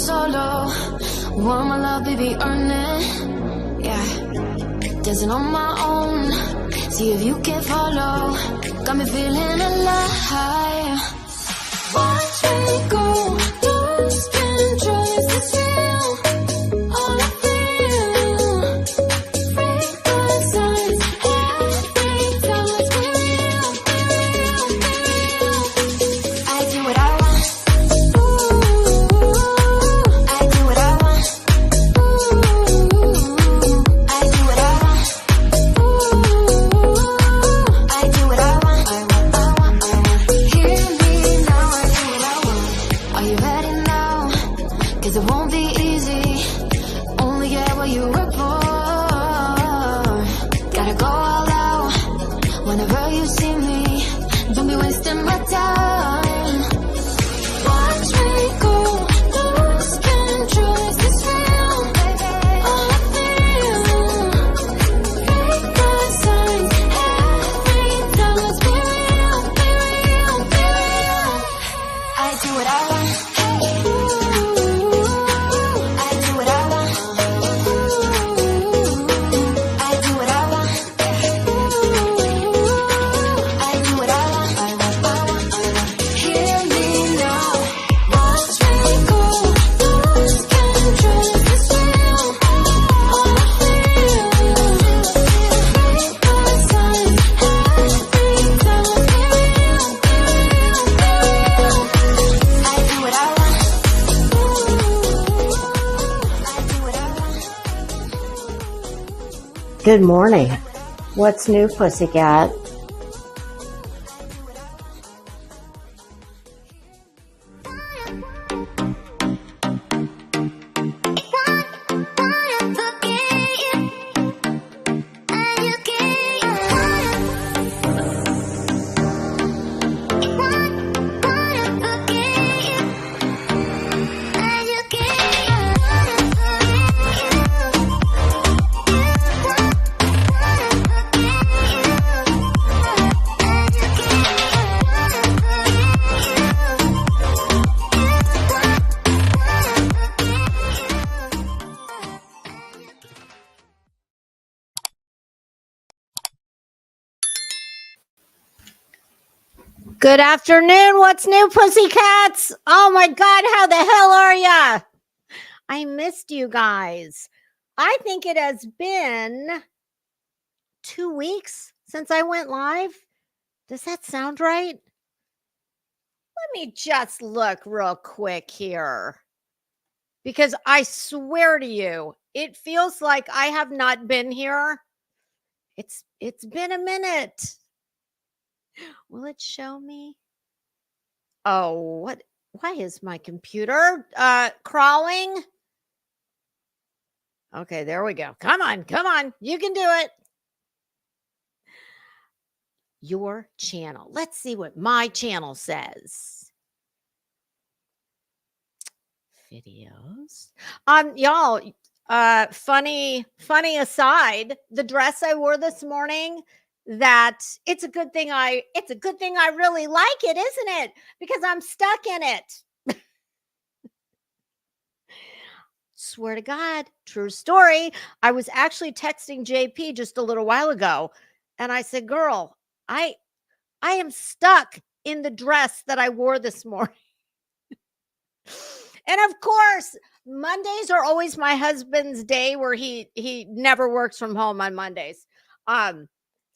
solo. Want my love, baby, earn it. Yeah, dancing on my own. See if you can follow. Got me feeling alive. Watch me go. Lose control. Is this real? All I feel. Break the signs. Every time let's be real, be real, be real. I do what I want. Ooh, I do what I want. Ooh, I do what I want. Ooh, I do what I want. I want. Hear me now. I do what I want. Are you ready now? 'Cause it won't be easy. Only get what you work for. Gotta go all out whenever you see me. Don't be wasting my time. Watch me go. Lose control. Is this real? All I feel. Break the signs. Every time let's be real, be real, be real. I do what I want. Ooh, I do what I want. Ooh, I do what I want. Ooh, I do what I want. Hear me now. Watch me go. Lose control. Is this real? All I feel. Break the signs. Every time let's be real, be real, be real. I do what I want. I do what I want. Good morning. What's new, pussycat? Good afternoon. What's new, pussycats? Oh my God, how the hell are ya? I missed you guys. I think it has been 2 weeks since I went live. Does that sound right? Let me just look real quick here. Because I swear to you, it feels like I have not been here. It's been a minute. Will it show me? Oh, what? Why is my computer crawling? Okay, there we go. Come on. You can do it. Your channel. Let's see what my channel says. Videos. Y'all, funny aside, the dress I wore this morning, that it's a good thing I really like it, isn't it? Because I'm stuck in it. Swear to God, true story. I was actually texting JP just a little while ago, and I said, girl, I am stuck in the dress that I wore this morning. And of course, Mondays are always my husband's day where he never works from home on Mondays.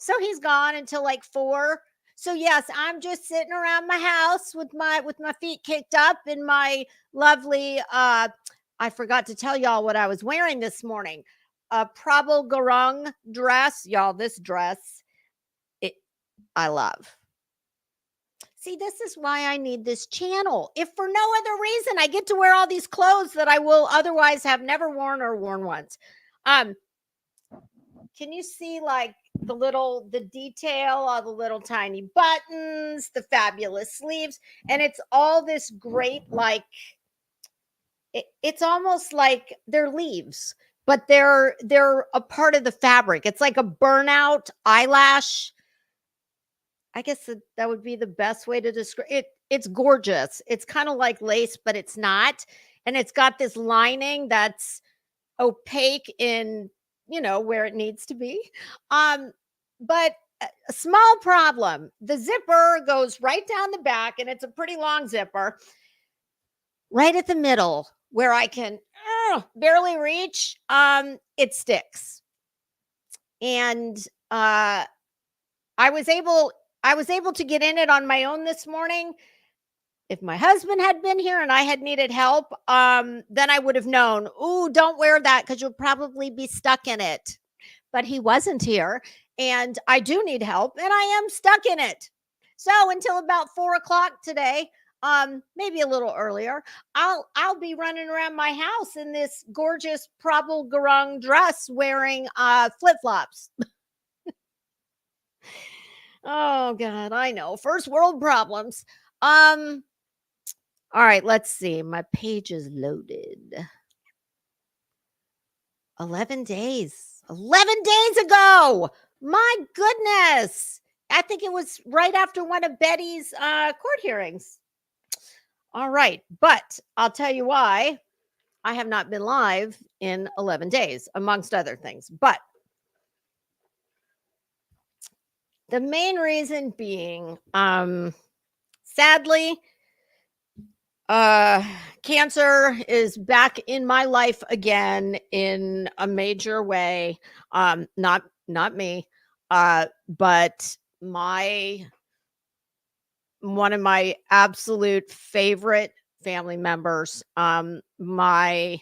So he's gone until like 4. So yes, I'm just sitting around my house with my feet kicked up in my lovely I forgot to tell y'all what I was wearing this morning. A Prabal Garung dress. Y'all, this dress I love. See, this is why I need this channel. If for no other reason, I get to wear all these clothes that I will otherwise have never worn or worn once. Can you see like the detail, all the little tiny buttons, the fabulous sleeves, and it's all this great, like, it's almost like they're leaves, but they're a part of the fabric. It's like a burnout eyelash. I guess that would be the best way to describe it. It's gorgeous. It's kind of like lace, but it's not. and it's got this lining that's opaque in, where it needs to be. Um, but a small problem. The zipper goes right down the back, and it's a pretty long zipper. Right at the middle, where I can barely reach, it sticks. And I was able to get in it on my own this morning. If my husband had been here and I had needed help, then I would have known, "Ooh, don't wear that because you'll probably be stuck in it." But he wasn't here, and I do need help, and I am stuck in it. So until about 4 o'clock today, maybe a little earlier, I'll be running around my house in this gorgeous Prabal Garung dress, wearing flip flops. Oh God, I know, first world problems. Um, all right, let's see. My page is loaded. 11 days. 11 days ago. My goodness. I think it was right after one of Betty's court hearings. All right. But I'll tell you why I have not been live in 11 days, amongst other things. But the main reason being, sadly, cancer is back in my life again in a major way. Not me, but one of my absolute favorite family members. My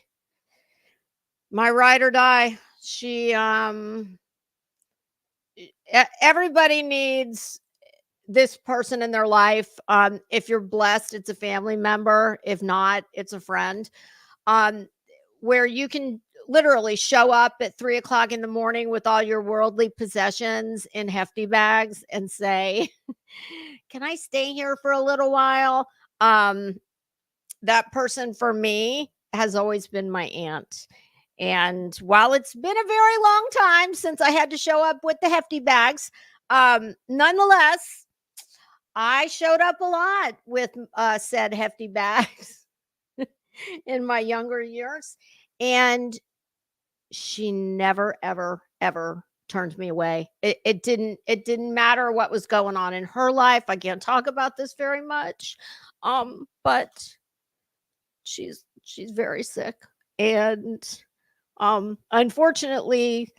ride or die. She everybody needs this person in their life. If you're blessed, it's a family member. If not, it's a friend. Um, where you can literally show up at 3 o'clock in the morning with all your worldly possessions in hefty bags and say, "Can I stay here for a little while?" That person for me has always been my aunt. And while it's been a very long time since I had to show up with the hefty bags, nonetheless, I showed up a lot with said hefty bags in my younger years. And she never, ever, ever turned me away. It didn't matter what was going on in her life. I can't talk about this very much. But she's very sick. And unfortunately,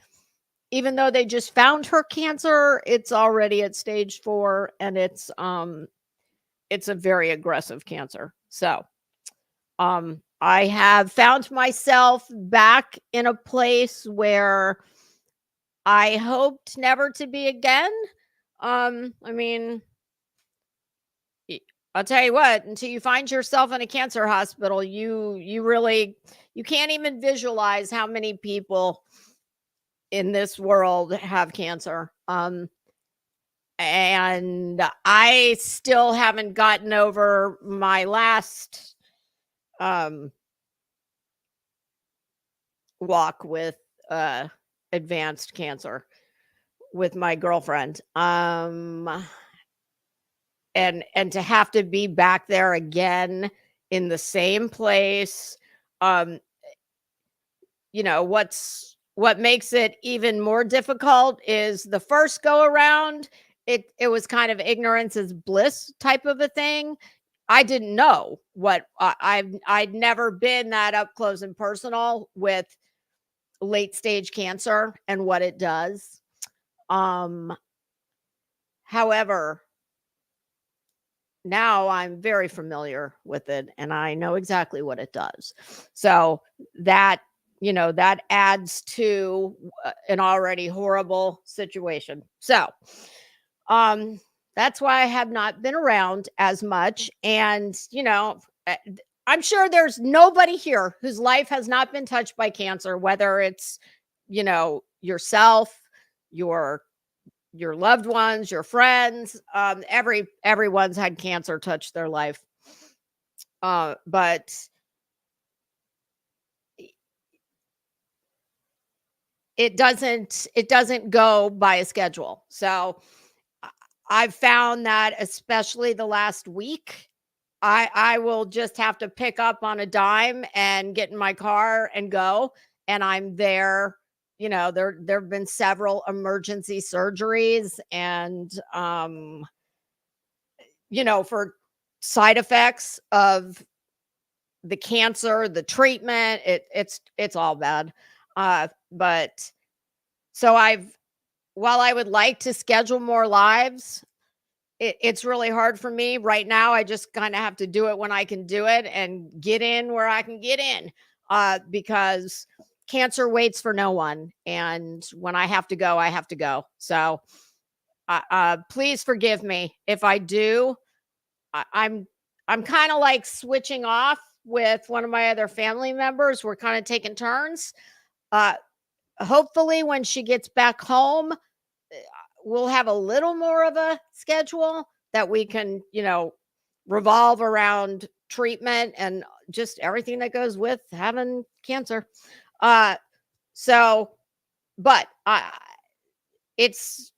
even though they just found her cancer, it's already at stage 4, and it's a very aggressive cancer. So, I have found myself back in a place where I hoped never to be again. I mean, I'll tell you what, until you find yourself in a cancer hospital, you really, you can't even visualize how many people in this world have cancer. And I still haven't gotten over my last walk with advanced cancer with my girlfriend. And to have to be back there again in the same place. What makes it even more difficult is the first go around, it was kind of ignorance is bliss type of a thing. I didn't know what I'd never been that up close and personal with late stage cancer and what it does. However, now I'm very familiar with it and I know exactly what it does. So that adds to an already horrible situation. So, that's why I have not been around as much. And, I'm sure there's nobody here whose life has not been touched by cancer, whether it's, yourself, your loved ones, your friends, everyone's had cancer touch their life. But it doesn't go by a schedule. So I've found that especially the last week, I will just have to pick up on a dime and get in my car and go, and I'm there. There've been several emergency surgeries, and for side effects of the cancer, the treatment, it's all bad. But so while I would like to schedule more lives, it's really hard for me right now. I just kind of have to do it when I can do it and get in where I can get in, because cancer waits for no one. And when I have to go, I have to go. So please forgive me if I do. I'm kind of like switching off with one of my other family members. We're kind of taking turns. Uh, Hopefully, when she gets back home, we'll have a little more of a schedule that we can, revolve around treatment and just everything that goes with having cancer. Uh, so, but it's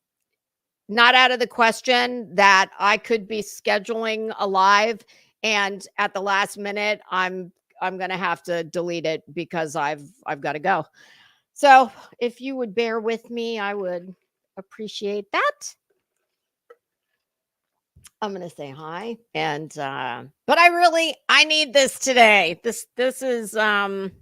not out of the question that I could be scheduling a live, and at the last minute, I'm going to have to delete it because I've got to go. So, if you would bear with me, I would appreciate that. I'm going to say hi, and but I need this today. This is I'm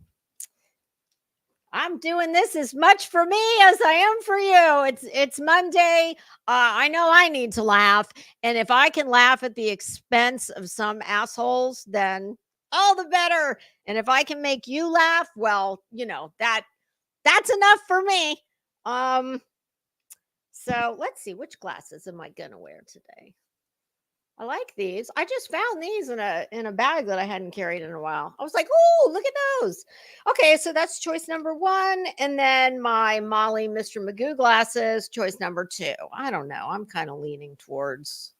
doing this as much for me as I am for you. It's Monday. I know I need to laugh, and if I can laugh at the expense of some assholes, then all the better. And if I can make you laugh, well, that's enough for me. So let's see, which glasses am I gonna wear today? I like these. I just found these in a bag that I hadn't carried in a while. I was like, "Oh, look at those." Okay, so that's choice number 1, and then my Molly Mr. Magoo glasses, choice number 2. I don't know. I'm kind of leaning towards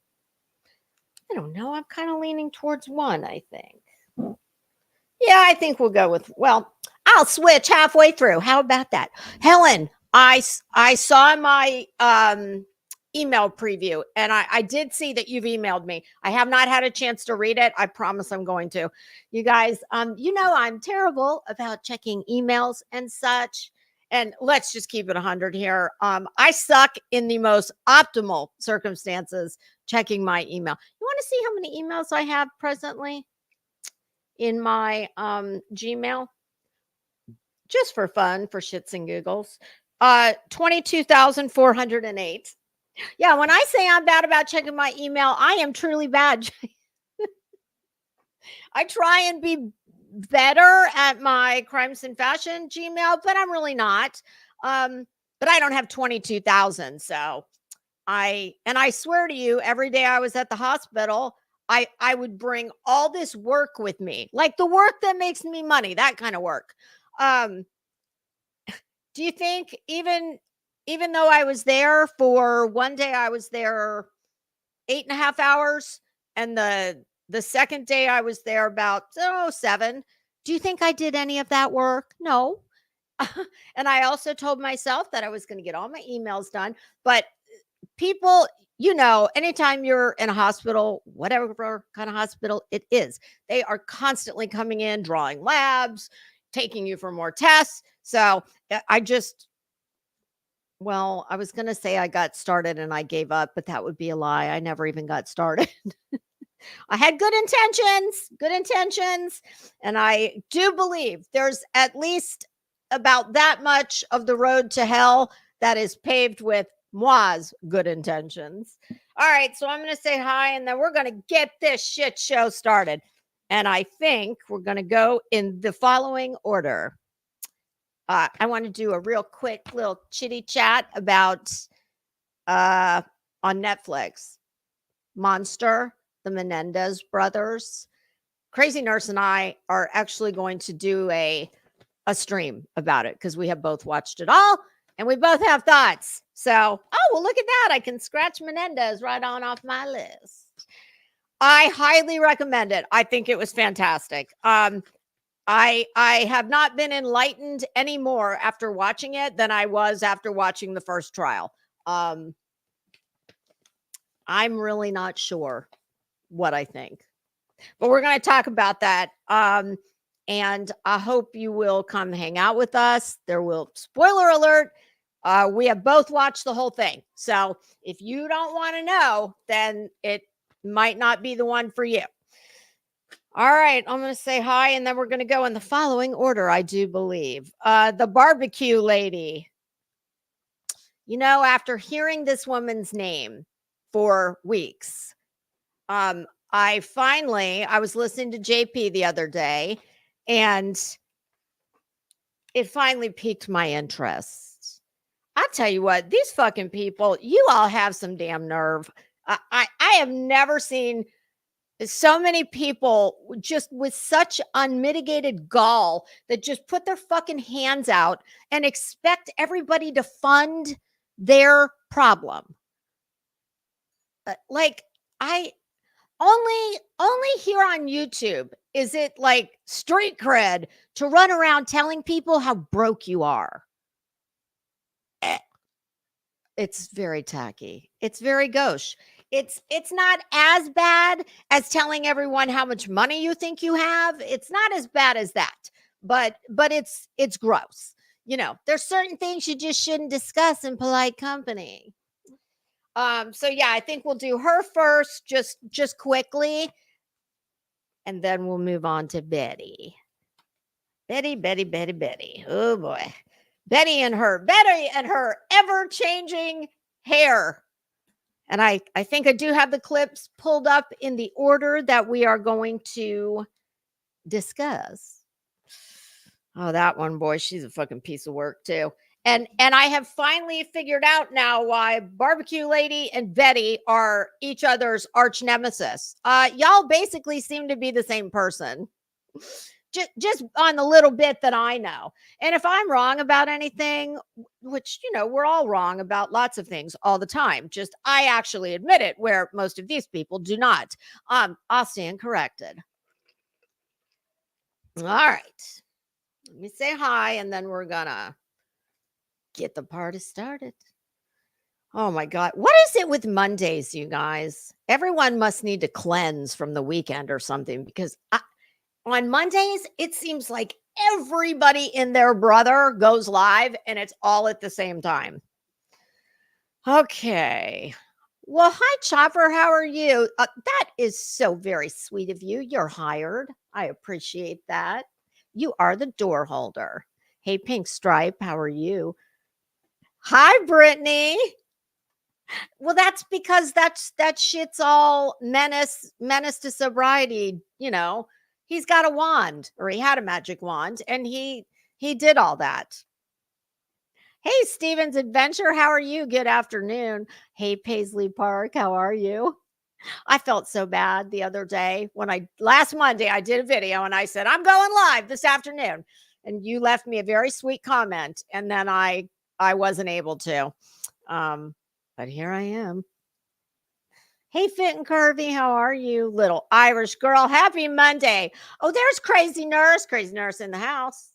I don't know. I'm kind of leaning towards 1, I think. Yeah, I think we'll go with I'll switch halfway through. How about that? Helen, I saw my email preview, and I did see that you've emailed me. I have not had a chance to read it. I promise I'm going to. You guys, I'm terrible about checking emails and such. And let's just keep it 100 here. I suck in the most optimal circumstances checking my email. You want to see how many emails I have presently in my Gmail? Just for fun, for shits and giggles. 22,408. Yeah, when I say I'm bad about checking my email, I am truly bad. I try and be better at my crimes and fashion Gmail, but I'm really not. But I don't have 22,000. So I swear to you, every day I was at the hospital, I would bring all this work with me, like the work that makes me money, that kind of work. Do you think even though I was there for one day, I was there 8.5 hours, and the second day I was there about 7. Do you think I did any of that work? No. And I also told myself that I was going to get all my emails done. But people, anytime you're in a hospital, whatever kind of hospital it is, they are constantly coming in, drawing labs, taking you for more tests. So I was going to say I got started and I gave up, but that would be a lie. I never even got started. I had good intentions. And I do believe there's at least about that much of the road to hell that is paved with moi's good intentions. All right. So I'm going to say hi, and then we're going to get this shit show started. And I think we're going to go in the following order. I want to do a real quick little chitty chat about on Netflix, Monster, the Menendez brothers. Crazy Nurse and I are actually going to do a stream about it because we have both watched it all and we both have thoughts. So, look at that. I can scratch Menendez right on off my list. I highly recommend it. I think it was fantastic. I have not been enlightened any more after watching it than I was after watching the first trial. I'm really not sure what I think. But we're going to talk about that. And I hope you will come hang out with us. There will, spoiler alert, we have both watched the whole thing. So if you don't want to know, then it might not be the one for you. All right, I'm going to say hi, and then we're going to go in the following order, I do believe. The barbecue lady. You know, after hearing this woman's name for weeks, I was listening to JP the other day, and it finally piqued my interest. I tell you what, these fucking people, you all have some damn nerve. I have never seen so many people just with such unmitigated gall that just put their fucking hands out and expect everybody to fund their problem. Like, I only here on YouTube is it like street cred to run around telling people how broke you are. It's very tacky. It's very gauche. It's not as bad as telling everyone how much money you think you have. It's not as bad as that. But it's gross. You know, there's certain things you just shouldn't discuss in polite company. So yeah, I think we'll do her first, just quickly, and then we'll move on to Betty. Betty. Oh boy. Betty and her ever-changing hair. And I think I do have the clips pulled up in the order that we are going to discuss. Oh, that one, boy, she's a fucking piece of work too. And I have finally figured out now why Barbecue Lady and Betty are each other's arch nemesis. Y'all basically seem to be the same person. Just on the little bit that I know. And if I'm wrong about anything, which, you know, we're all wrong about lots of things all the time, just I actually admit it, where most of these people do not. I'll stand corrected. All right. Let me say hi, and then we're gonna get the party started. Oh my God. What is it with Mondays, you guys? Everyone must need to cleanse from the weekend or something, because on Mondays, it seems like everybody in their brother goes live, and it's all at the same time. Okay. Well, hi, Chopper. How are you? That is so very sweet of you. You're hired. I appreciate that. You are the door holder. Hey, Pink Stripe. How are you? Hi, Brittany. Well, that's because that shit's all menace to sobriety. You know, he's got a wand, or he had a magic wand, and he did all that. Hey, Steven's Adventure, how are you? Good afternoon. Hey, Paisley Park, how are you? I felt so bad the other day when last Monday I did a video and I said, I'm going live this afternoon. And you left me a very sweet comment, and then I wasn't able to. But here I am. Hey, Fit and Curvy, how are you? Little Irish girl, happy Monday. Oh, there's Crazy Nurse in the house.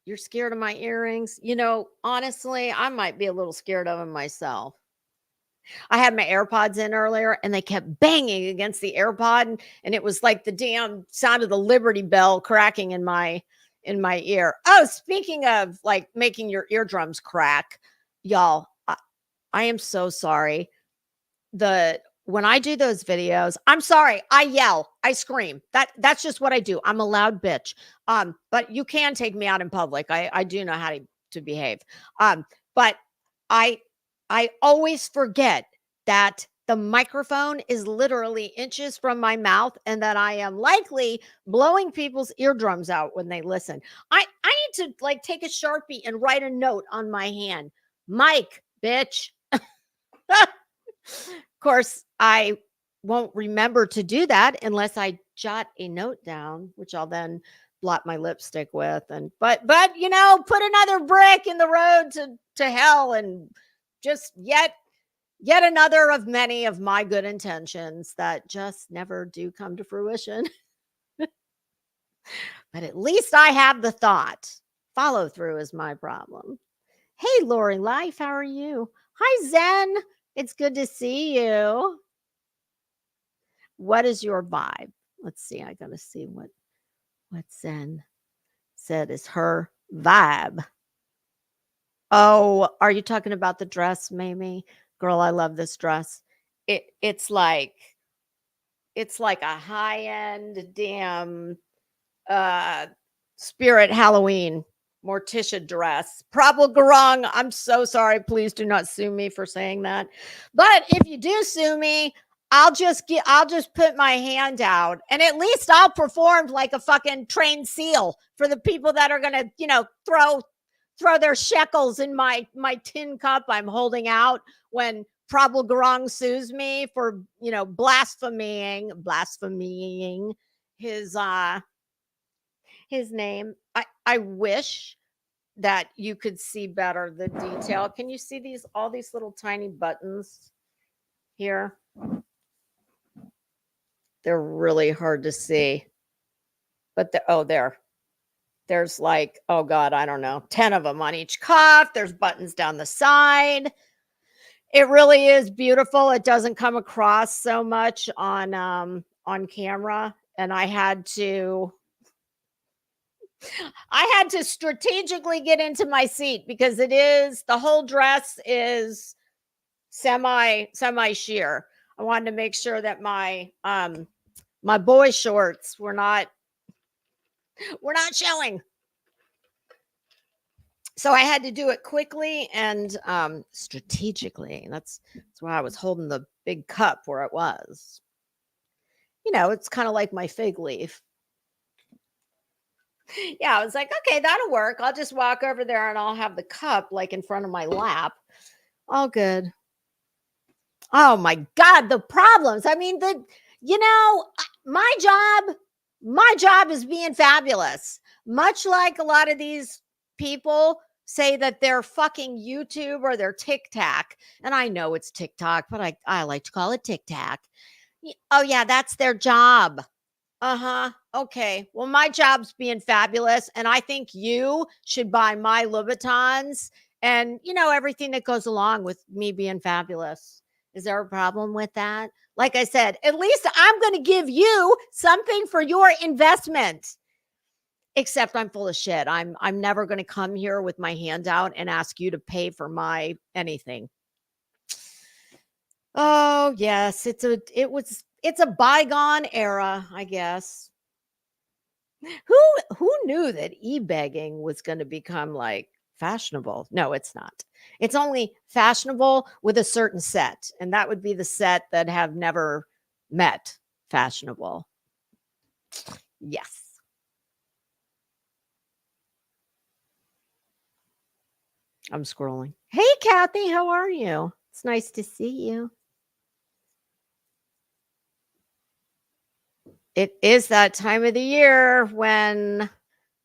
You're scared of my earrings? You know, honestly, I might be a little scared of them myself. I had my AirPods in earlier, and they kept banging against the AirPod, and it was like the damn sound of the Liberty Bell cracking in my ear. Oh, speaking of like making your eardrums crack, y'all, I am so sorry. When I do those videos, I'm sorry, I yell, I scream. That's just what I do. I'm a loud bitch. But you can take me out in public. I do know how to behave. But I always forget that the microphone is literally inches from my mouth, and that I am likely blowing people's eardrums out when they listen. I need to like take a Sharpie and write a note on my hand. Mike, bitch. Of course, I won't remember to do that unless I jot a note down, which I'll then blot my lipstick with. And but you know, put another brick in the road to hell, and just yet another of many of my good intentions that just never do come to fruition. But at least I have the thought. Follow through is my problem. Hey, Lori Life, how are you? Hi, Zen. It's good to see you. What is your vibe? Let's see. I gotta see what Zen said is her vibe. Oh, are you talking about the dress, Mamie? Girl, I love this dress. It's like a high-end damn Spirit Halloween Morticia dress. Prabal Garang, I'm so sorry. Please do not sue me for saying that. But if you do sue me, I'll just put my hand out and at least I'll perform like a fucking trained seal for the people that are gonna, throw their shekels in my tin cup I'm holding out when Prabal Garang sues me for, blaspheming his name. I wish that you could see better the detail. Can you see all these little tiny buttons here? They're really hard to see. But there's like, oh God, I don't know, 10 of them on each cuff. There's buttons down the side. It really is beautiful. It doesn't come across so much on camera. And I had to strategically get into my seat because the whole dress is semi sheer. I wanted to make sure that my boy shorts were not showing. So I had to do it quickly and strategically. That's why I was holding the big cup where it was. It's kind of like my fig leaf. Yeah, I was like, okay, that'll work. I'll just walk over there and I'll have the cup like in front of my lap. All good. Oh my God, the problems. I mean, my job is being fabulous. Much like a lot of these people say that they're fucking YouTube or they're TikTok. And I know it's TikTok, but I like to call it TikTok. Oh yeah, that's their job. Uh-huh. Okay. Well, my job's being fabulous. And I think you should buy my Louboutins and, everything that goes along with me being fabulous. Is there a problem with that? Like I said, at least I'm going to give you something for your investment. Except I'm full of shit. I'm never going to come here with my hand out and ask you to pay for my anything. Oh, yes, it's a bygone era, I guess. Who knew that e-begging was going to become like fashionable? No, it's not. It's only fashionable with a certain set, and that would be the set that have never met fashionable. Yes. I'm scrolling. Hey, Kathy, how are you? It's nice to see you. It is that time of the year when,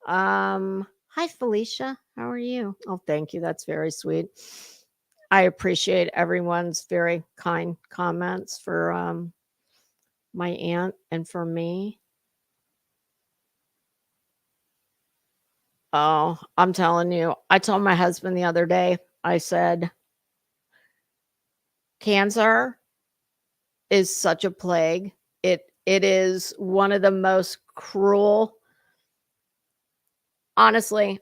hi, Felicia. How are you? Oh, thank you. That's very sweet. I appreciate everyone's very kind comments for my aunt and for me. Oh, I'm telling you, I told my husband the other day, I said, cancer is such a plague. It is one of the most cruel. Honestly,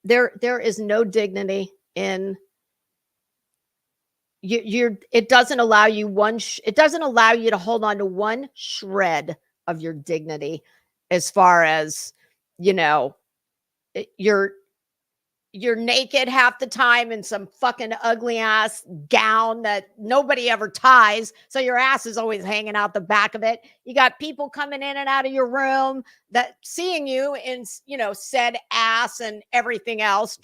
there is no dignity in you. It doesn't allow you it doesn't allow you to hold on to one shred of your dignity, as far as you're naked half the time in some fucking ugly ass gown that nobody ever ties. So your ass is always hanging out the back of it. You got people coming in and out of your room that seeing you in, said ass and everything else.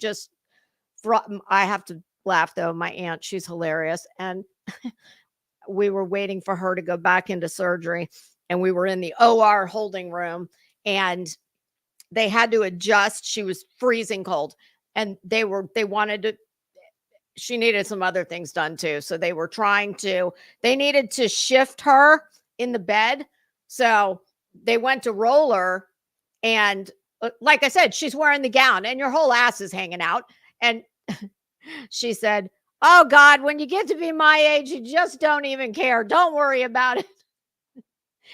I have to laugh though. My aunt, she's hilarious. And we were waiting for her to go back into surgery and we were in the OR holding room and they had to adjust. She was freezing cold. And she needed some other things done too. So they needed to shift her in the bed. So they went to roll her. And like I said, she's wearing the gown and your whole ass is hanging out. And she said, oh God, when you get to be my age, you just don't even care. Don't worry about it.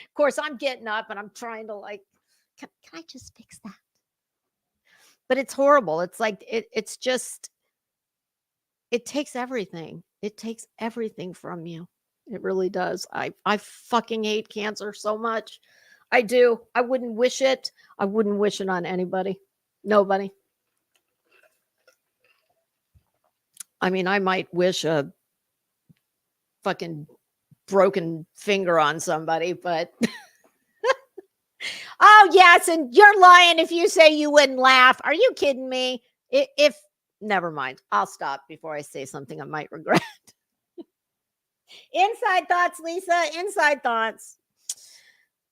Of course, I'm getting up and I'm trying to like, can I just fix that? But it's horrible. It's like it's just it takes everything. It takes everything from you. It really does. I fucking hate cancer so much. I do. I wouldn't wish it. I wouldn't wish it on anybody. Nobody. I mean, I might wish a fucking broken finger on somebody, but oh yes, and you're lying if you say you wouldn't laugh. Are you kidding me? If never mind, I'll stop before I say something I might regret. Inside thoughts, Lisa. Inside thoughts.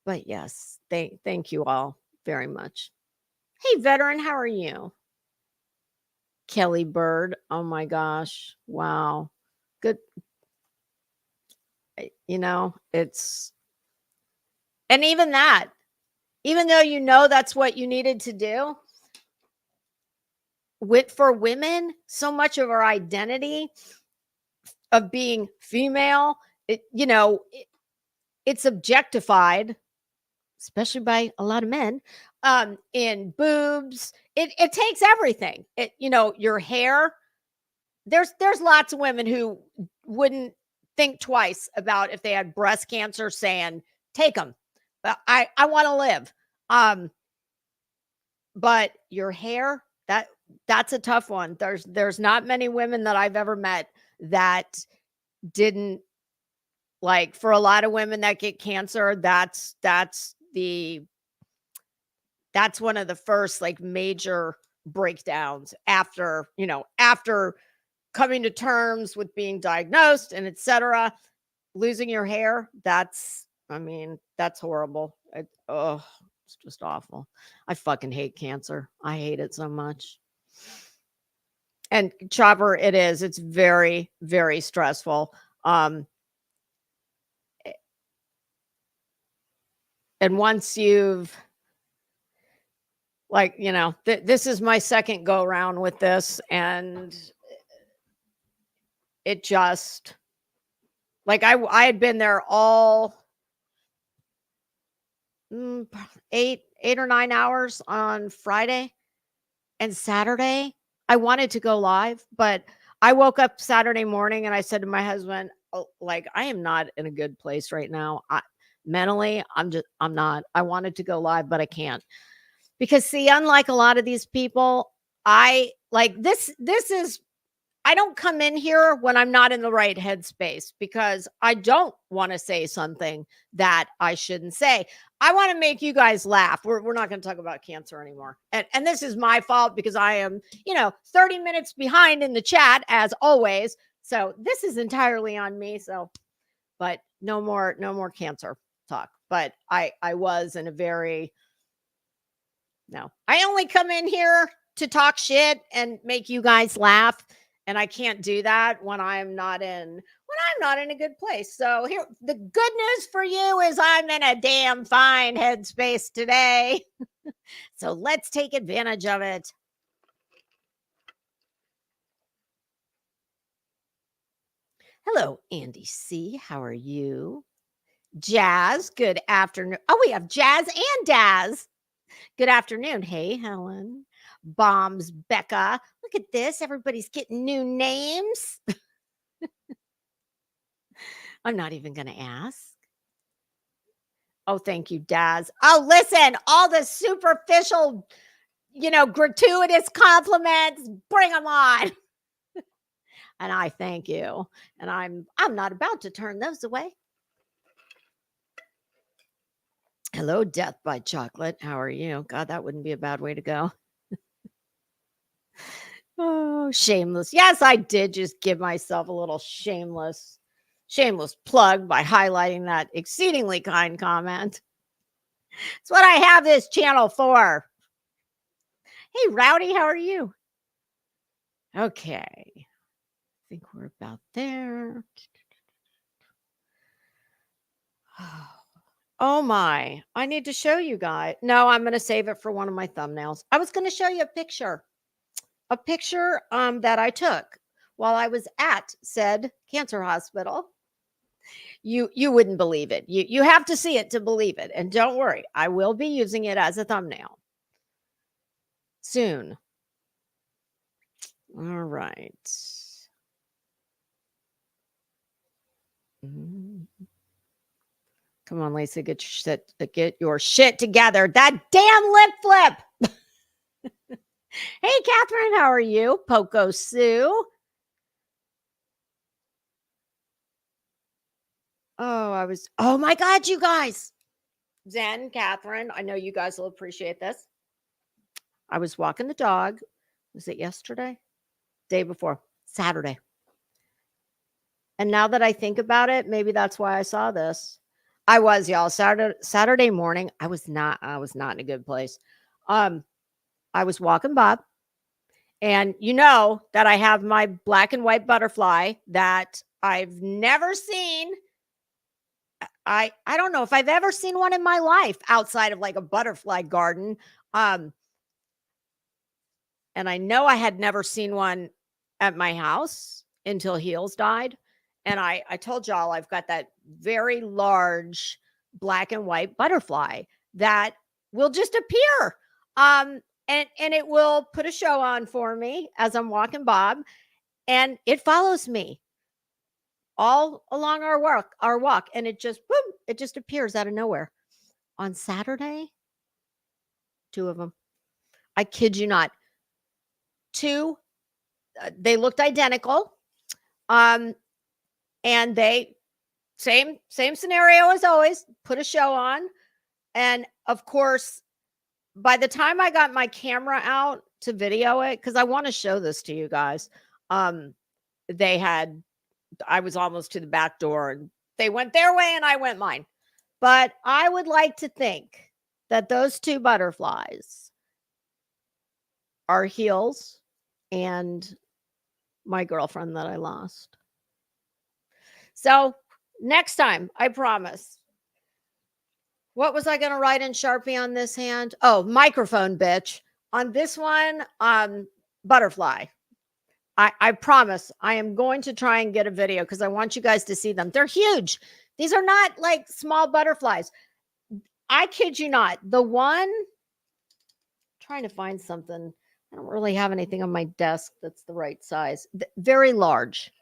But yes, thank you all very much. Hey, veteran, how are you? Kelly Bird. Oh my gosh. Wow. Good. You know, it's, and even that, even though you know that's what you needed to do, for women, so much of our identity of being female, it's objectified, especially by a lot of men, in boobs. It takes everything. Your hair. There's lots of women who wouldn't think twice about if they had breast cancer, saying, take them. I want to live. But your hair, that's a tough one. There's not many women that I've ever met that didn't, like, for a lot of women that get cancer, that's one of the first like major breakdowns after coming to terms with being diagnosed and etc. Losing your hair, that's horrible. It's just awful. I fucking hate cancer. I hate it so much. And Chopper, it's very, very stressful. And once you've, like, this is my second go round with this, and it just, like, I had been there all 8 or 9 hours on Friday, and Saturday I wanted to go live, but I woke up Saturday morning and I said to my husband, oh, like, I am not in a good place right now. Mentally, I'm not. I wanted to go live, but I can't. Because see, unlike a lot of these people, I like this is, I don't come in here when I'm not in the right headspace, because I don't want to say something that I shouldn't say. I want to make you guys laugh. We're not going to talk about cancer anymore. And this is my fault, because I am, 30 minutes behind in the chat as always. So this is entirely on me. So, but no more cancer talk. But I was in a very, no, I only come in here to talk shit and make you guys laugh. And I can't do that when I'm not in a good place. So here, the good news for you is I'm in a damn fine headspace today. So let's take advantage of it. Hello, Andy C. How are you? Jazz, good afternoon. Oh, we have Jazz and Daz. Good afternoon. Hey, Helen. Bombs, Becca. Look at this. Everybody's getting new names. I'm not even going to ask. Oh, thank you, Daz. Oh, listen, all the superficial, gratuitous compliments, bring them on. And I thank you. And I'm not about to turn those away. Hello, Death by Chocolate. How are you? God, that wouldn't be a bad way to go. Oh, shameless. Yes, I did just give myself a little shameless plug by highlighting that exceedingly kind comment. It's what I have this channel for. Hey, Rowdy, how are you? Okay. I think we're about there. Oh my, I need to show you guys. No, I'm going to save it for one of my thumbnails. I was going to show you a picture that I took while I was at said cancer hospital. You wouldn't believe it. You have to see it to believe it. And don't worry, I will be using it as a thumbnail soon. All right. Come on, Lisa, get your shit together. That damn lip flip. Hey, Catherine, how are you? Poco Sue. Oh my God, you guys. Zen, Catherine, I know you guys will appreciate this. I was walking the dog. Was it yesterday? Day before, Saturday. And now that I think about it, maybe that's why I saw this. I was, y'all. Saturday morning, I was not in a good place. I was walking Bob, and you know that I have my black and white butterfly that I've never seen. I don't know if I've ever seen one in my life outside of like a butterfly garden. And I know I had never seen one at my house until Heels died. And I told y'all I've got that very large black and white butterfly that will just appear. And it will put a show on for me as I'm walking Bob, and it follows me all along our walk, and it just boom, it just appears out of nowhere. On Saturday, 2 of them. I kid you not. 2, they looked identical. And they same scenario as always, put a show on. And of course, by the time I got my camera out to video it, because I want to show this to you guys, I was almost to the back door, and they went their way and I went mine. But I would like to think that those 2 butterflies are Heels and my girlfriend that I lost. So next time, I promise. What was I going to write in Sharpie on this hand? Oh, microphone, bitch. On this one, butterfly. I promise I am going to try and get a video because I want you guys to see them. They're huge. These are not like small butterflies. I kid you not. The one, trying to find something. I don't really have anything on my desk that's the right size. Very large.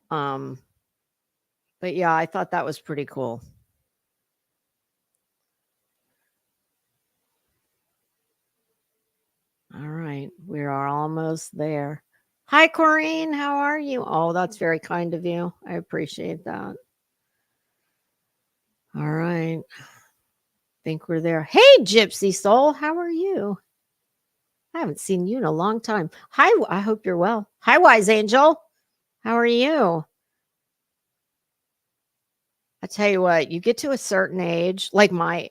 But yeah, I thought that was pretty cool. All right, we are almost there. Hi, Corinne. How are you? Oh, that's very kind of you. I appreciate that. All right. Think we're there. Hey, Gypsy Soul. How are you? I haven't seen you in a long time. Hi, I hope you're well. Hi, Wise Angel. How are you? I tell you what, you get to a certain age, like mine,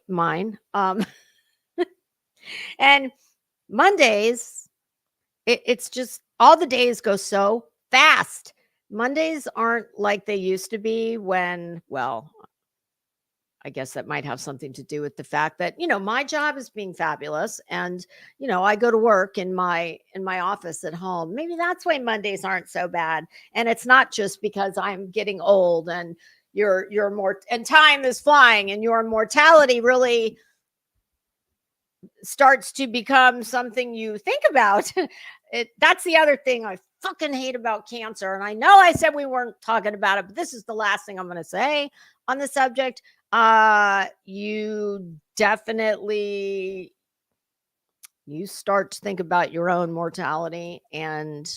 and Mondays, it's just all the days go so fast. Mondays aren't like they used to be when, well, I guess that might have something to do with the fact that, my job is being fabulous, and, I go to work in my office at home. Maybe that's why Mondays aren't so bad. And it's not just because I'm getting old and you're more, and time is flying, and your mortality really starts to become something you think about. That's the other thing I fucking hate about cancer. And I know I said we weren't talking about it, but this is the last thing I'm going to say on the subject. You definitely, you start to think about your own mortality. And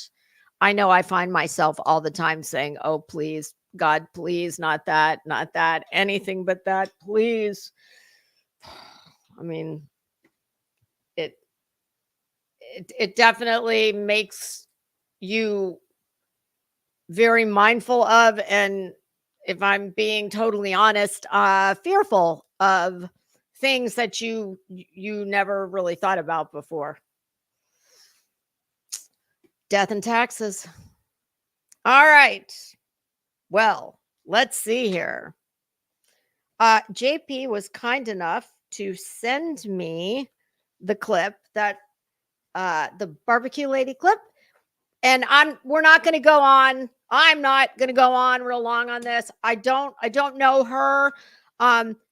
I know I find myself all the time saying, oh, please, God, please, not that, anything but that, please. I mean, it definitely makes you very mindful of, and if I'm being totally honest, fearful of things that you never really thought about before. Death and taxes. All right. Well, let's see here. JP was kind enough to send me the clip that the barbecue lady clip. And we're not going to go on. I'm not going to go on real long on this. I don't know her.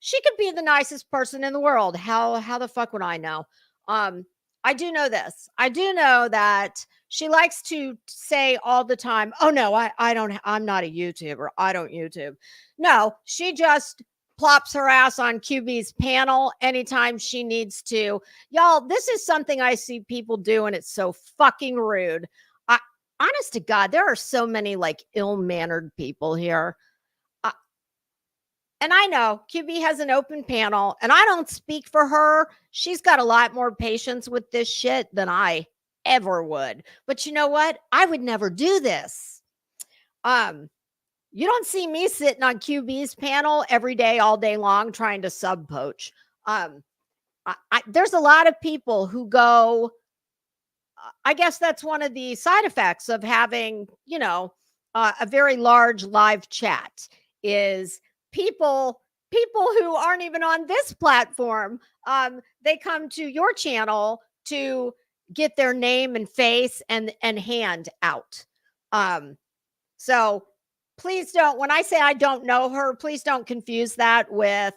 She could be the nicest person in the world. How the fuck would I know? Um, I do know this. I do know that she likes to say all the time, "Oh no, I don't I'm not a YouTuber. I don't YouTube." No, she just plops her ass on QB's panel anytime she needs to. Y'all, this is something I see people do and it's so fucking rude. I, honest to God, there are so many like ill-mannered people here. Uh, and I know QB has an open panel, and I don't speak for her. She's got a lot more patience with this shit than I ever would. But you know what? I would never do this. Um, you don't see me sitting on QB's panel every day, all day long, trying to sub poach. Um, there's a lot of people who go. I guess that's one of the side effects of having, a very large live chat is people who aren't even on this platform. They come to your channel to get their name and face and hand out. Um, so please don't, when I say I don't know her, please don't confuse that with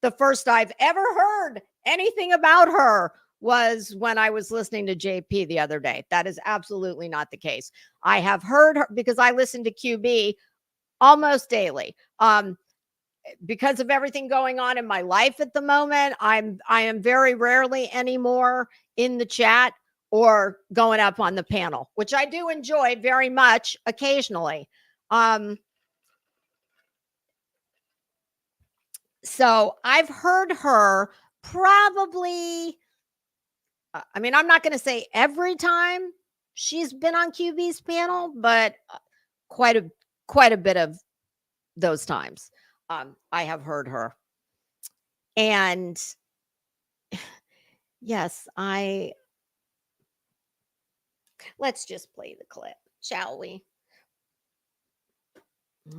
the first I've ever heard anything about her was when I was listening to JP the other day. That is absolutely not the case. I have heard her because I listen to QB almost daily. Because of everything going on in my life at the moment, I am very rarely anymore in the chat or going up on the panel, which I do enjoy very much occasionally. So I've heard her probably, I mean, I'm not going to say every time she's been on QB's panel, but quite a quite a bit of those times I have heard her. And yes, let's just play the clip, shall we?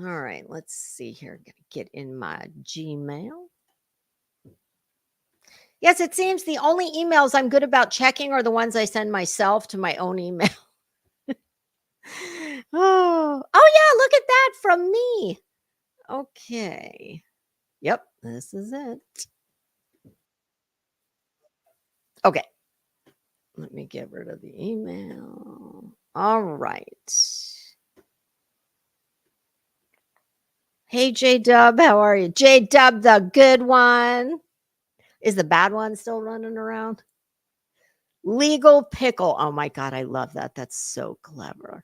All right, let's see here. Gonna get in my Gmail. Yes, it seems the only emails I'm good about checking are the ones I send myself to my own email. Oh yeah, look at that from me. Okay. Yep, this is it. Okay. Let me get rid of the email. All right. Hey J Dub, how are you? J Dub, the good one. Is the bad one still running around? Legal pickle. Oh my God, I love that. That's so clever.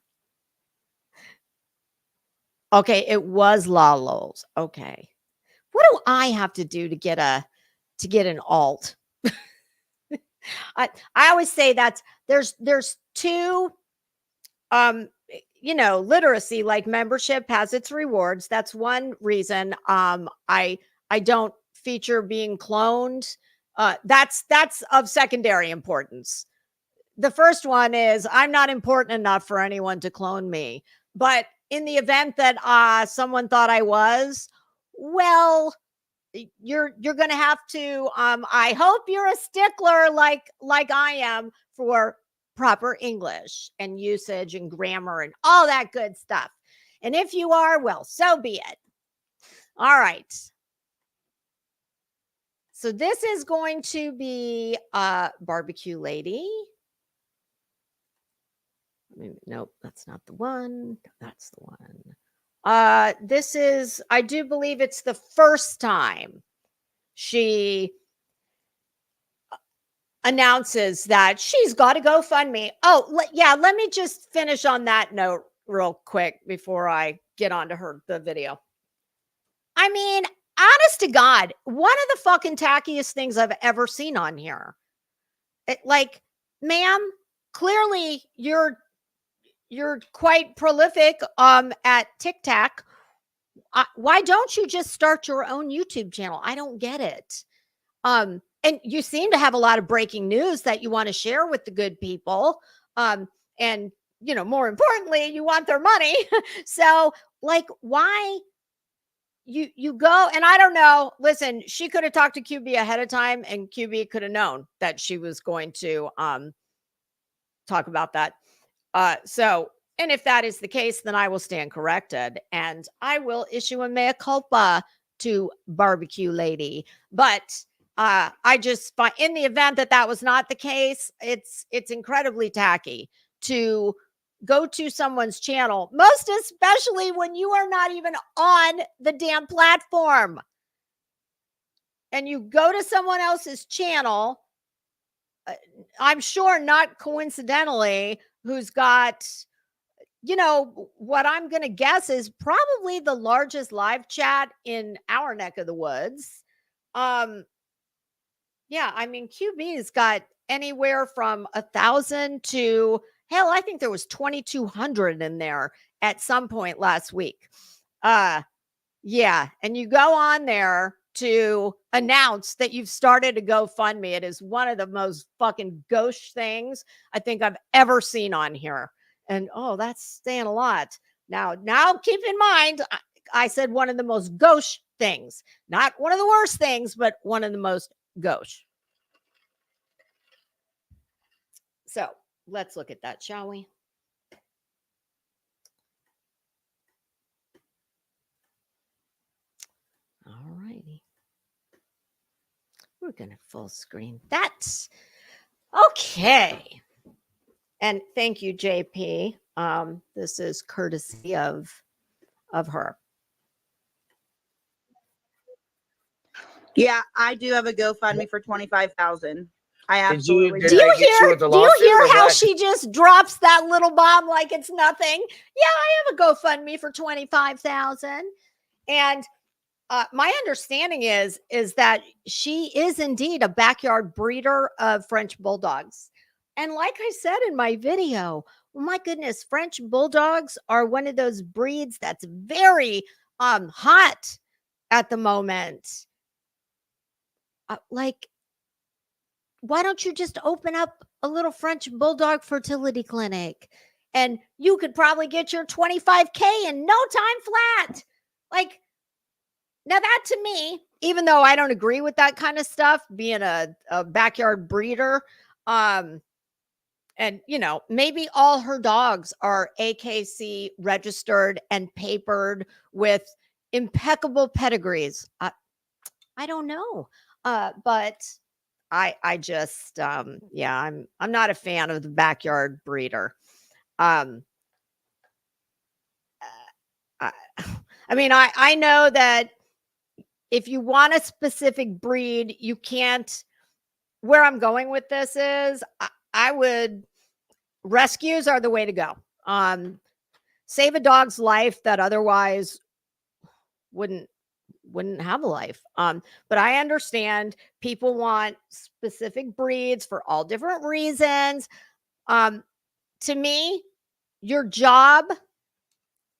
Okay, it was Lalols. Okay. What do I have to do to get an alt? I always say that's there's two literacy like membership has its rewards. That's one reason I don't feature being cloned. That's of secondary importance. The first one is I'm not important enough for anyone to clone me. But in the event that someone thought I was, well, you're going to have to I hope you're a stickler like I am for proper English and usage and grammar and all that good stuff. And if you are, well, so be it. All right. So this is going to be barbecue lady. Nope, that's not the one. That's the one. This is, I do believe it's the first time she announces that she's got to GoFundMe. Oh, yeah, let me just finish on that note real quick before I get on to the video. I mean, honest to God, one of the fucking tackiest things I've ever seen on here. Ma'am, clearly you're quite prolific at TikTok. Why don't you just start your own YouTube channel? I don't get it. And you seem to have a lot of breaking news that you want to share with the good people. And more importantly, you want their money. So why you go, and I don't know, listen, she could have talked to QB ahead of time and QB could have known that she was going to talk about that. And if that is the case, then I will stand corrected and I will issue a mea culpa to Barbecue Lady. But I just find, in the event that that was not the case, it's incredibly tacky to go to someone's channel, most especially when you are not even on the damn platform. And you go to someone else's channel, I'm sure not coincidentally, who's got, you know, what I'm going to guess is probably the largest live chat in our neck of the woods. Yeah, I mean, QB's got anywhere from 1,000 to, hell, I think there was 2,200 in there at some point last week. Yeah, and you go on there to announce that you've started a GoFundMe. It is one of the most fucking gauche things I think I've ever seen on here. And oh, that's saying a lot. Now keep in mind, I said one of the most gauche things, not one of the worst things, but one of the most gauche. So let's look at that, shall we? All righty. We're going to full screen that. Okay. And thank you, JP. This is courtesy of her. Yeah, I do have a GoFundMe for 25,000. I absolutely do. You hear how she just drops that little bomb like it's nothing? Yeah, I have a GoFundMe for 25,000, and my understanding is that she is indeed a backyard breeder of French bulldogs. And like I said in my video, well, my goodness, French bulldogs are one of those breeds that's very hot at the moment. Like, why don't you just open up a little French bulldog fertility clinic and you could probably get your 25K in no time flat? Like, now that to me, even though I don't agree with that kind of stuff, being a backyard breeder, and you know, maybe all her dogs are AKC registered and papered with impeccable pedigrees. I don't know. But I just yeah, I'm not a fan of the backyard breeder. I mean, I know that if you want a specific breed, you can't. Where I'm going with this is I would, rescues are the way to go. Save a dog's life that otherwise wouldn't have a life. But I understand people want specific breeds for all different reasons. To me, your job,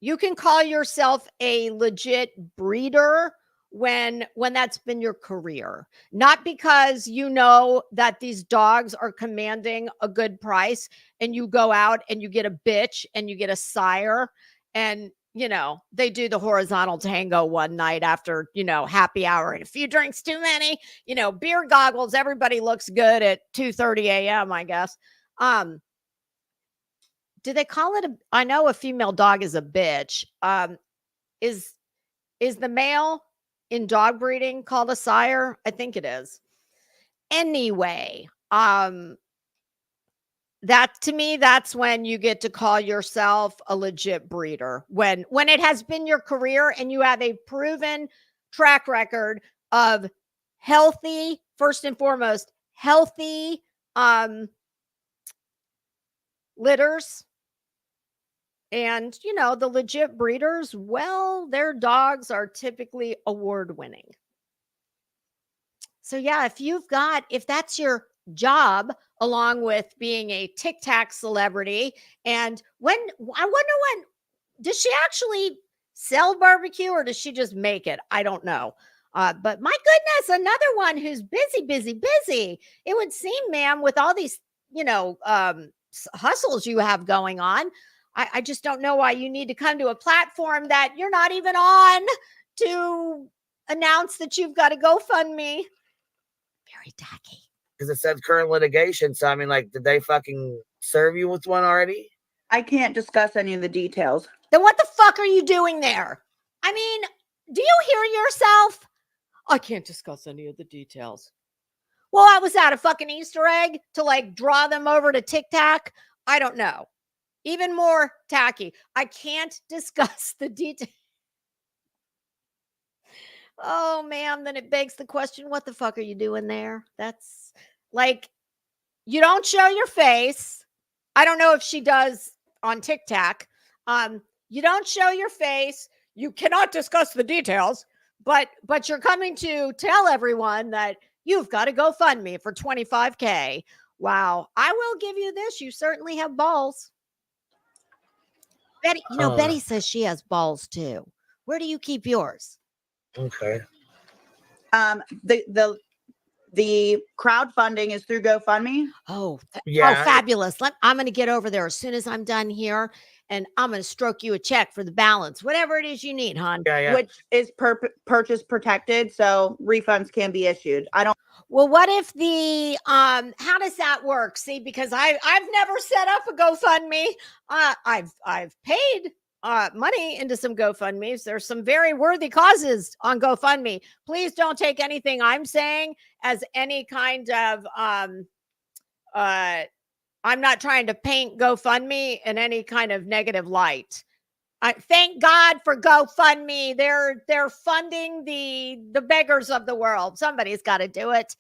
you can call yourself a legit breeder when that's been your career, not because you know that these dogs are commanding a good price and you go out and you get a bitch and you get a sire and you know they do the horizontal tango one night after, you know, happy hour and a few drinks too many, you know, beer goggles, everybody looks good at 2:30 a.m. I guess. Do they call it I know a female dog is a bitch. Is the male in dog breeding called a sire? I think it is. Anyway, that to me, that's when you get to call yourself a legit breeder. When it has been your career and you have a proven track record of healthy, first and foremost, healthy litters. And, you know, the legit breeders, well, their dogs are typically award winning. So, yeah, if that's your job, along with being a TikTok celebrity, and I wonder when, does she actually sell barbecue or does she just make it? I don't know. But my goodness, another one who's busy. It would seem, ma'am, with all these, you know, hustles you have going on, I just don't know why you need to come to a platform that you're not even on to announce that you've got a GoFundMe. Very tacky. Because it said current litigation. So, I mean, like, did they fucking serve you with one already? I can't discuss any of the details. Then what the fuck are you doing there? I mean, do you hear yourself? I can't discuss any of the details. Well, I was at a fucking Easter egg to like draw them over to TikTok. I don't know. Even more tacky. I can't discuss the details. Oh, man. Then it begs the question, what the fuck are you doing there? That's like, you don't show your face. I don't know if she does on TikTok. You don't show your face. You cannot discuss the details, but you're coming to tell everyone that you've got to GoFundMe for $25K. Wow. I will give you this. You certainly have balls. Betty, Betty says she has balls too. Where do you keep yours? Okay. The crowdfunding is through GoFundMe. Oh, Yeah. fabulous. I'm going to get over there as soon as I'm done here, and I'm going to stroke you a check for the balance, whatever it is you need, hon. Yeah. Which is purchase protected, so refunds can be issued. I don't. Well, what if the how does that work? See, because I've never set up a GoFundMe. I've paid money into some GoFundMes. There's some very worthy causes on GoFundMe. Please don't take anything I'm saying as any kind of I'm not trying to paint GoFundMe in any kind of negative light. Thank God for GoFundMe. They're funding the beggars of the world. Somebody's got to do it.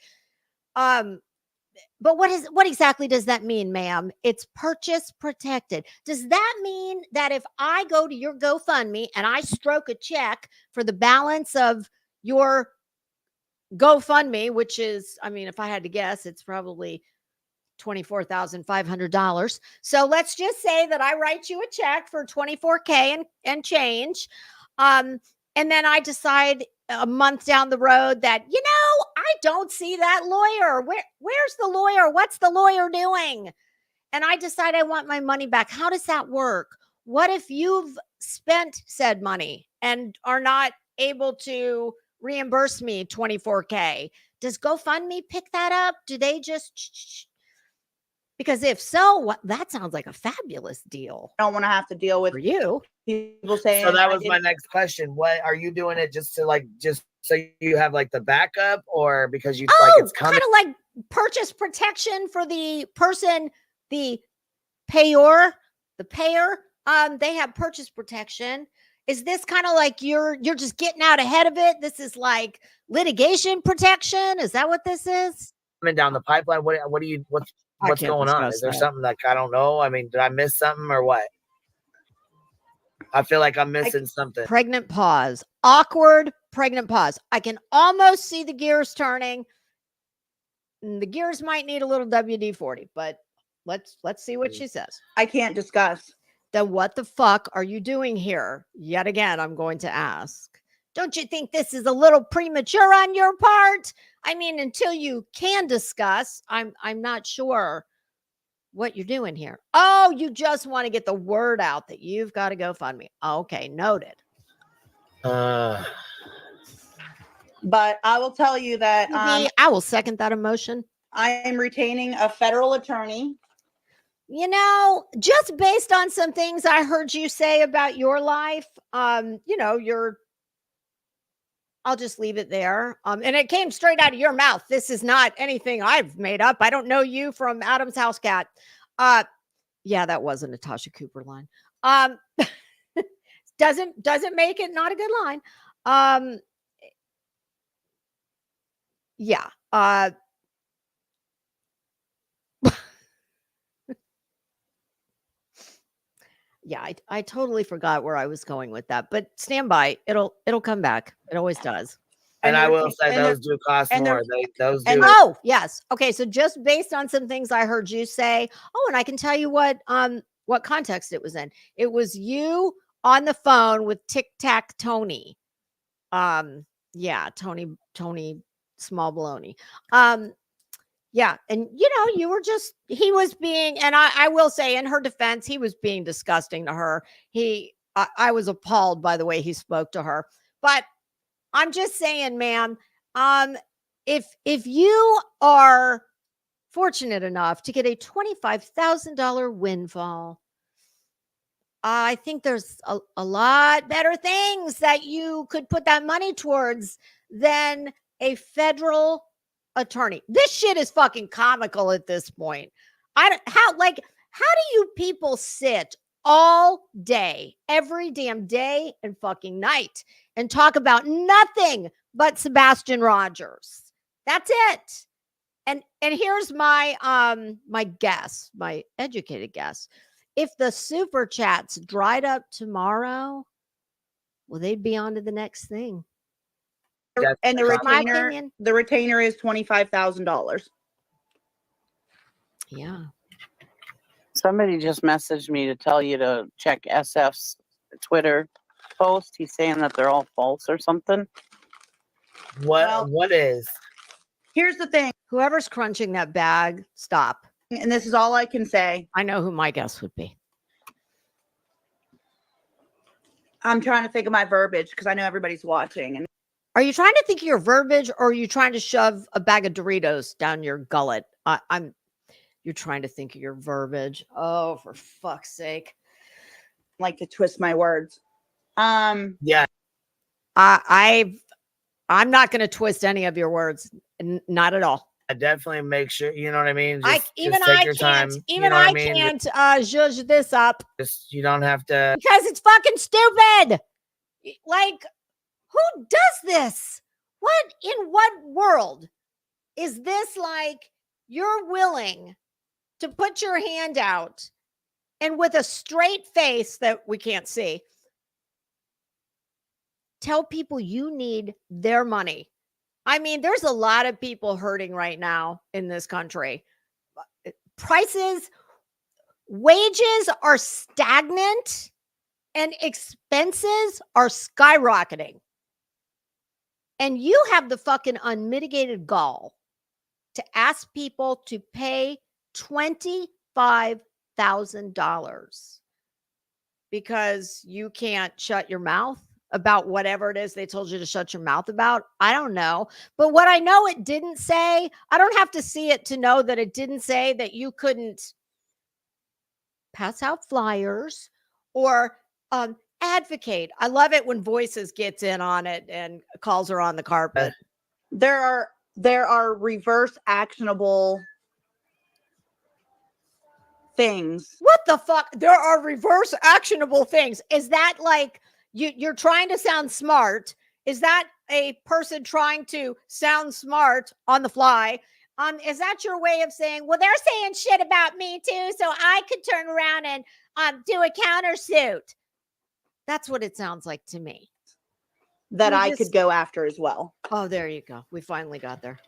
But what exactly does that mean, ma'am? It's purchase protected. Does that mean that if I go to your GoFundMe and I stroke a check for the balance of your GoFundMe, which is, I mean, if I had to guess, it's probably $24,500. So let's just say that I write you a check for $24K and change. And then I decide a month down the road that, I don't see that lawyer. Where's the lawyer? What's the lawyer doing? And I decide I want my money back. How does that work? What if you've spent said money and are not able to reimburse me $24K? Does GoFundMe pick that up? Do they just... Because if so, that sounds like a fabulous deal. I don't want to have to deal with for you. People saying. So that was my next question. What are you doing it just so you have like the backup, or because you like it's coming? Kind of like purchase protection for the person, the payer. They have purchase protection. Is this kind of like you're just getting out ahead of it? This is like litigation protection. Is that what this is? Coming down the pipeline. What's going on? Is there something that I don't know? I mean, did I miss something or what? I feel like I'm missing something. Pregnant pause. Awkward pregnant pause. I can almost see the gears turning. The gears might need a little WD-40, but let's see what she says. I can't discuss. Then what the fuck are you doing here? Yet again, I'm going to ask. Don't you think this is a little premature on your part? I mean, until you can discuss, I'm not sure what you're doing here. Oh, you just want to get the word out that you've got to GoFundMe. Okay, noted. But I will tell you that I will second that emotion. I am retaining a federal attorney. Just based on some things I heard you say about your life, I'll just leave it there. And it came straight out of your mouth. This is not anything I've made up. I don't know you from Adam's House Cat. Yeah, that was a Natasha Cooper line. Doesn't make it not a good line. Yeah. Yeah, I totally forgot where I was going with that, but stand by. It'll come back. It always does. And I will say those do cost more. Those do. Oh, yes. Okay, so just based on some things I heard you say. Oh, and I can tell you what context it was in. It was you on the phone with Tic Tac Tony. Yeah, Tony Small Baloney. Yeah, and you were he was being, and I will say in her defense, he was being disgusting to her. I was appalled by the way he spoke to her. But I'm just saying, ma'am, if you are fortunate enough to get a $25,000 windfall, I think there's a lot better things that you could put that money towards than a federal attorney. This shit is fucking comical at this point. How do you people sit all day, every damn day and fucking night and talk about nothing but Sebastian Rogers? That's it. And here's my my guess, my educated guess. If the super chats dried up tomorrow, well, they'd be on to the next thing. And the retainer is $25,000. Yeah. Somebody just messaged me to tell you to check SF's Twitter post. He's saying that they're all false or something. What is? Here's the thing. Whoever's crunching that bag, stop. And this is all I can say. I know who my guess would be. I'm trying to think of my verbiage because I know everybody's watching. And are you trying to think of your verbiage, or are you trying to shove a bag of Doritos down your gullet? You're trying to think of your verbiage. Oh, for fuck's sake. I like to twist my words. Yeah. I'm not going to twist any of your words. Not at all. I definitely make sure, you know what I mean? I can't judge this up. Just, you don't have to. Because it's fucking stupid. Like, who does this? In what world is this? Like, you're willing to put your hand out and with a straight face that we can't see, tell people you need their money. I mean, there's a lot of people hurting right now in this country. Wages are stagnant and expenses are skyrocketing. And you have the fucking unmitigated gall to ask people to pay $25,000 because you can't shut your mouth about whatever it is they told you to shut your mouth about. I don't know. But what I know it didn't say, I don't have to see it to know that it didn't say that you couldn't pass out flyers or advocate. I love it when Voices gets in on it and calls her on the carpet. There are reverse actionable things. What the fuck? There are reverse actionable things. Is that like you're trying to sound smart? Is that a person trying to sound smart on the fly? Is that your way of saying, well, they're saying shit about me too, so I could turn around and do a countersuit? That's what it sounds like to me. That I could go after as well. Oh, there you go. We finally got there.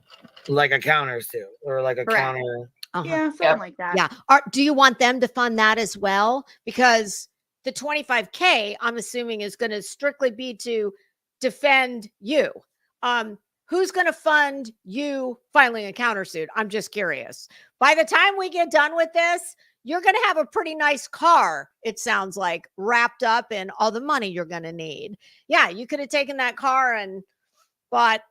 Like a countersuit or like a counter. Yeah, something like that. Yeah. Do you want them to fund that as well? Because the $25K, I'm assuming, is going to strictly be to defend you. Who's going to fund you filing a countersuit? I'm just curious. By the time we get done with this, you're going to have a pretty nice car, it sounds like, wrapped up in all the money you're going to need. Yeah, you could have taken that car and bought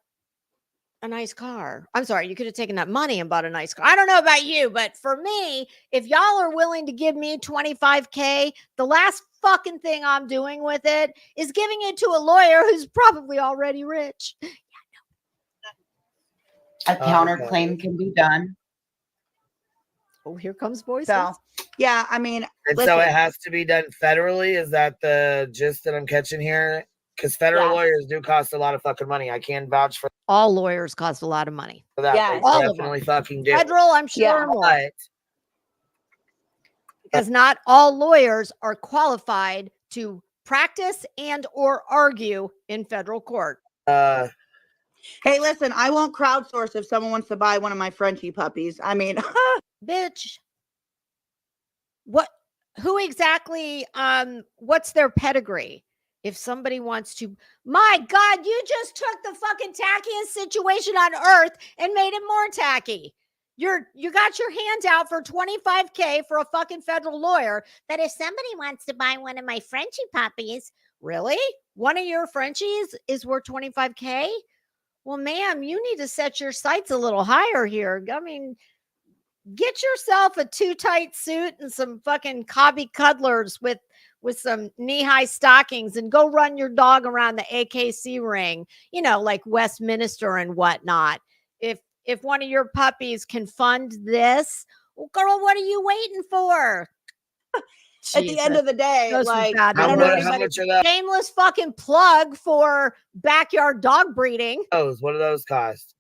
a nice car. I'm sorry, you could have taken that money and bought a nice car. I don't know about you, but for me, if y'all are willing to give me $25K, the last fucking thing I'm doing with it is giving it to a lawyer who's probably already rich. A counterclaim can be done. Oh, here comes Voices. So, yeah, I mean, and so it has to be done federally. Is that the gist that I'm catching here? Because federal lawyers do cost a lot of fucking money. I can vouch for all lawyers cost a lot of money. For that. Yeah, all definitely fucking do. Federal, I'm sure more. Because not all lawyers are qualified to practice and or argue in federal court. Hey, listen, I won't crowdsource if someone wants to buy one of my Frenchie puppies. I mean, bitch. Who exactly, what's their pedigree? If somebody wants to, my God, you just took the fucking tackiest situation on earth and made it more tacky. You got your hand out for $25K for a fucking federal lawyer that if somebody wants to buy one of my Frenchie puppies, really? One of your Frenchies is worth $25K? Well, ma'am, you need to set your sights a little higher here. I mean, get yourself a too tight suit and some fucking cobby cuddlers with with some knee-high stockings and go run your dog around the AKC ring, like Westminster and whatnot. If one of your puppies can fund this, well, girl, what are you waiting for? At the end of the day, Those were like, bad I don't know words. How anybody. much are those? Shameless fucking plug for backyard dog breeding. What do those cost?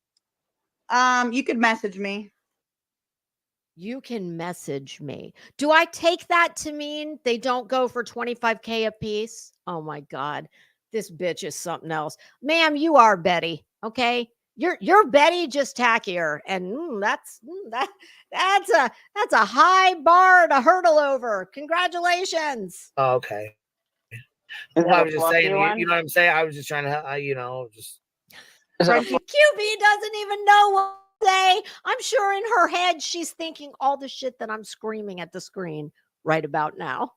You could message me. You can message me. Do I take that to mean they don't go for $25K a piece? Oh my God. This bitch is something else. Ma'am, you are Betty. Okay. You're Betty, just tackier. And that's a high bar to hurdle over. Congratulations. Oh, okay. Is Well, I that was a just saying, fluffy one? you know what I'm saying? I was just trying to, just. Is that a QB doesn't even know what to say. I'm sure in her head she's thinking all the shit that I'm screaming at the screen right about now.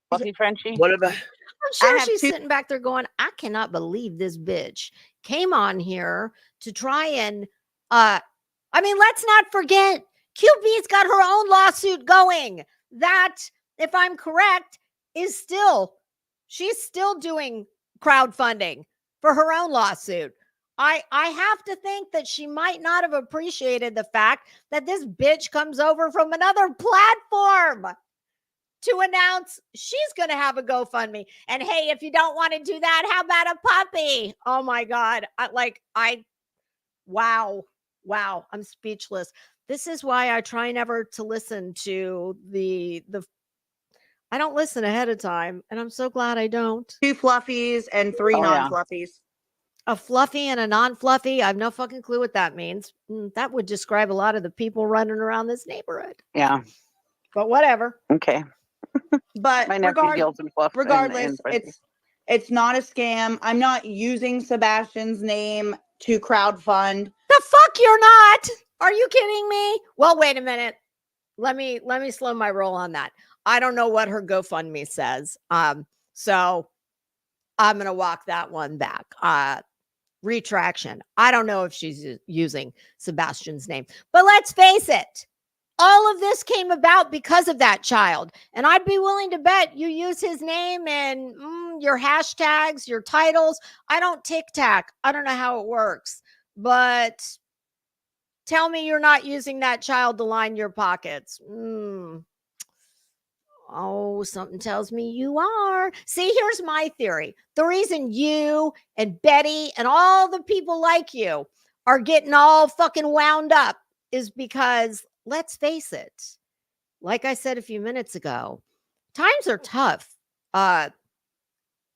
fluffy Frenchie? What about? I'm sure she's sitting back there going, I cannot believe this bitch came on here to try and let's not forget QB's got her own lawsuit going. That, if I'm correct, she's still doing crowdfunding for her own lawsuit. I have to think that she might not have appreciated the fact that this bitch comes over from another platform to announce she's going to have a GoFundMe. And hey, if you don't want to do that, how about a puppy? Oh my God. Wow, I'm speechless. This is why I try never to listen to I don't listen ahead of time, and I'm so glad I don't. 2 fluffies and 3 non-fluffies. A fluffy and a non-fluffy. I have no fucking clue what that means. That would describe a lot of the people running around this neighborhood. Yeah. But whatever. Okay. But My nephew deals in fluff. regardless, it's not a scam. I'm not using Sebastian's name to crowdfund. The fuck you're not. Are you kidding me? Well, wait a minute. Let me slow my roll on that. I don't know what her GoFundMe says. So I'm going to walk that one back. Retraction. I don't know if she's using Sebastian's name, but let's face it. All of this came about because of that child. And I'd be willing to bet you use his name and your hashtags, your titles. I don't tic-tac. I don't know how it works, but tell me you're not using that child to line your pockets. Oh, something tells me you are. See, here's my theory. The reason you and Betty and all the people like you are getting all fucking wound up is because, let's face it, like I said a few minutes ago, times are tough.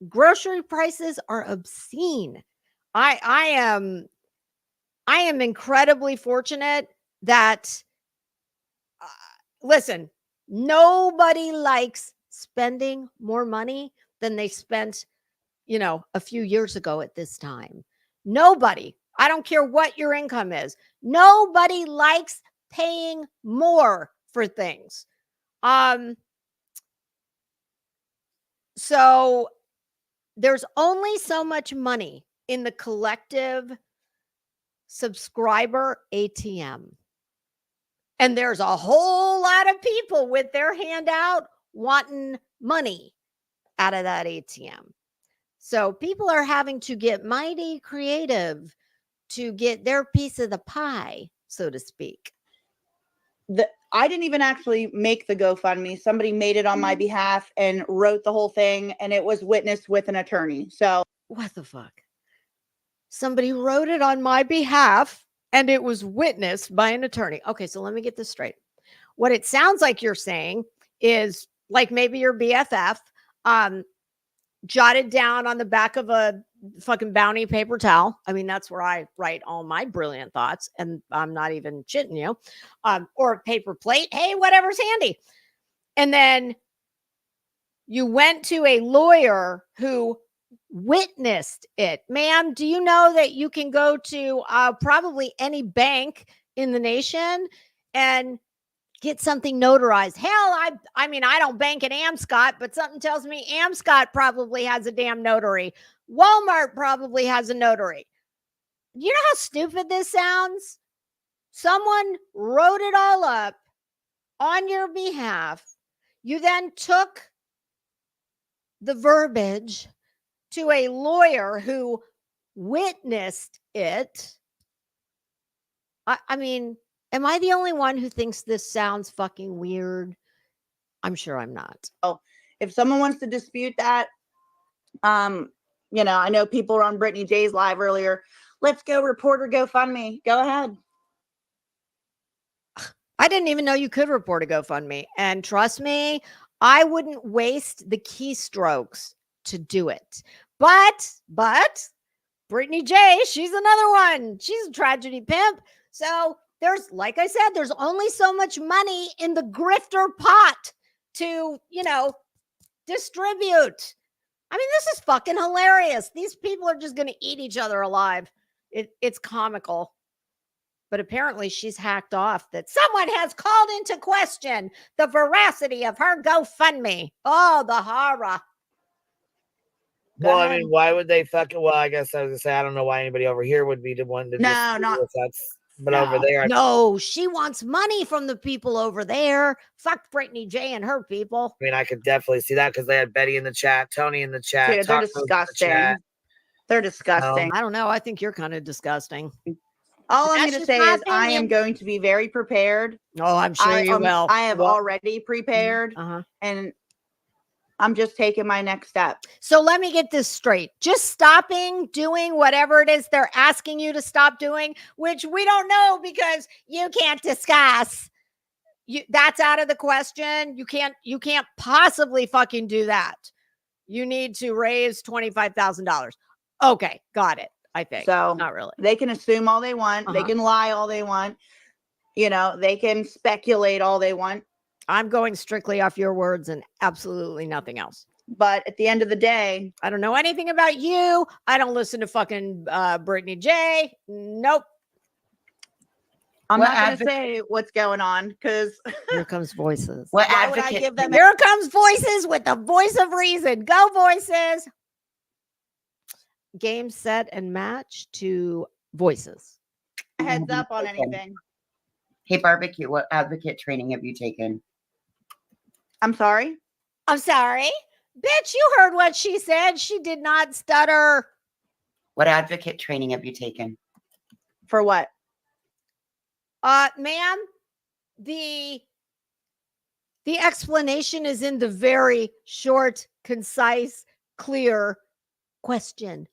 Grocery prices are obscene. I am incredibly fortunate that, listen, nobody likes spending more money than they spent, a few years ago at this time. Nobody. I don't care what your income is. Nobody likes paying more for things. So there's only so much money in the collective subscriber ATM. And there's a whole lot of people with their hand out wanting money out of that ATM. So people are having to get mighty creative to get their piece of the pie, so to speak. I didn't even actually make the GoFundMe. Somebody made it on my behalf and wrote the whole thing, and it was witnessed with an attorney. So what the fuck? Somebody wrote it on my behalf and it was witnessed by an attorney. Okay, so let me get this straight. What it sounds like you're saying is, like, maybe your BFF jotted down on the back of a fucking Bounty paper towel. I mean, that's where I write all my brilliant thoughts, and I'm not even shitting you. Or a paper plate. Hey, whatever's handy. And then you went to a lawyer who witnessed it. Ma'am, do you know that you can go to probably any bank in the nation and get something notarized? Hell, I mean, I don't bank at Amscott, but something tells me Amscott probably has a damn notary. Walmart probably has a notary. You know how stupid this sounds? Someone wrote it all up on your behalf. You then took the verbiage to a lawyer who witnessed it. I mean, am I the only one who thinks this sounds fucking weird? I'm sure I'm not. Oh, if someone wants to dispute that, you know, I know people were on Brittany J's live earlier. Let's go report her GoFundMe. Go ahead. I didn't even know you could report a GoFundMe. And trust me, I wouldn't waste the keystrokes to do it. But Brittany J, she's another one. She's a tragedy pimp. So there's, like I said, there's only so much money in the grifter pot to, you know, distribute. I mean, this is fucking hilarious. These people are just going to eat each other alive. It's comical. But apparently she's hacked off that someone has called into question the veracity of her GoFundMe. Oh, the horror. Well, I mean, why would they fucking? Well, I guess I was gonna say I don't know why anybody over here would be the one to. No, not. But over there, no, she wants money from the people over there. Fuck Brittany J and her people. I mean, I could definitely see that because they had Betty in the chat, Tony in the chat. Dude, they're disgusting. They're disgusting. I don't know. I think you're kind of disgusting. All I'm going to say is I am going to be very prepared. Oh, I'm sure you will. I have already prepared, and I'm just taking my next step. So let me get this straight. Just stopping doing whatever it is they're asking you to stop doing, which we don't know because you can't discuss. That's out of the question. You can't possibly fucking do that. You need to raise $25,000. Okay, got it. I think so. Not really. They can assume all they want. They can lie all they want. You know, they can speculate all they want. I'm going strictly off your words and absolutely nothing else. But at the end of the day, I don't know anything about you. I don't listen to fucking Brittany J. Nope. I'm not going to say what's going on because here comes voices. What Why advocate? would I give them? Here comes voices with the voice of reason. Go voices. Game, set, and match to voices. Heads up on anything. Hey, Barbecue, what advocate training have you taken? I'm sorry? I'm sorry. Bitch, you heard what she said. She did not stutter. What advocate training have you taken? For what? Ma'am, the explanation is in the very short, concise, clear question.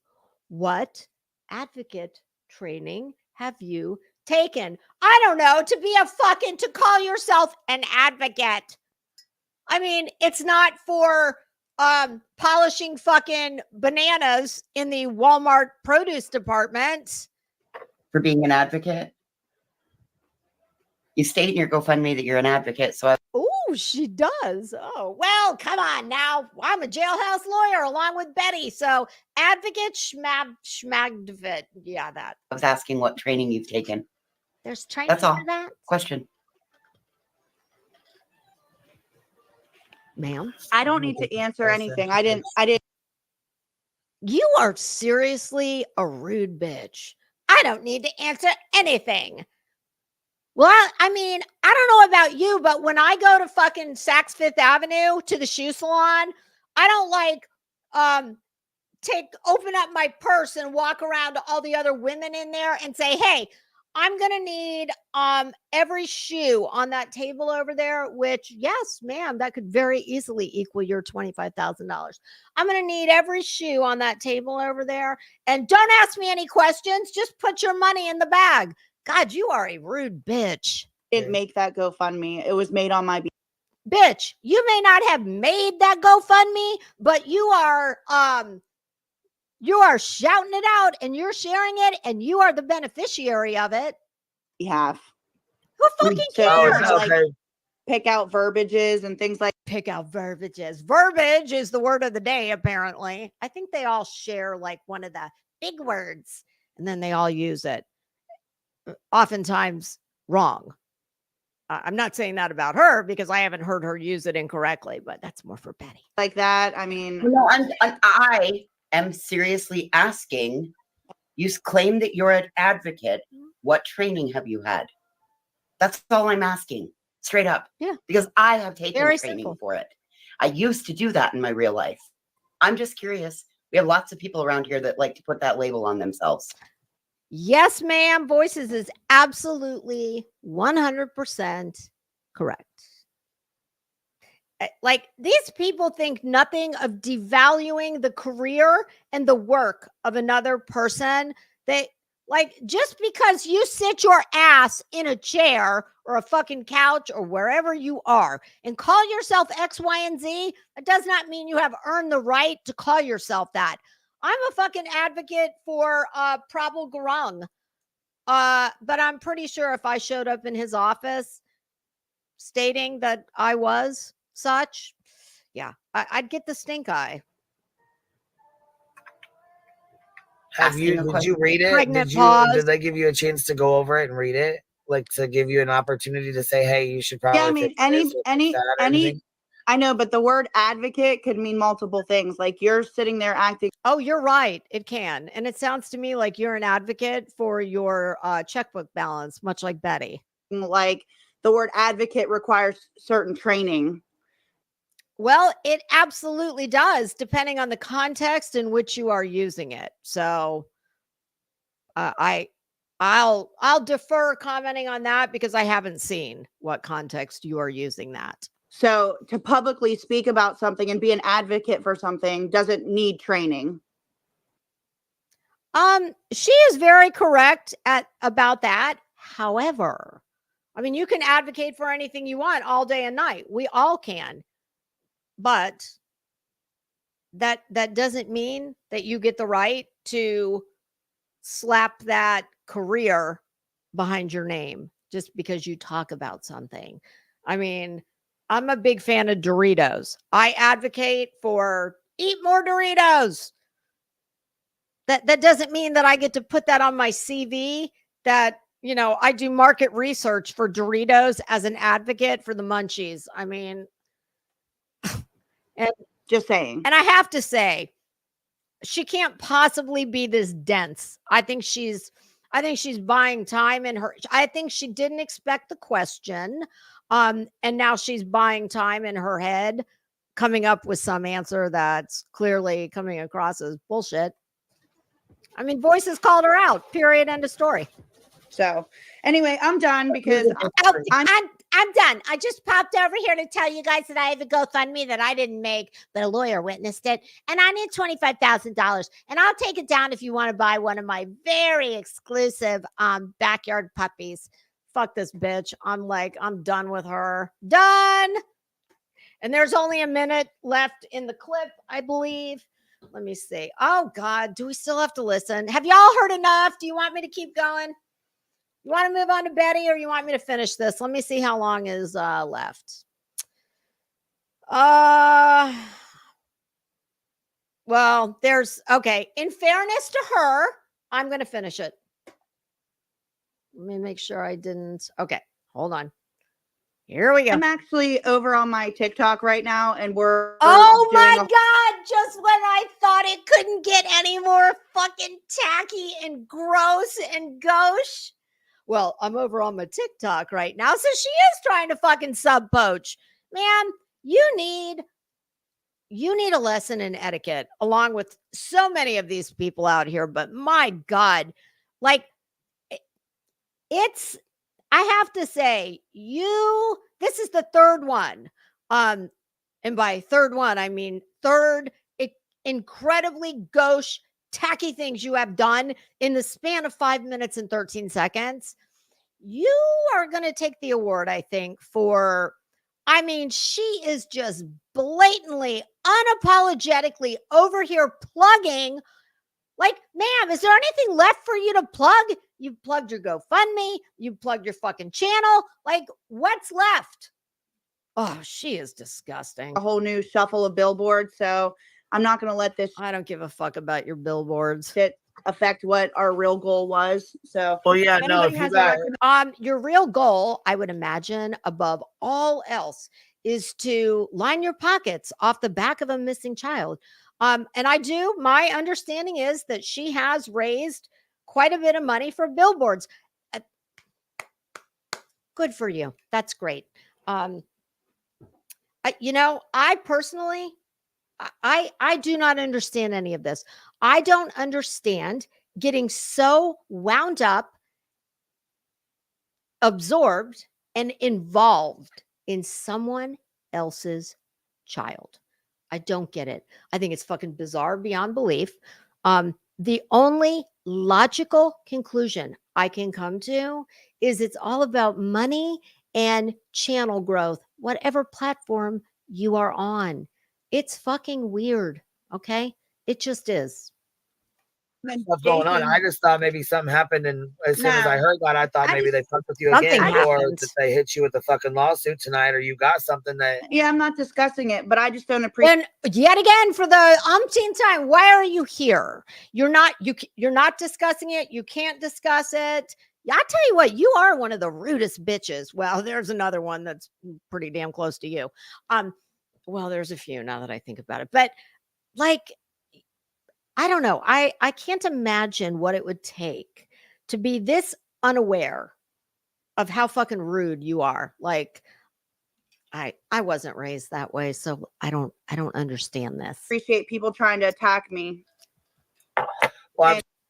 What advocate training have you taken? I don't know, to call yourself an advocate. I mean, it's not for polishing fucking bananas in the Walmart produce department. For being an advocate? You state in your GoFundMe that you're an advocate, so Oh, she does. Oh, well, come on now. I'm a jailhouse lawyer along with Betty. So advocate, schmagdvit. Yeah, that. I was asking what training you've taken. There's training That's all. for that? Question. Ma'am? I don't need to answer anything. I didn't. You are seriously a rude bitch. I don't need to answer anything. Well, I mean, I don't know about you, but when I go to fucking Saks Fifth Avenue to the shoe salon, I don't open up my purse and walk around to all the other women in there and say, hey, I'm going to need every shoe on that table over there, which, yes, ma'am, that could very easily equal your $25,000. I'm going to need every shoe on that table over there. And don't ask me any questions. Just put your money in the bag. God, you are a rude bitch. Didn't make that GoFundMe. It was made on my bitch. You may not have made that GoFundMe, but you are shouting it out and you're sharing it and you are the beneficiary of it. You have. Who fucking cares? Like, pick out verbiages and things like pick out verbiages. Verbiage is the word of the day, apparently. I think they all share like one of the big words and then they all use it. Oftentimes wrong. I'm not saying that about her because I haven't heard her use it incorrectly, but that's more for Betty. Like that. I mean, no, I am seriously asking. You claim that you're an advocate. What training have you had? That's all I'm asking. Straight up. Yeah. Because I have taken Very training simple. for it. I used to do that in my real life. I'm just curious. We have lots of people around here that like to put that label on themselves. Yes, ma'am. Voices is absolutely 100% correct. Like, these people think nothing of devaluing the career and the work of another person. They, like, just because you sit your ass in a chair or a fucking couch or wherever you are and call yourself X, Y, and Z, it does not mean you have earned the right to call yourself that. I'm a fucking advocate for Prabal Gurung. But I'm pretty sure if I showed up in his office stating that I was such, yeah, I'd get the stink eye. Did you read it? Did they give you a chance to go over it and read it? Like, to give you an opportunity to say, hey, you should probably. Yeah, I mean, any. I know, but the word advocate could mean multiple things. Like, you're sitting there acting. Oh, you're right. It can. And it sounds to me like you're an advocate for your checkbook balance, much like Betty. Like, the word advocate requires certain training. Well, it absolutely does, depending on the context in which you are using it. So I'll defer commenting on that because I haven't seen what context you are using that. So to publicly speak about something and be an advocate for something doesn't need training. She is very correct about that. However, I mean, you can advocate for anything you want all day and night. We all can. But that doesn't mean that you get the right to slap that career behind your name just because you talk about something. I mean, I'm a big fan of Doritos. I advocate for eat more Doritos. That doesn't mean that I get to put that on my CV, that, you know, I do market research for Doritos as an advocate for the munchies. I mean, and just saying. And I have to say, she can't possibly be this dense. I think she's buying time in her. I think she didn't expect the question. And now she's buying time in her head, coming up with some answer that's clearly coming across as bullshit. I mean, Voices called her out. Period. End of story. So anyway, I'm done because I'm done. I just popped over here to tell you guys that I have a GoFundMe that I didn't make, but a lawyer witnessed it. And I need $25,000. And I'll take it down if you want to buy one of my very exclusive backyard puppies. Fuck this bitch. I'm done with her. Done. And there's only a minute left in the clip, I believe. Let me see. Oh, God. Do we still have to listen? Have y'all heard enough? Do you want me to keep going? You want to move on to Betty, or you want me to finish this? Let me see how long is left. Well, okay. In fairness to her, I'm going to finish it. Let me make sure I didn't. Okay, hold on. Here we go. I'm actually over on my TikTok right now, and we're oh my God, just when I thought it couldn't get any more fucking tacky and gross and gauche. Well, I'm over on my TikTok right now, so she is trying to fucking sub poach. Man, you need a lesson in etiquette, along with so many of these people out here. But my God, like, I have to say, this is the third one. And by third one, I mean third incredibly gauche, tacky things you have done in the span of 5 minutes and 13 seconds. You are going to take the award, I think, I mean, she is just blatantly, unapologetically over here plugging. Like, ma'am, is there anything left for you to plug? You've plugged your GoFundMe. You've plugged your fucking channel. Like, what's left? Oh, she is disgusting. A whole new shuffle of billboards. So I'm not going to let this. I don't give a fuck about your billboards. Affect what our real goal was. So, well, yeah, no. If you got your real goal, I would imagine, above all else, is to line your pockets off the back of a missing child. And my understanding is that she has raised quite a bit of money for billboards. Good for you. That's great. I personally, I do not understand any of this. I don't understand getting so wound up, absorbed, and involved in someone else's child. I don't get it. I think it's fucking bizarre beyond belief. The only logical conclusion I can come to is it's all about money and channel growth, whatever platform you are on. It's fucking weird. Okay. It just is. What's going on? I just thought maybe something happened, and as soon as I heard that, I thought maybe they fucked with you again, or that they hit you with the fucking lawsuit tonight, or you got something that. Yeah, I'm not discussing it, but I just don't appreciate. And yet again, for the umpteenth time, why are you here? You're not discussing it. You can't discuss it. Yeah, I tell you what, you are one of the rudest bitches. Well, there's another one that's pretty damn close to you. Well, there's a few now that I think about it, but like, I don't know. I can't imagine what it would take to be this unaware of how fucking rude you are. Like, I wasn't raised that way, so I don't understand this. Appreciate people trying to attack me.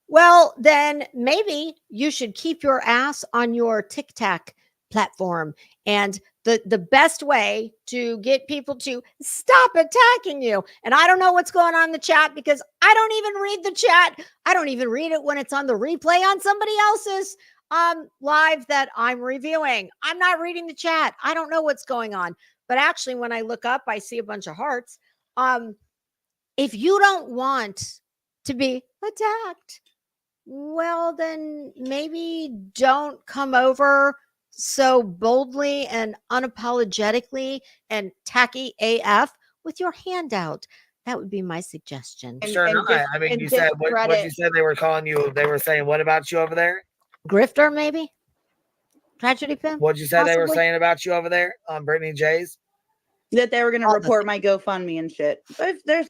Well, then maybe you should keep your ass on your TikTok platform. And the best way to get people to stop attacking you. And I don't know what's going on in the chat because I don't even read the chat. I don't even read it when it's on the replay on somebody else's live that I'm reviewing. I'm not reading the chat. I don't know what's going on. But actually, when I look up, I see a bunch of hearts. If you don't want to be attacked, well, then maybe don't come over so boldly and unapologetically and tacky AF with your hand out. That would be my suggestion. Sure not. I mean, you said what you said they were calling you. They were saying what about you over there? Grifter, maybe? Tragedy pimp? What'd you say they were saying about you over there on Brittany J's? That they were going to report my GoFundMe and shit. But if there's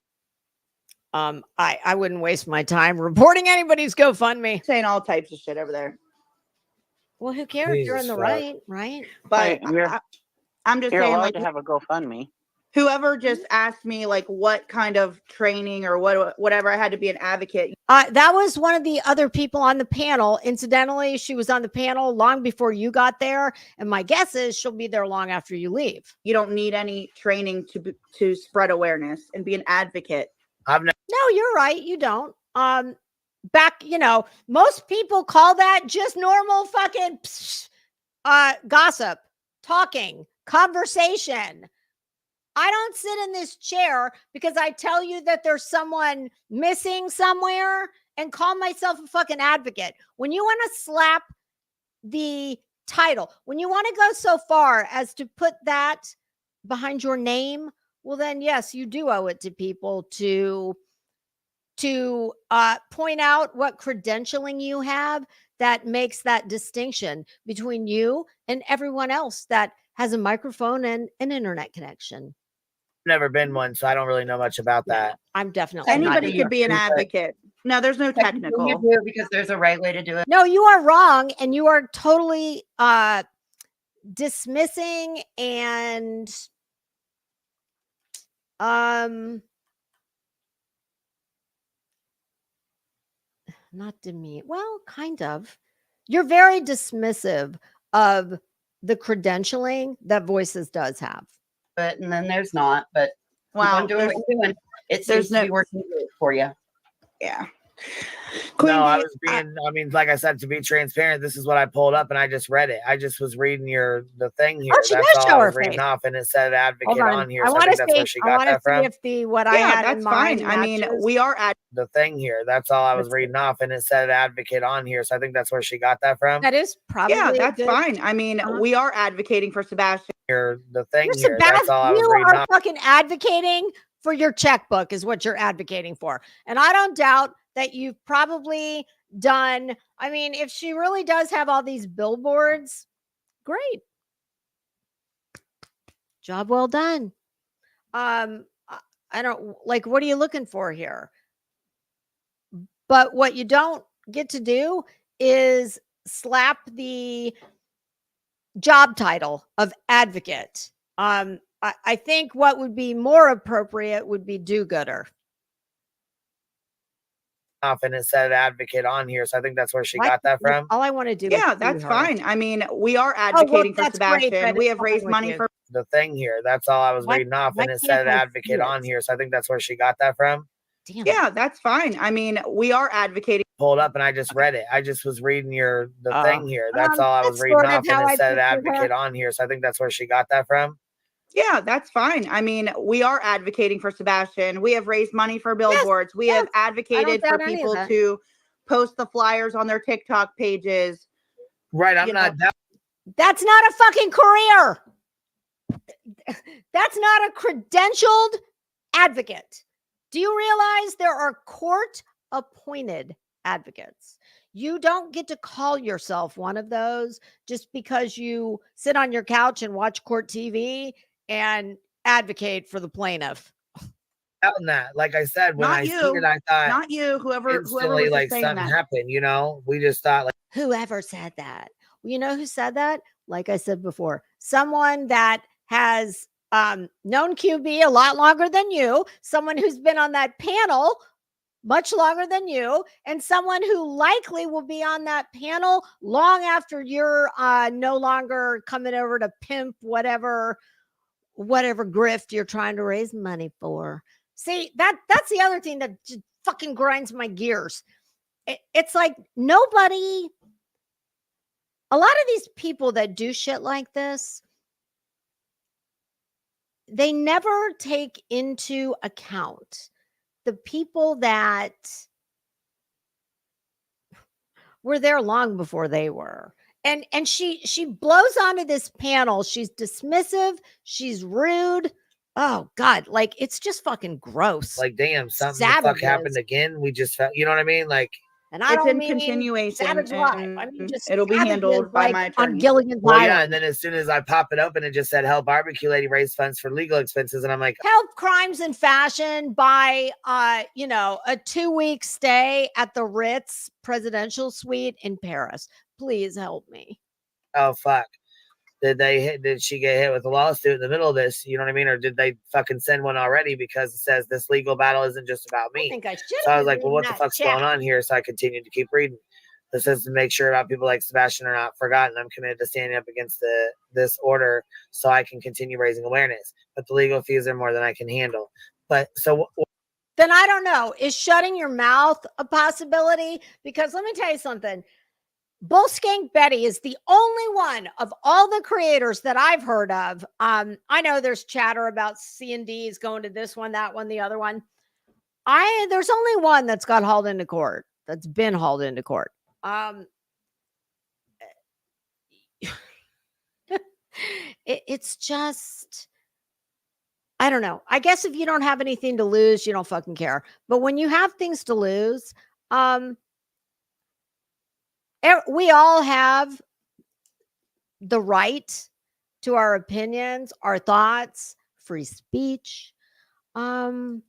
I wouldn't waste my time reporting anybody's GoFundMe. Saying all types of shit over there. Well, who cares? You're in the right? But I'm just you're saying, allowed like, to have a GoFundMe. Whoever just asked me, like, what kind of training or whatever, I had to be an advocate. That was one of the other people on the panel. Incidentally, she was on the panel long before you got there, and my guess is she'll be there long after you leave. You don't need any training to spread awareness and be an advocate. No, you're right. You don't. Back, most people call that just normal fucking gossip, talking, conversation. I don't sit in this chair because I tell you that there's someone missing somewhere and call myself a fucking advocate. When you want to slap the title, when you want to go so far as to put that behind your name, well, then, yes, you do owe it to people to point out what credentialing you have that makes that distinction between you and everyone else that has a microphone and an internet connection. Never been one, so I don't really know much about that. I'm definitely anybody could be an advocate. No, there's no technical. You do it because there's a right way to do it. No, you are wrong, and you are totally dismissing and not demean. Well, kind of. You're very dismissive of the credentialing that Voices does have. But and then there's not. But wow, I'm doing what you're doing. It seems to be working for you. Yeah. No, I was being, like I said, to be transparent, this is what I pulled up and I just read it. I just was reading the thing here. That's all I was reading off, and it said advocate on here. I want to see if what I had that's in mind. Fine. I mean, we are at the thing here. That's all I was reading off, and it said advocate on here. So I think that's where she got that from. That is probably that's fine. I mean, we are advocating for Sebastian. The thing here. That's all I was reading off. You are fucking advocating for your checkbook is what you're advocating for. And I don't doubt that you've probably done. I mean, if she really does have all these billboards, great. Job well done. I don't what are you looking for here? But what you don't get to do is slap the job title of advocate I think what would be more appropriate would be do-gooder. And it said advocate on here, so I think that's where she got that from. All I want to do. Yeah, that's fine. I mean, we are advocating for Sebastian. We have raised money for the thing here. That's all I was reading off, and it said advocate on here, so I think that's where she got that from. Damn. Yeah, that's fine. I mean, we are advocating. Pulled up and I just read it. I just was reading the thing here. That's all I was reading off, and it said advocate on here, so I think that's where she got that from. Yeah, that's fine. I mean, we are advocating for Sebastian. We have raised money for billboards. We have advocated for people to post the flyers on their TikTok pages. Right. I'm not. That's not a fucking career. That's not a credentialed advocate. Do you realize there are court appointed advocates? You don't get to call yourself one of those just because you sit on your couch and watch court TV and advocate for the plaintiff. On that, like I said, when I seen it, I thought not you, whoever was like saying something that happened, you know. We just thought like whoever said that. You know who said that? Like I said before, someone that has known QB a lot longer than you, someone who's been on that panel much longer than you, and someone who likely will be on that panel long after you're no longer coming over to pimp whatever grift you're trying to raise money for. See, that's the other thing that just fucking grinds my gears. It's like nobody, a lot of these people that do shit like this, they never take into account the people that were there long before they were. And she blows onto this panel. She's dismissive. She's rude. Oh God, like it's just fucking gross. Like, damn, something the fuck happened again. We just felt, you know what I mean? Like, and I don't mean continuation. Savage Live. I mean, just it'll be handled by my attorney. On Gilligan's well, Island. yeah, and then as soon as I pop it open, it just said help barbecue lady raise funds for legal expenses, and I'm like, help crimes in fashion by a 2-week stay at the Ritz presidential suite in Paris. Please help me. Oh fuck. Did she get hit with a lawsuit in the middle of this? You know what I mean? Or did they fucking send one already because it says this legal battle isn't just about me? I think I should. So I was like, well, what the fuck's going on here? So I continued to keep reading. This is to make sure about people like Sebastian are not forgotten. I'm committed to standing up against this order so I can continue raising awareness. But the legal fees are more than I can handle. But so then I don't know. Is shutting your mouth a possibility? Because let me tell you something. Bullskank Betty is the only one of all the creators that I've heard of. I know there's chatter about C&Ds going to this one, that one, the other one. There's only one that's got hauled into court. That's been hauled into court. It's just, I don't know. I guess if you don't have anything to lose, you don't fucking care. But when you have things to lose, we all have the right to our opinions, our thoughts, free speech. I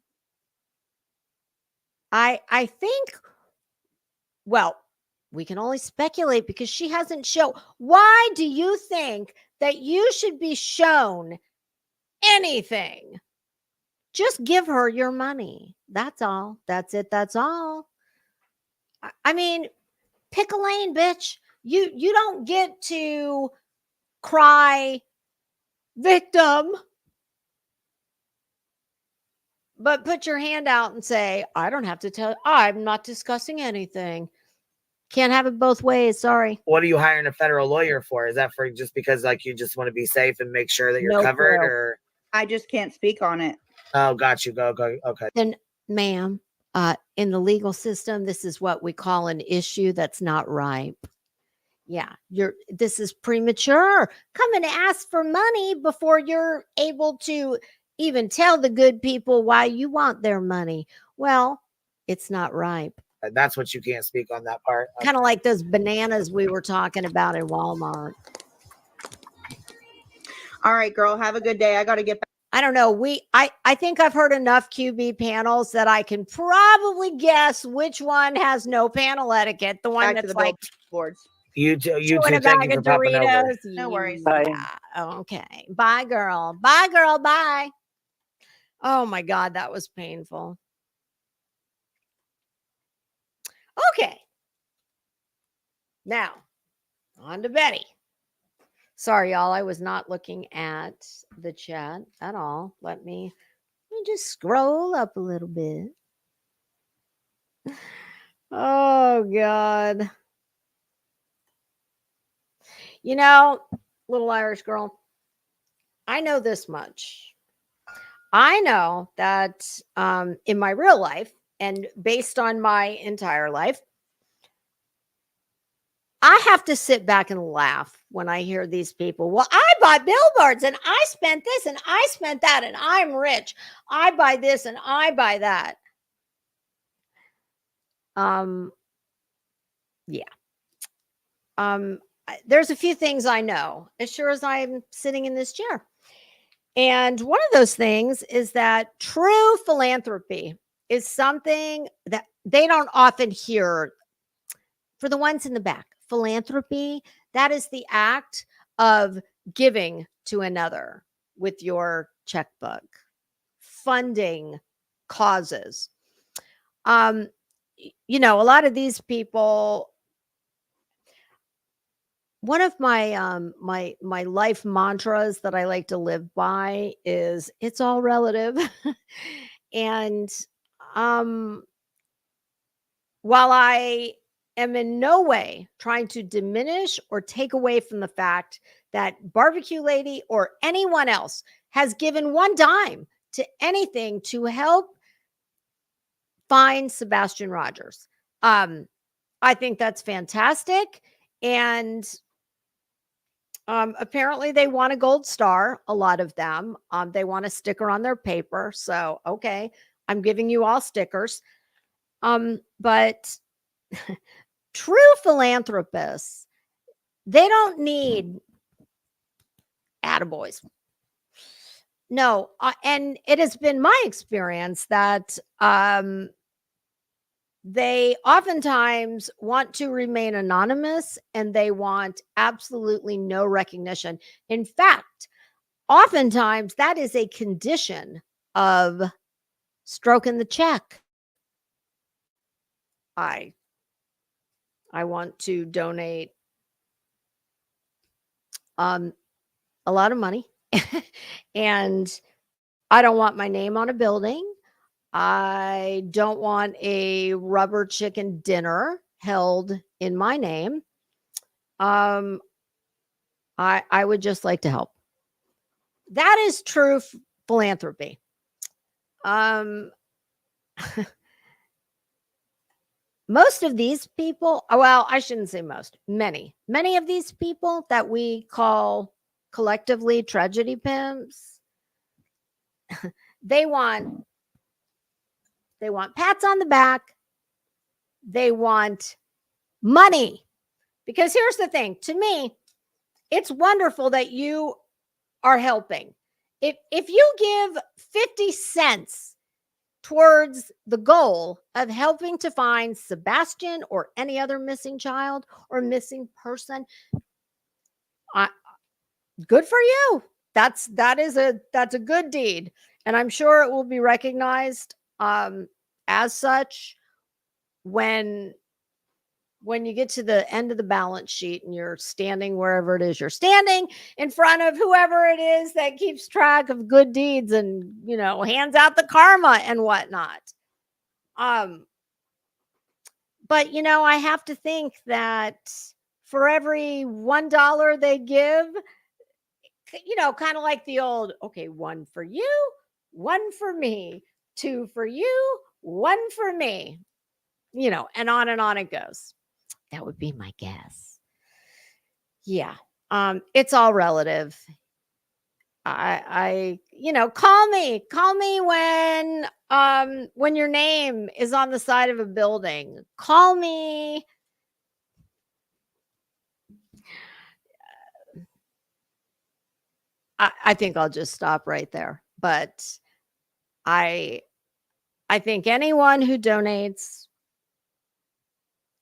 think, well, we can only speculate because she hasn't shown. Why do you think that you should be shown anything? Just give her your money. That's all. That's it. That's all. I mean, pick a lane, bitch. You don't get to cry victim, but put your hand out and say, I don't have to tell. I'm not discussing anything. Can't have it both ways. Sorry. What are you hiring a federal lawyer for? Is that for just because like you just want to be safe and make sure that you're covered, or I just can't speak on it. Oh, got you. Go. Okay. Then, ma'am, in the legal system, this is what we call an issue that's not ripe. Yeah, this is premature. Come and ask for money before you're able to even tell the good people why you want their money. Well, it's not ripe. That's what you can't speak on that part. Kind of like those bananas we were talking about in Walmart. All right, girl, have a good day. I got to get back. I don't know. I think I've heard enough QB panels that I can probably guess which one has no panel etiquette. The one that's like boards. You too. Thank you for popping over. No worries. Bye. Yeah. Okay. Bye, girl. Bye, girl. Bye. Oh my God, that was painful. Okay. Now, on to Betty. Sorry, y'all. I was not looking at the chat at all. Let me just scroll up a little bit. Oh, God. You know, little Irish girl, I know this much. I know that in my real life and based on my entire life, I have to sit back and laugh when I hear these people. Well, I bought billboards and I spent this and I spent that and I'm rich. I buy this and I buy that. Yeah. There's a few things I know as sure as I'm sitting in this chair. And one of those things is that true philanthropy is something that they don't often hear. For the ones in the back, philanthropy, that is the act of giving to another with your checkbook, funding causes. You know, a lot of these people, one of my my life mantras that I like to live by is it's all relative. And while I am in no way trying to diminish or take away from the fact that Barbecue Lady or anyone else has given one dime to anything to help find Sebastian Rogers. I think that's fantastic. And apparently they want a gold star, a lot of them. They want a sticker on their paper. So, okay, I'm giving you all stickers. But true philanthropists, they don't need attaboys. No, and it has been my experience that they oftentimes want to remain anonymous and they want absolutely no recognition. In fact, oftentimes that is a condition of stroking the check. I want to donate a lot of money and I don't want my name on a building. I don't want a rubber chicken dinner held in my name. I would just like to help. That is true philanthropy. Most of these people, well, I shouldn't say most, many of these people that we call collectively tragedy pimps, they want pats on the back. They want money. Because here's the thing, to me, it's wonderful that you are helping. If you give 50 cents towards the goal of helping to find Sebastian or any other missing child or missing person, good for you. That's a good deed, and I'm sure it will be recognized as such when you get to the end of the balance sheet and you're standing wherever it is you're standing in front of whoever it is that keeps track of good deeds and, you know, hands out the karma and whatnot. But, you know, I have to think that for every $1 they give, you know, kind of like the old, okay, 1 for you, 1 for me, 2 for you, 1 for me, you know, and on it goes. That would be my guess. Yeah. It's all relative. I you know, call me when your name is on the side of a building. Call me. I think I'll just stop right there. But I think anyone who donates,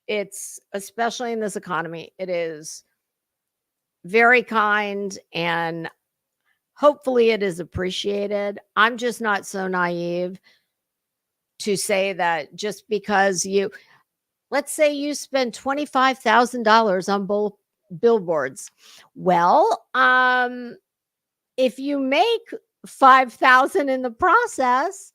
it's especially in this economy, it is very kind, and hopefully it is appreciated. I'm just not so naive to say that just because let's say you spend $25,000 on billboards. Well, if you make 5,000 in the process,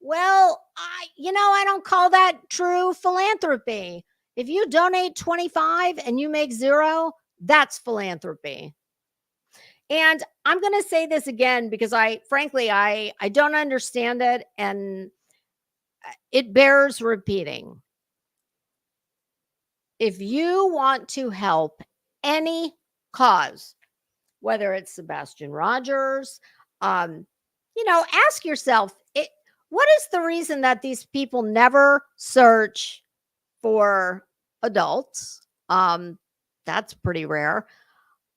well, I don't call that true philanthropy. If you donate 25 and you make 0, that's philanthropy. And I'm going to say this again because frankly, I don't understand it, and it bears repeating. If you want to help any cause, whether it's Sebastian Rogers, ask yourself, what is the reason that these people never search for adults? That's pretty rare.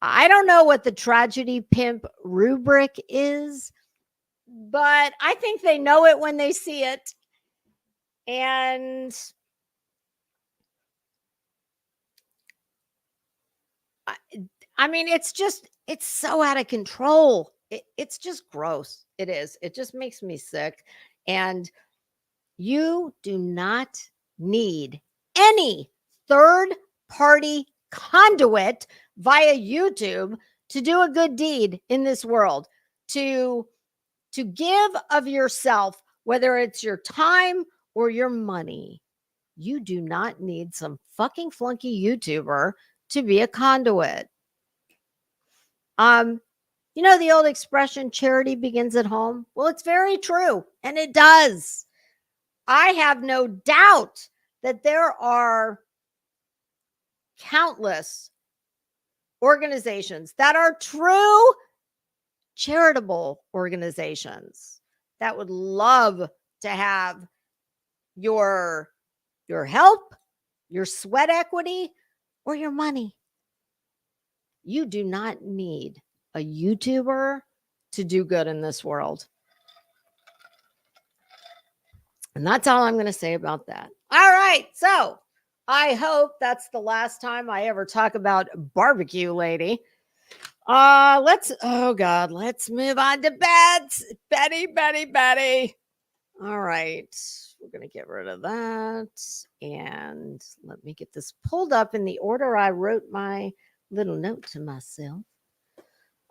I don't know what the tragedy pimp rubric is, but I think they know it when they see it. And I mean, it's so out of control. It's just gross. It is. It just makes me sick. And you do not need any third party conduit via YouTube to do a good deed in this world, to give of yourself, whether it's your time or your money. You do not need some fucking flunky YouTuber to be a conduit. The old expression, charity begins at home. Well, it's very true, and it does. I have no doubt that there are countless organizations that are true charitable organizations that would love to have your help, your sweat equity, or your money. You do not need a YouTuber to do good in this world. And that's all I'm going to say about that. All right. So I hope that's the last time I ever talk about barbecue, lady. Let's move on to beds. Betty. All right. We're going to get rid of that. And let me get this pulled up in the order I wrote my little note to myself.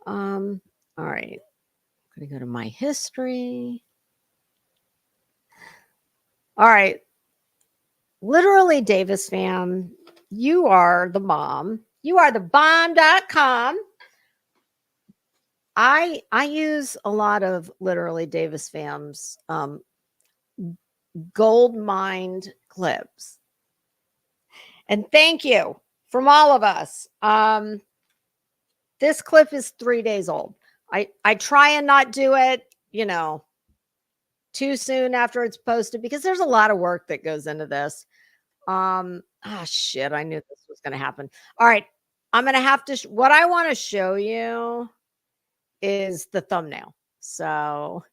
All right. I'm going to go to my history. All right. Literally, Davis fam, you are the bomb. You are the bomb.com. I use a lot of Literally Davis fam's gold mined clips. And thank you from all of us. This clip is 3 days old. I try and not do it, too soon after it's posted because there's a lot of work that goes into this. Shit, I knew this was going to happen. All right. I'm going to have to, what I want to show you is the thumbnail. So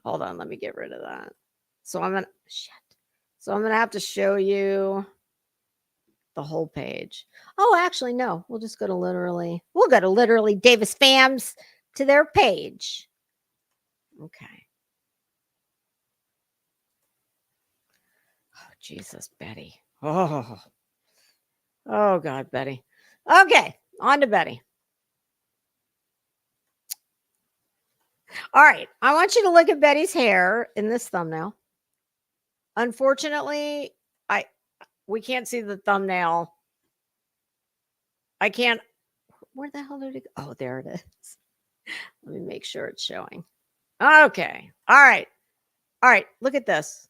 hold on, let me get rid of that. So I'm going to have to show you the whole page. Oh, actually, no, we'll just go to Literally Davis Fams to their page. Okay. Oh, Jesus, Betty. Oh God, Betty. Okay, on to Betty. All right, I want you to look at Betty's hair in this thumbnail. Unfortunately, we can't see the thumbnail. I can't. Where the hell did it go? Oh, there it is. Let me make sure it's showing. Okay. All right. Look at this.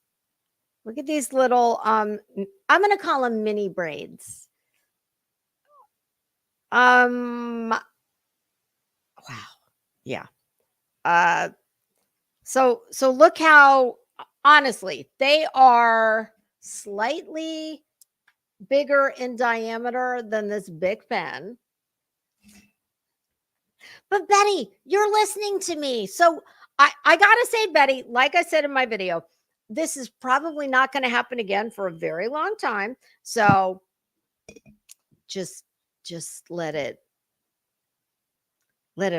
Look at these little, I'm going to call them mini braids. Wow. Yeah. So look how, honestly, they are slightly bigger in diameter than this big pen. But Betty, you're listening to me. So I got to say, Betty, like I said in my video, this is probably not going to happen again for a very long time. So just just let it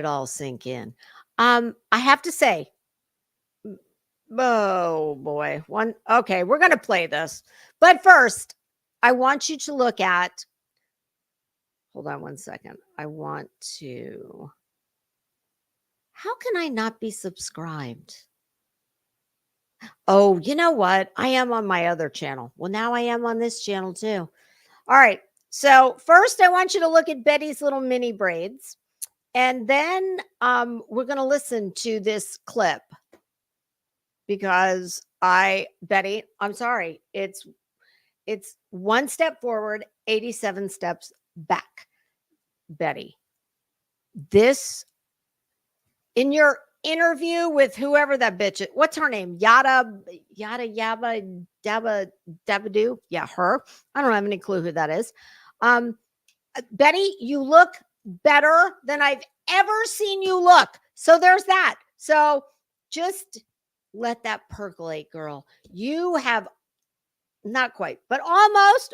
all sink in. I have to say, oh boy, okay, we're going to play this. But first, I want you to look at, hold on one second. How can I not be subscribed? Oh, you know what? I am on my other channel. Well, now I am on this channel too. All right. So first I want you to look at Betty's little mini braids. And then we're going to listen to this clip because Betty, I'm sorry. It's one step forward, 87 steps back. Betty, this in your interview with whoever that bitch is, what's her name? Yabba Dabba. Yeah, her. I don't have any clue who that is. Betty, you look better than I've ever seen you look. So there's that. So just let that percolate, girl. You have not quite, but almost,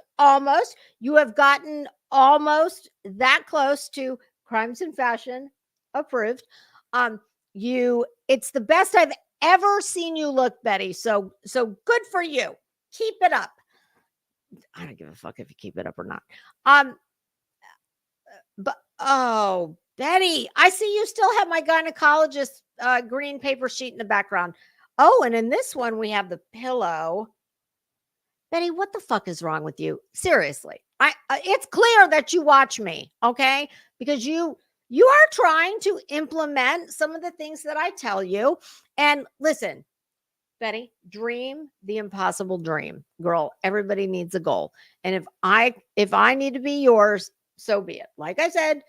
you have gotten almost that close to Crimes and Fashion approved. It's the best I've ever seen you look, Betty. So good for you. Keep it up. I don't give a fuck if you keep it up or not. But oh, Betty, I see you still have my gynecologist green paper sheet in the background. Oh, and in this one we have the pillow. Betty, what the fuck is wrong with you? Seriously, it's clear that you watch me, okay? Because you are trying to implement some of the things that I tell you. And listen, Betty, dream the impossible dream, girl. Everybody needs a goal, and if I need to be yours, so be it. Like I said,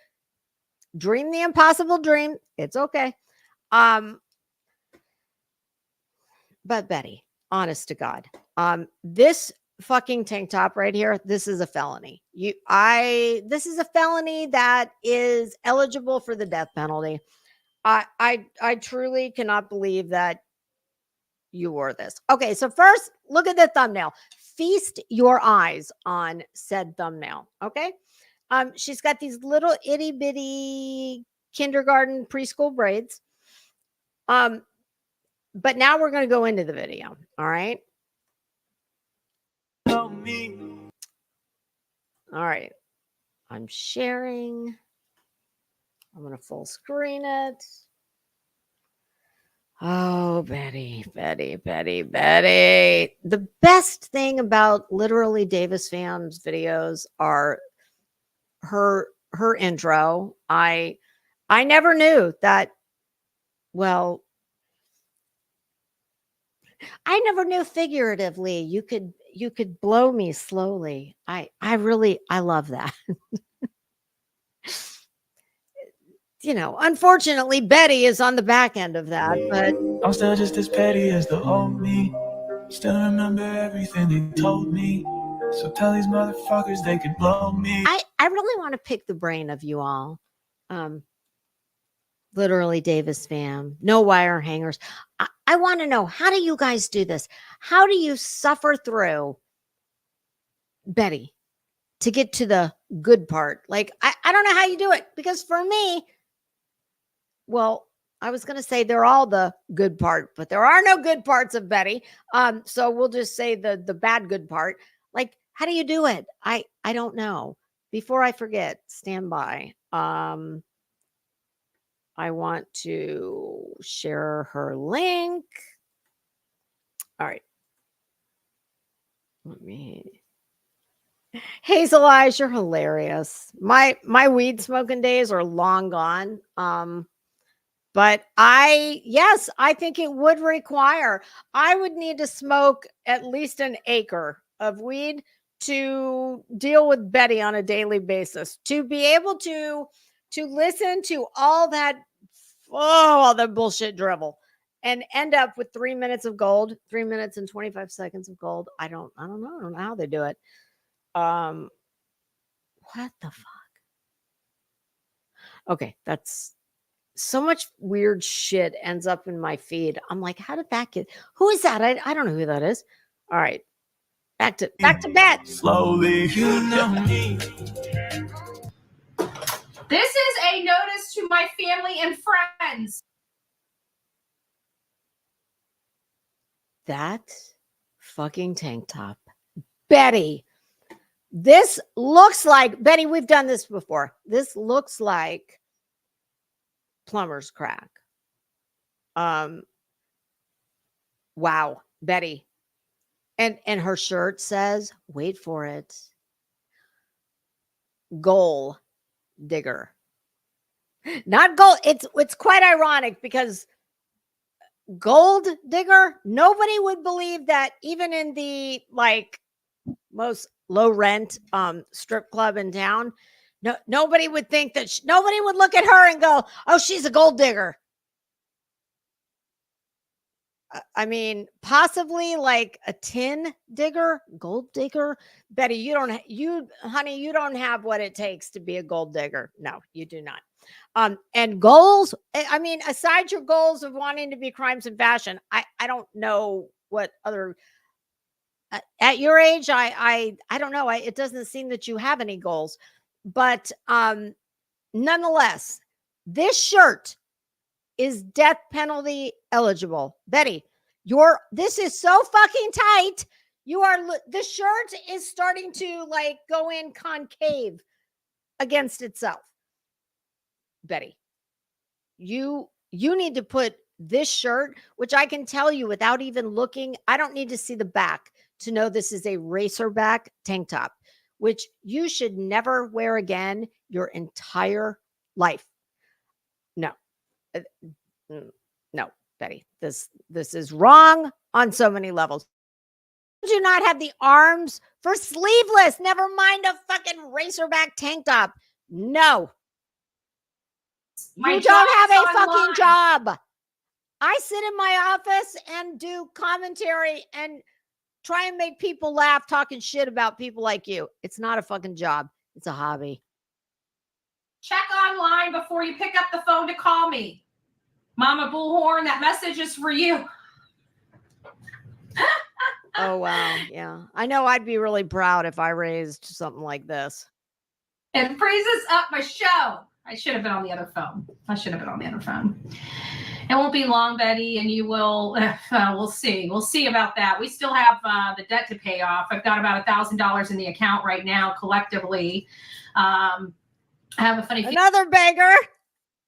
dream the impossible dream. It's okay. But Betty, honest to God, this fucking tank top right here, this is a felony. This is a felony that is eligible for the death penalty. I truly cannot believe that you wore this. Okay, so first, look at the thumbnail. Feast your eyes on said thumbnail. Okay. She's got these little itty bitty kindergarten preschool braids. But now we're going to go into the video. All right. All right. I'm sharing. I'm going to full screen it. Oh, Betty. The best thing about literally Davis Fam's videos are her intro. I never knew that. Well, I never knew figuratively you could blow me slowly. I love that. You know, unfortunately, Betty is on the back end of that, but I'm still just as petty as the old me. Still remember everything they told me. So tell these motherfuckers they could blow me. I really want to pick the brain of you all. Literally Davis Fam, no wire hangers. I want to know, how do you guys do this? How do you suffer through, Betty, to get to the good part? Like, I don't know how you do it, because for me, well, I was going to say they're all the good part, but there are no good parts of Betty. So we'll just say the bad good part. Like, how do you do it? I don't know. Before I forget, stand by. I want to share her link. All right. Let me. Hazel Eyes, you're hilarious. My weed smoking days are long gone. But I think it would require, I would need to smoke at least an acre of weed to deal with Betty on a daily basis, to be able to listen to all that bullshit drivel and end up with 3 minutes of gold, 3 minutes and 25 seconds of gold. I don't know how they do it. What the fuck? Okay, that's so much weird shit ends up in my feed. I'm like, how did that get? Who is that? I don't know who that is. All right, back to bed. Slowly, you know me. This is a notice to my family and friends. That fucking tank top. Betty, this looks like, Betty, we've done this before. This looks like plumber's crack. Wow, Betty. And her shirt says, wait for it, goal digger. Not gold. It's quite ironic because gold digger, nobody would believe that even in the like most low rent strip club in town. Nobody would think that nobody would look at her and go, oh, she's a gold digger. I mean, possibly like a tin digger, gold digger. Betty, honey, you don't have what it takes to be a gold digger. No, you do not. And goals, I mean, aside your goals of wanting to be crimes and fashion, I don't know what other at your age, I don't know. It doesn't seem that you have any goals, but nonetheless, this shirt is death penalty eligible. Betty, this is so fucking tight. The shirt is starting to like go in concave against itself. Betty, you need to put this shirt, which I can tell you without even looking, I don't need to see the back to know this is a racerback tank top, which you should never wear again your entire life. No. No, Betty, this is wrong on so many levels. You do not have the arms for sleeveless, never mind a fucking racerback tank top. No. You don't have a fucking job. I sit in my office and do commentary and try and make people laugh talking shit about people like you. It's not a fucking job. It's a hobby. Check online before you pick up the phone to call me. Mama Bullhorn, that message is for you. Oh, wow. Yeah. I know I'd be really proud if I raised something like this. It freezes up my show. I should have been on the other phone. It won't be long, Betty, and you will, we'll see. We'll see about that. We still have the debt to pay off. I've got about $1,000 in the account right now collectively. I have a funny feeling. Another beggar.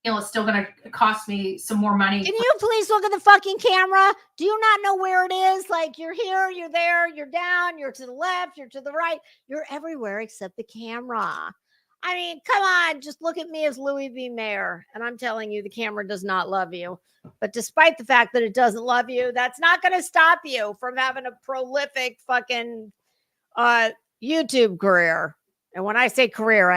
It's still going to cost me some more money. Can you please look at the fucking camera? Do you not know where it is? Like you're here, you're there, you're down, you're to the left, you're to the right. You're everywhere except the camera. I mean, come on, just look at me as Louis B. Mayer. And I'm telling you, the camera does not love you. But despite the fact that it doesn't love you, that's not going to stop you from having a prolific fucking YouTube career. And when I say career,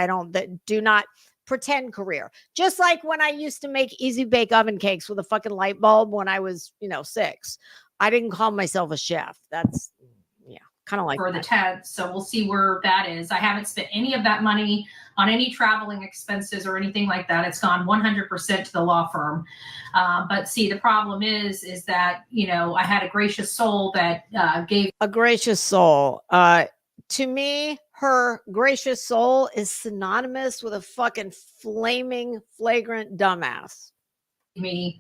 do not pretend career. Just like when I used to make easy bake oven cakes with a fucking light bulb when I was, 6. I didn't call myself a chef. That's kind of like for the 10th. So we'll see where that is. I haven't spent any of that money on any traveling expenses or anything like that. It's gone 100% to the law firm. But see, the problem is that, I had a gracious soul that gave a gracious soul. To me, her gracious soul is synonymous with a fucking flaming, flagrant dumbass. I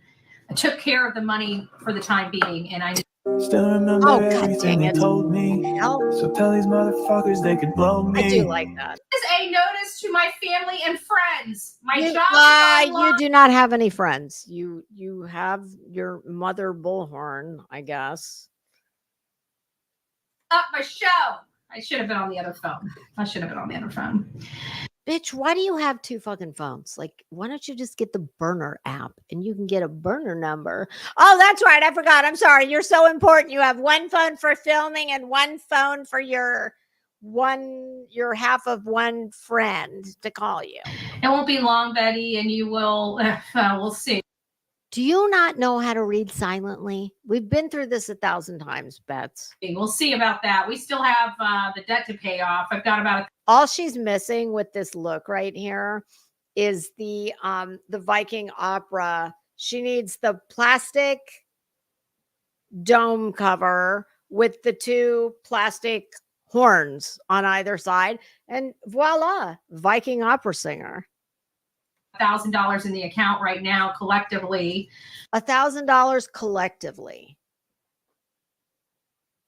took care of the money for the time being, and I still remember everything they told me. So tell these motherfuckers they could blow me. I do like that. This is a notice to my family and friends. You do not have any friends. You have your mother Bullhorn, I guess. Up my show. I should have been on the other phone. Bitch, why do you have 2 fucking phones? Like, why don't you just get the burner app and you can get a burner number? Oh, that's right. I forgot. I'm sorry. You're so important. You have 1 phone for filming and 1 phone for your half of 1 friend to call you. It won't be long, Betty, and you will, we'll see. Do you not know how to read silently? We've been through this 1,000 times, Bets. We'll see about that. We still have the debt to pay off. I've got about all she's missing with this look right here is the Viking opera. She needs the plastic dome cover with the 2 plastic horns on either side, and voila, Viking opera singer. $1,000 in the account right now collectively. $1,000 collectively.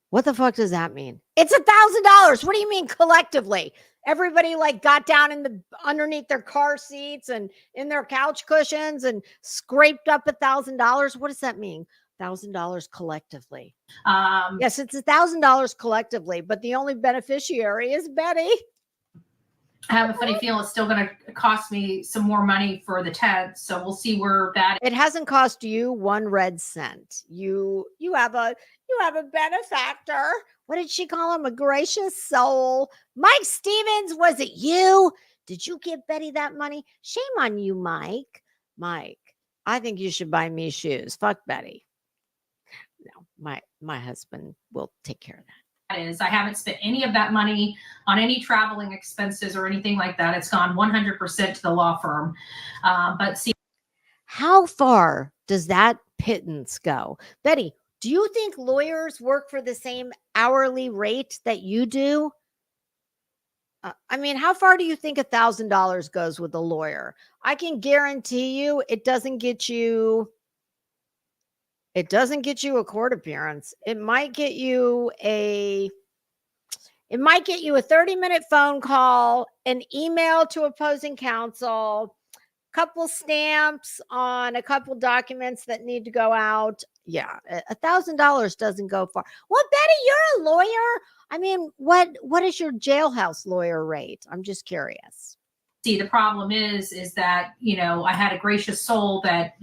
What the fuck does that mean? It's $1,000. What do you mean collectively? Everybody like got down in the underneath their car seats and in their couch cushions and scraped up $1,000. What does that mean? $1,000 collectively. Yes, it's $1,000 collectively, but the only beneficiary is Betty. I have a funny feeling it's still going to cost me some more money for the 10th, so we'll see where that. It hasn't cost you 1 red cent. You have a benefactor. What did she call him? A gracious soul. Mike Stevens, was it you? Did you give Betty that money? Shame on you, Mike. Mike, I think you should buy me shoes. Fuck Betty. No, my husband will take care of that. Is I haven't spent any of that money on any traveling expenses or anything like that. It's gone 100% to the law firm. But see, how far does that pittance go? Betty, do you think lawyers work for the same hourly rate that you do? I mean, how far do you think $1,000 goes with a lawyer? I can guarantee you it doesn't get you a court appearance. It might get you a 30-minute phone call, an email to opposing counsel, couple stamps on a couple documents that need to go out. Yeah, $1,000 doesn't go far. Well, Betty, you're a lawyer. I mean, what is your jailhouse lawyer rate? I'm just curious. See, the problem is that, I had a gracious soul that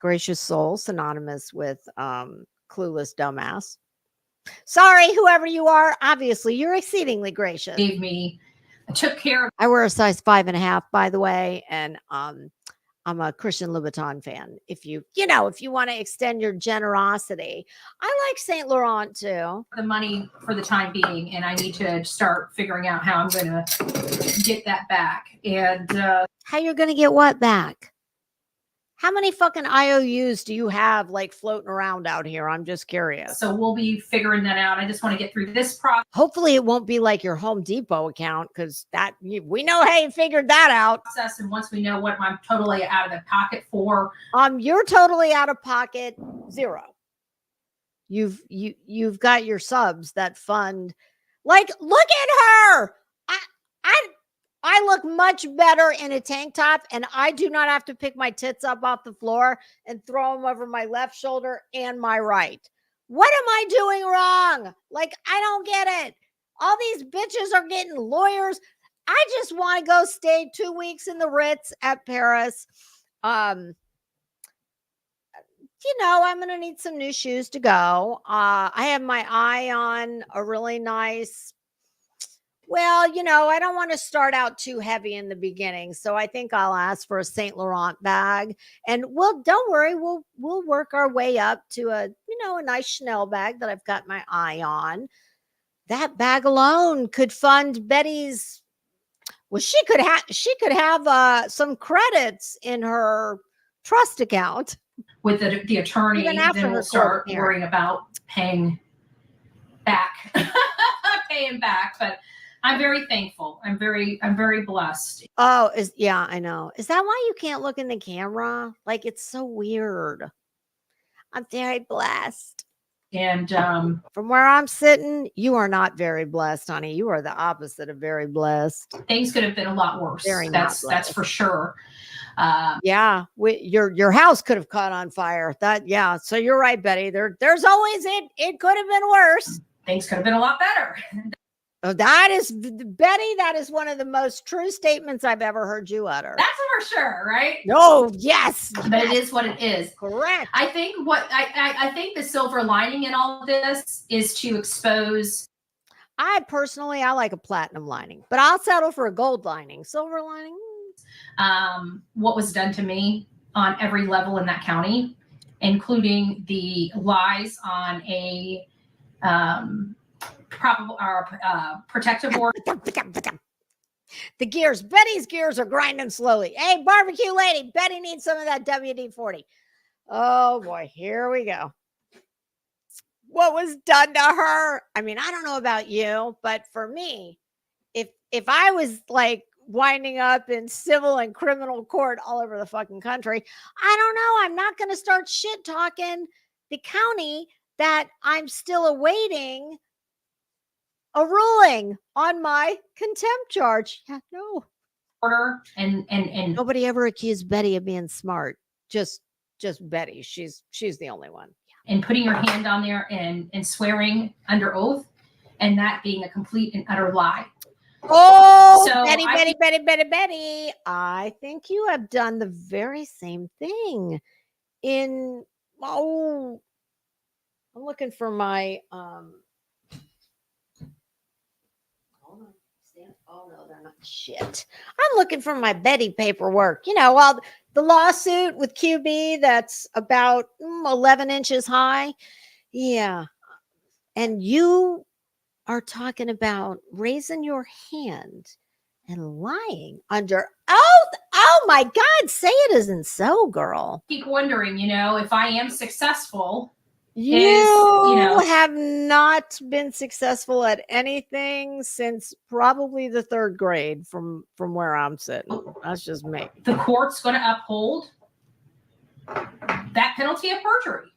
gracious soul, synonymous with clueless dumbass. Sorry, whoever you are. Obviously, you're exceedingly gracious. Took care of. I wear a size 5.5, by the way, and I'm a Christian Louboutin fan. If you want to extend your generosity, I like Saint Laurent too. The money for the time being, and I need to start figuring out how I'm going to get that back. And how you're going to get what back? How many fucking IOUs do you have like floating around out here? I'm just curious. So we'll be figuring that out. I just want to get through this process. Hopefully it won't be like your Home Depot account, because we know how you figured that out. And once we know what I'm totally out of the pocket for. You're totally out of pocket, $0. You've got your subs that fund. Like, look at her. I look much better in a tank top, and I do not have to pick my tits up off the floor and throw them over my left shoulder and my right. What am I doing wrong? Like, I don't get it. All these bitches are getting lawyers. I just want to go stay 2 weeks in the Ritz at Paris. I'm going to need some new shoes to go. I have my eye on a really nice. Well, I don't want to start out too heavy in the beginning, so I think I'll ask for a Saint Laurent bag, and don't worry, we'll work our way up to a nice Chanel bag that I've got my eye on. That bag alone could fund Betty's. Well, she could have some credits in her trust account with the attorney. Then we'll start worrying about paying back, but. I'm very thankful. I'm very blessed. Oh, I know. Is that why you can't look in the camera? Like, it's so weird. I'm very blessed. And from where I'm sitting, you are not very blessed, honey. You are the opposite of very blessed. Things could have been a lot worse. That's for sure. Your house could have caught on fire. So you're right, Betty. There's always it could have been worse. Things could have been a lot better. Oh, that is, Betty, that is one of the most true statements I've ever heard you utter. That's for sure, right? Oh, yes. But it is what it is. Correct. I think I think the silver lining in all of this is to expose. I like a platinum lining, but I'll settle for a gold lining. Silver lining. What was done to me on every level in that county, including the lies on a probable protective order. Betty's gears are grinding slowly. Hey, barbecue lady, Betty needs some of that WD-40. Oh boy, here we go. What was done to her? I mean, I don't know about you, but for me, if I was like winding up in civil and criminal court all over the fucking country. I don't know. I'm not going to start shit talking the county that I'm still awaiting a ruling on my contempt charge. Yeah, no. Order and Nobody ever accused Betty of being smart. Just Betty. She's the only one. And putting your hand on there and swearing under oath, and that being a complete and utter lie. Oh, So Betty. I think you have done the very same thing I'm looking for my hold on. Oh no, they're not shit. I'm looking for my Betty paperwork. Well, the lawsuit with QB that's about 11 inches high. Yeah. And you are talking about raising your hand and lying under oath. Oh my God, say it isn't so, girl. Keep wondering, if I am successful. You have not been successful at anything since probably the 3rd grade from where I'm sitting. That's just me. The court's going to uphold that penalty of perjury.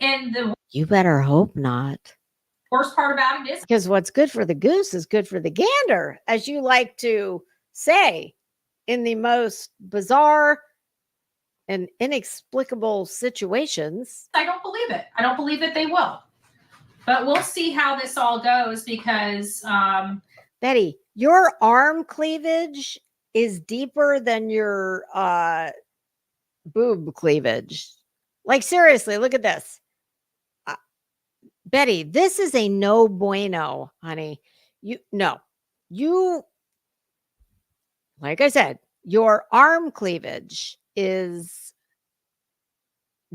And the You better hope not. worst part about it is because what's good for the goose is good for the gander, as you like to say in the most bizarre and inexplicable situations. I don't believe it. I don't believe that they will. But we'll see how this all goes because Betty, your arm cleavage is deeper than your boob cleavage. Like seriously, look at this. Betty, this is a no bueno, honey. You like I said, your arm cleavage is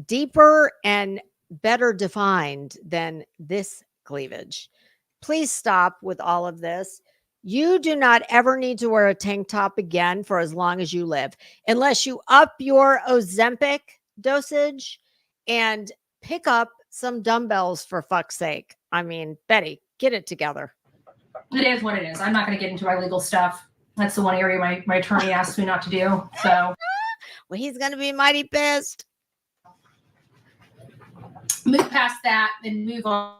deeper and better defined than this cleavage. Please stop with all of this. You do not ever need to wear a tank top again for as long as you live, unless you up your Ozempic dosage and pick up some dumbbells, for fuck's sake. I mean, Betty, get it together. It is what it is. I'm not going to get into my legal stuff. That's the one area my attorney asked me not to do. So, well, he's going to be mighty pissed. Move past that and move on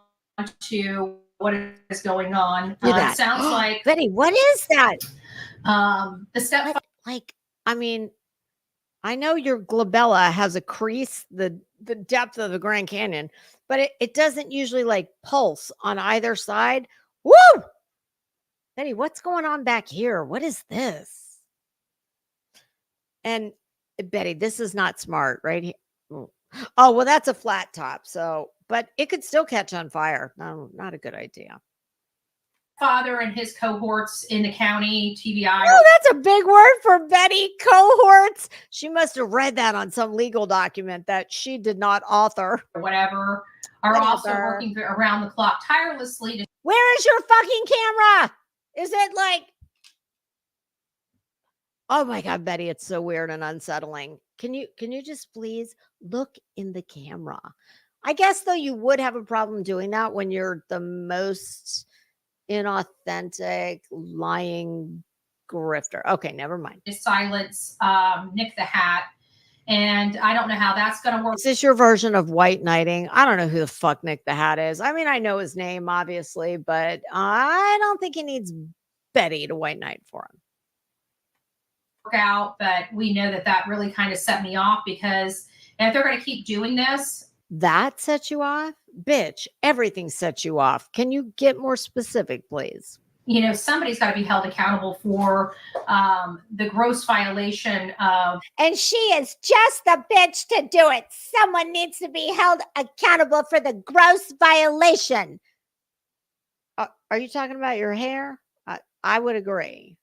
to what is going on. It sounds like Betty. What is that? The step. I mean, I know your glabella has a crease the depth of the Grand Canyon, but it doesn't usually like pulse on either side. Woo! Betty, what's going on back here? What is this? And Betty, this is not smart, right? Oh, well, that's a flat top. So, but it could still catch on fire. No, not a good idea. Father and his cohorts in the county, TBI. Oh, that's a big word for Betty. Cohorts. She must have read that on some legal document that she did not author. Or whatever. Are also working around the clock tirelessly. Where is your fucking camera? Is it like... Oh my God, Betty, it's so weird and unsettling. Can you just please look in the camera? I guess, though, you would have a problem doing that when you're the most inauthentic, lying grifter. Okay, never mind. Silence Nick the Hat. And I don't know how that's going to work. Is this your version of white knighting? I don't know who the fuck Nick the Hat is. I mean, I know his name, obviously, but I don't think he needs Betty to white knight for him. Out, but we know that really kind of set me off because if they're going to keep doing this. That set you off? Bitch, everything sets you off. Can you get more specific, please? Somebody's got to be held accountable for the gross violation of. And she is just the bitch to do it. Someone needs to be held accountable for the gross violation. Are you talking about your hair? I would agree.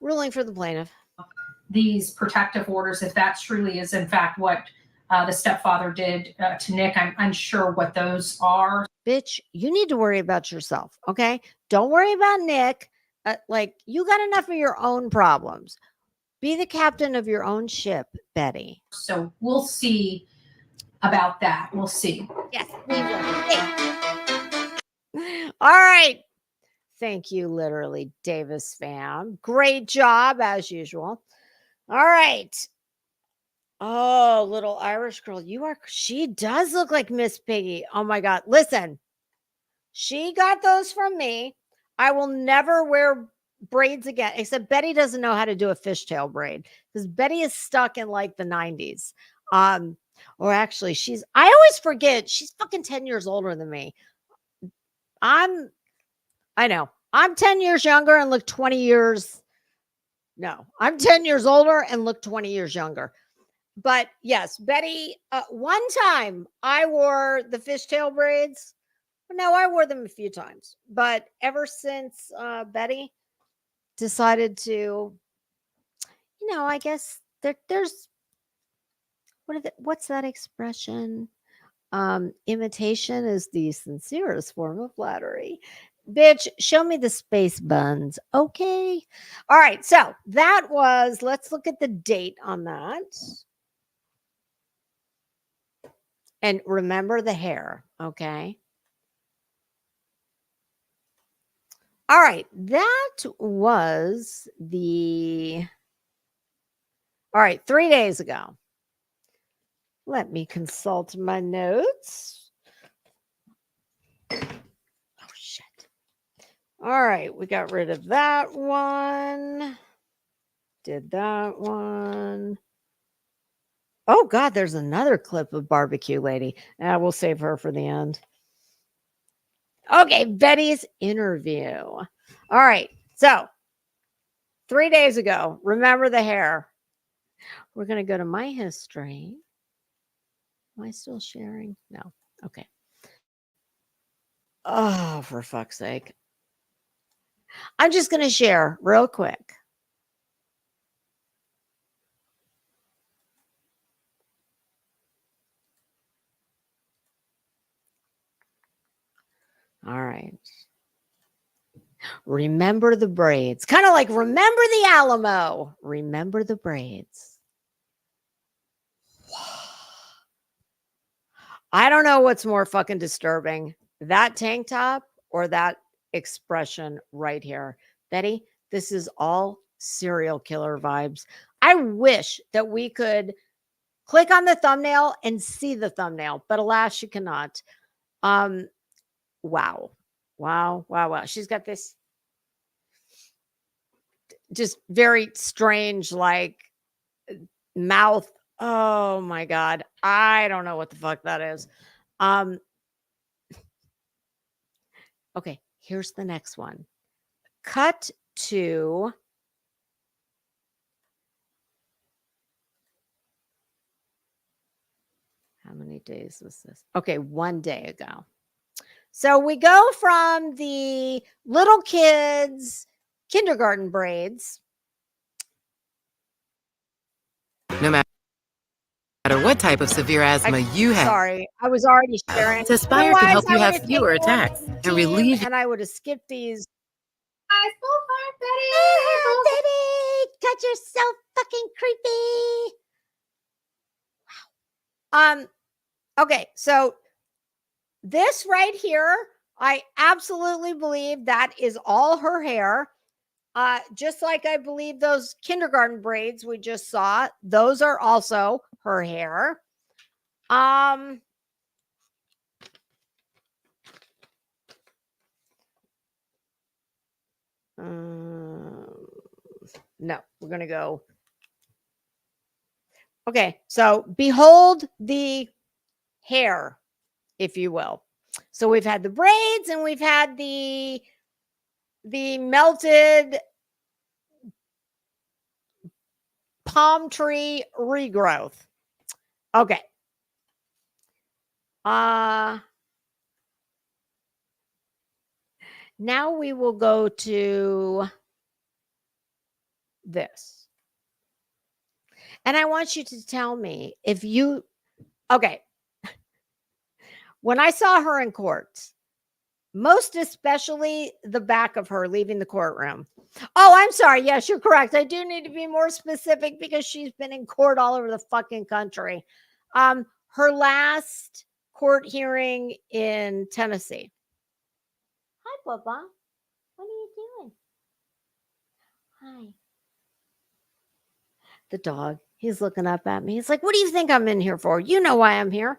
Ruling for the plaintiff. These protective orders, if that truly is in fact what the stepfather did to Nick, I'm unsure what those are. Bitch, you need to worry about yourself, okay? Don't worry about Nick. You got enough of your own problems. Be the captain of your own ship, Betty. So we'll see about that. We'll see. Yes, we will. Hey. All right. Thank you, literally, Davis fam. Great job, as usual. All right. Oh, little Irish girl. She does look like Miss Piggy. Oh my God. Listen, she got those from me. I will never wear braids again, except Betty doesn't know how to do a fishtail braid because Betty is stuck in like the 90s. Or actually, I always forget she's fucking 10 years older than me. I know. I'm 10 years younger and look 20 years. No, I'm 10 years older and look 20 years younger. But yes, Betty, one time I wore the fishtail braids. No, I wore them a few times. But ever since Betty decided to, I guess there's what's that expression? Imitation is the sincerest form of flattery. Bitch, show me the space buns. Okay. All right. So let's look at the date on that. And remember the hair. Okay. All right. That was all right, 3 days ago. Let me consult my notes. Oh, shit. All right, we got rid of that one. Did that one. Oh, God, there's another clip of Barbecue Lady. We'll save her for the end. Okay, Betty's interview. All right, so 3 days ago, remember the hair. We're going to go to my history. Am I still sharing? No. Okay. Oh, for fuck's sake. I'm just going to share real quick. All right. Remember the braids. Kind of like remember the Alamo. Remember the braids. I don't know what's more fucking disturbing, that tank top or that expression right here. Betty, this is all serial killer vibes. I wish that we could click on the thumbnail and see the thumbnail, but alas, you cannot. Wow. She's got this just very strange, like, mouth. Oh my God. I don't know what the fuck that is. Okay, here's the next one. Cut to how many days was this? Okay, 1 day ago. So we go from the little kids' kindergarten braids. No matter what type of severe asthma you have. Sorry, I was already sharing. Aspire can help you have fewer attacks and relieve. And I would have skipped these. Hi, Betty. Oh, Betty, God, you're so fucking creepy. Wow. Okay, so this right here, I absolutely believe that is all her hair. Just like I believe those kindergarten braids we just saw, those are also her hair. No, we're going to go. Okay, so behold the hair, if you will. So we've had the braids and we've had the melted palm tree regrowth. Okay. Now we will go to this. And I want you to tell me if you, okay. When I saw her in court, most especially the back of her leaving the courtroom. Oh, I'm sorry. Yes, you're correct. I do need to be more specific because she's been in court all over the fucking country. Her last court hearing in Tennessee. Bubba. What are you doing? Hi. The dog. He's looking up at me. He's like, "What do you think I'm in here for? You know why I'm here."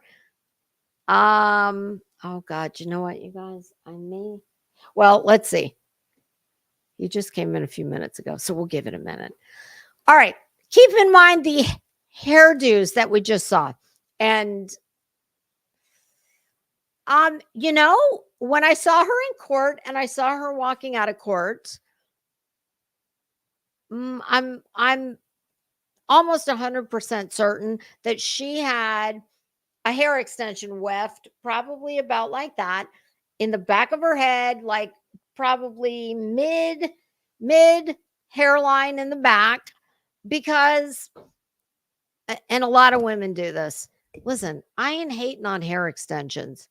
Oh God, you know what, you guys? I may. Well, let's see. He just came in a few minutes ago, so we'll give it a minute. All right. Keep in mind the hairdos that we just saw. And when I saw her in court and I saw her walking out of court, I'm almost 100% certain that she had a hair extension weft, probably about like that, in the back of her head, like probably mid hairline in the back, because and a lot of women do this. Listen, I ain't hating on hair extensions.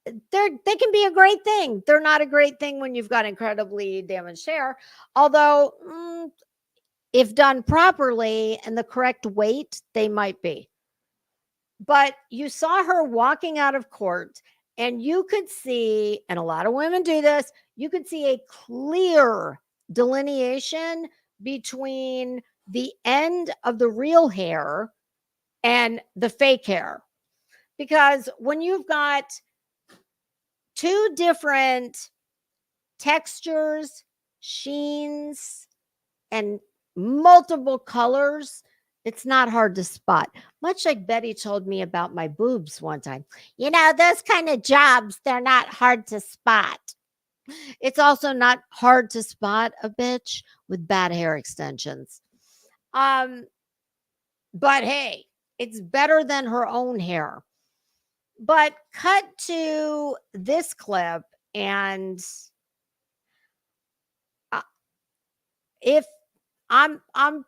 They can be a great thing. They're not a great thing when you've got incredibly damaged hair. Although, if done properly and the correct weight, they might be. But you saw her walking out of court, and you could see, and a lot of women do this, you could see a clear delineation between the end of the real hair and the fake hair. Because when you've got two different textures, sheens, and multiple colors, it's not hard to spot. Much like Betty told me about my boobs one time. Those kind of jobs, they're not hard to spot. It's also not hard to spot a bitch with bad hair extensions. But hey, it's better than her own hair. But cut to this clip, and if I'm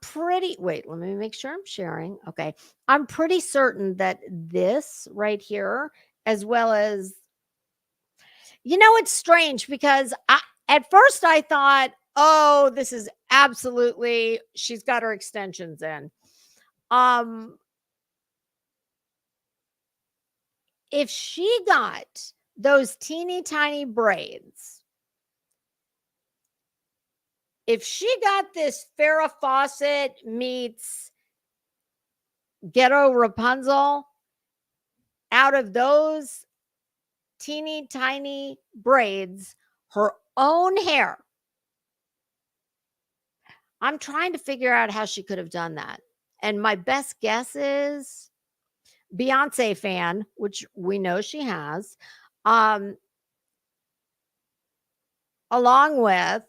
pretty, wait, let me make sure I'm sharing. Okay. I'm pretty certain that this right here, as well as, it's strange because at first I thought, oh, this is absolutely, she's got her extensions in. If she got those teeny tiny braids, if she got this Farrah Fawcett meets Ghetto Rapunzel out of those teeny tiny braids, her own hair, I'm trying to figure out how she could have done that. And my best guess is Beyonce fan, which we know she has, along with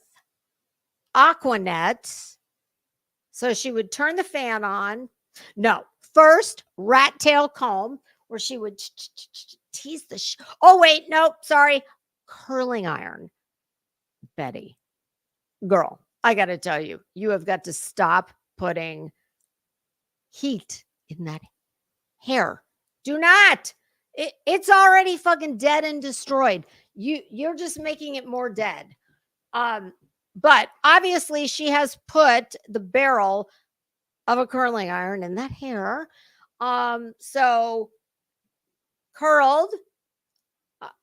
Aquanet. So she would turn the fan on. No, first rat tail comb, where she would tease the oh wait, nope, sorry, curling iron. Betty, girl, I got to tell you, you have got to stop putting heat in that hair. Do not. It's already fucking dead and destroyed. You're just making it more dead. But obviously she has put the barrel of a curling iron in that hair. So curled.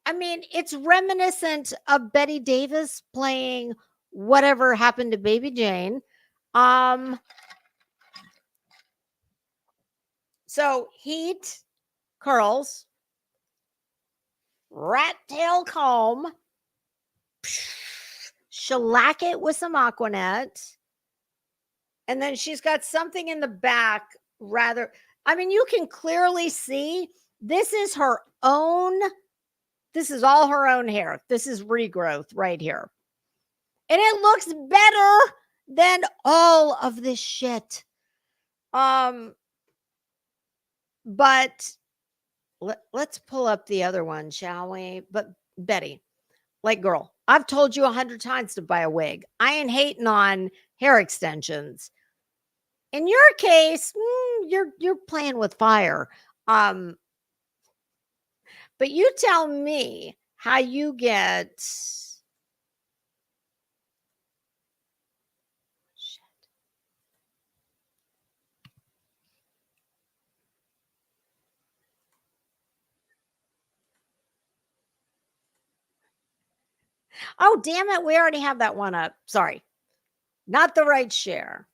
I mean, it's reminiscent of Betty Davis playing Whatever Happened to Baby Jane. So heat, curls, rat tail comb, shellac it with some Aquanet, and then she's got something in the back. I mean, you can clearly see this is her own. This is all her own hair. This is regrowth right here. And it looks better than all of this shit. But let's pull up the other one, shall we? But Betty, like, girl, I've told you 100 times to buy a wig. I ain't hating on hair extensions. In your case, you're playing with fire. But you tell me how you get. Oh, damn it. We already have that one up. Sorry. Not the right share.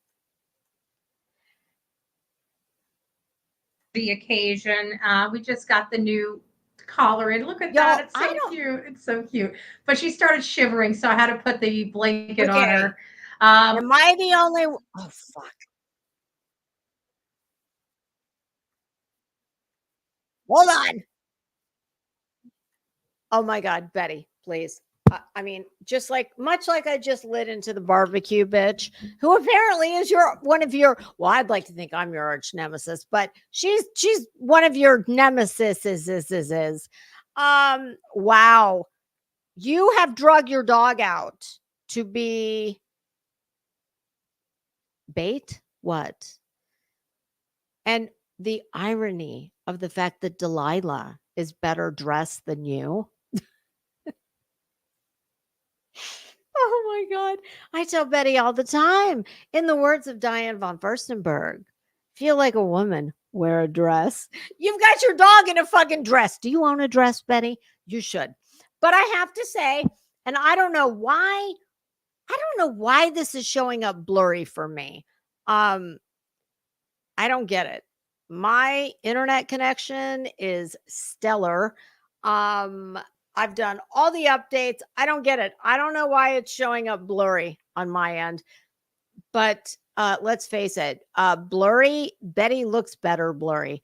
The occasion. We just got the new collar in. Look at Y'all, that. It's so cute. It's so cute. But she started shivering, so I had to put the blanket on her. Am I the only? Oh, fuck. Hold on. Oh my God, Betty, please. I mean, just like much like I just lit into the barbecue bitch, who apparently is one of your. Well, I'd like to think I'm your arch nemesis, but she's one of your nemesis. Wow, you have drug your dog out to be bait. What? And the irony of the fact that Delilah is better dressed than you. Oh my God. I tell Betty all the time, in the words of Diane von Furstenberg, feel like a woman, wear a dress. You've got your dog in a fucking dress. Do you own a dress, Betty? You should. But I have to say, and I don't know why this is showing up blurry for me. I don't get it. My internet connection is stellar. I've done all the updates. I don't get it. I don't know why it's showing up blurry on my end. But let's face it, blurry, Betty looks better blurry.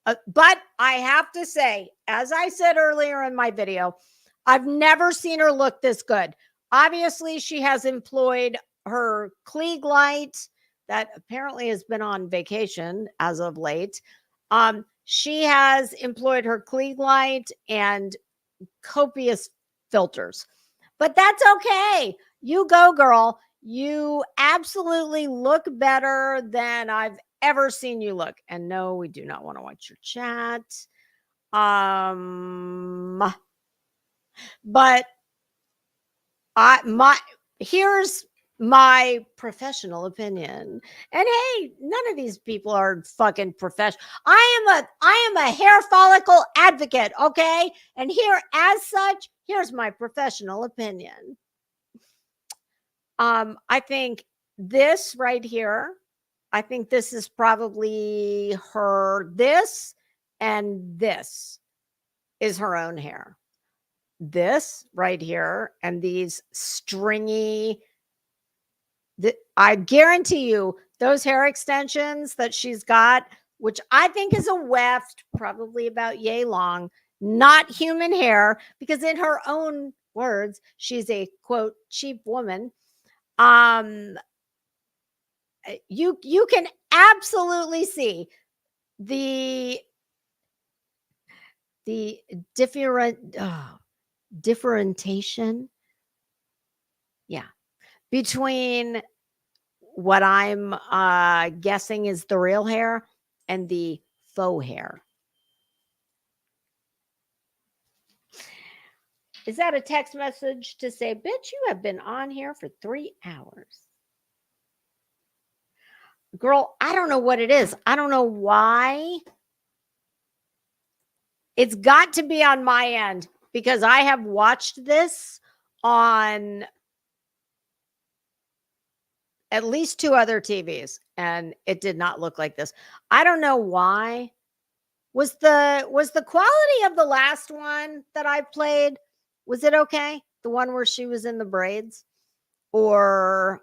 But I have to say, as I said earlier in my video, I've never seen her look this good. Obviously, she has employed her Klieg light that apparently has been on vacation as of late. She has employed her Klieg light and copious filters, but that's okay. You go, girl. You absolutely look better than I've ever seen you look. And no, we do not want to watch your chat. But here's my professional opinion. And hey, none of these people are fucking professional. I am a hair follicle advocate, okay? And here, as such, here's my professional opinion. I think this right here, I think this is probably her. This and this is her own hair. This right here and these stringy, I guarantee you those hair extensions that she's got, which I think is a weft, probably about yay long, not human hair, because in her own words, she's a quote cheap woman. You can absolutely see the differentiation, yeah, between what I'm guessing is the real hair and the faux hair. Is that a text message to say, bitch, you have been on here for 3 hours? Girl, I don't know what it is. I don't know why. It's got to be on my end because I have watched this on at least 2 other TVs and it did not look like this. I don't know why. Was the quality of the last one that I played, was it okay? The one where she was in the braids or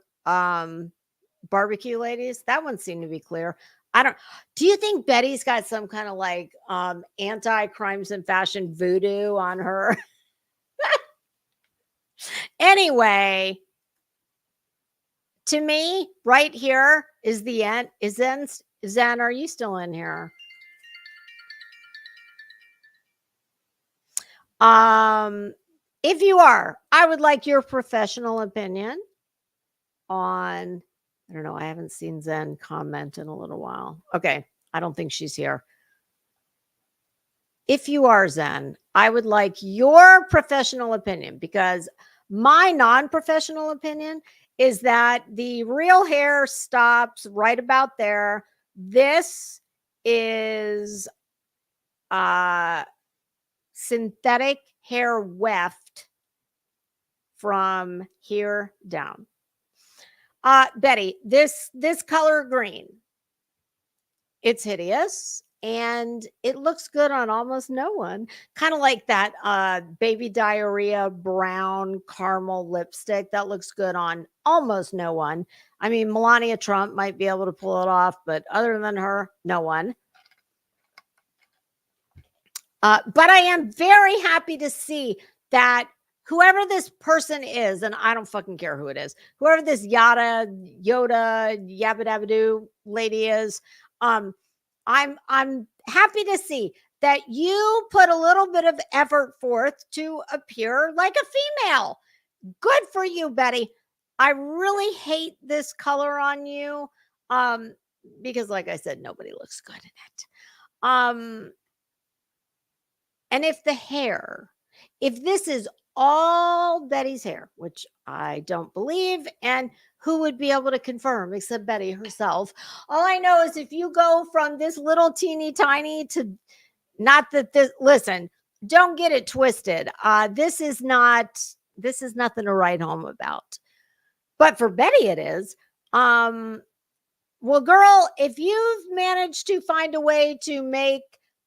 barbecue ladies? That one seemed to be clear. Do you think Betty's got some kind of like anti-crimes and fashion voodoo on her? Anyway, to me, right here is the end. Zen, are you still in here? If you are, I would like your professional opinion on, I don't know, I haven't seen Zen comment in a little while. Okay, I don't think she's here. If you are Zen, I would like your professional opinion because my non-professional opinion is that the real hair stops right about there. This is synthetic hair weft from here down. Betty, this color green, it's hideous and it looks good on almost no one. Kind of like that baby diarrhea brown caramel lipstick that looks good on almost no one. I mean, Melania Trump might be able to pull it off, but other than her, no one. But I am very happy to see that whoever this person is, and I don't fucking care who it is, whoever this Yoda, yabba dabba doo lady is, I'm happy to see that you put a little bit of effort forth to appear like a female. Good for you, Betty. I really hate this color on you, because, like I said, nobody looks good in it. And if the hair, if this is all Betty's hair, which I don't believe, and who would be able to confirm except Betty herself? All I know is if you go from this little teeny tiny to, not that this, listen, don't get it twisted. This is nothing to write home about. But for Betty it is. Well, girl, if you've managed to find a way to make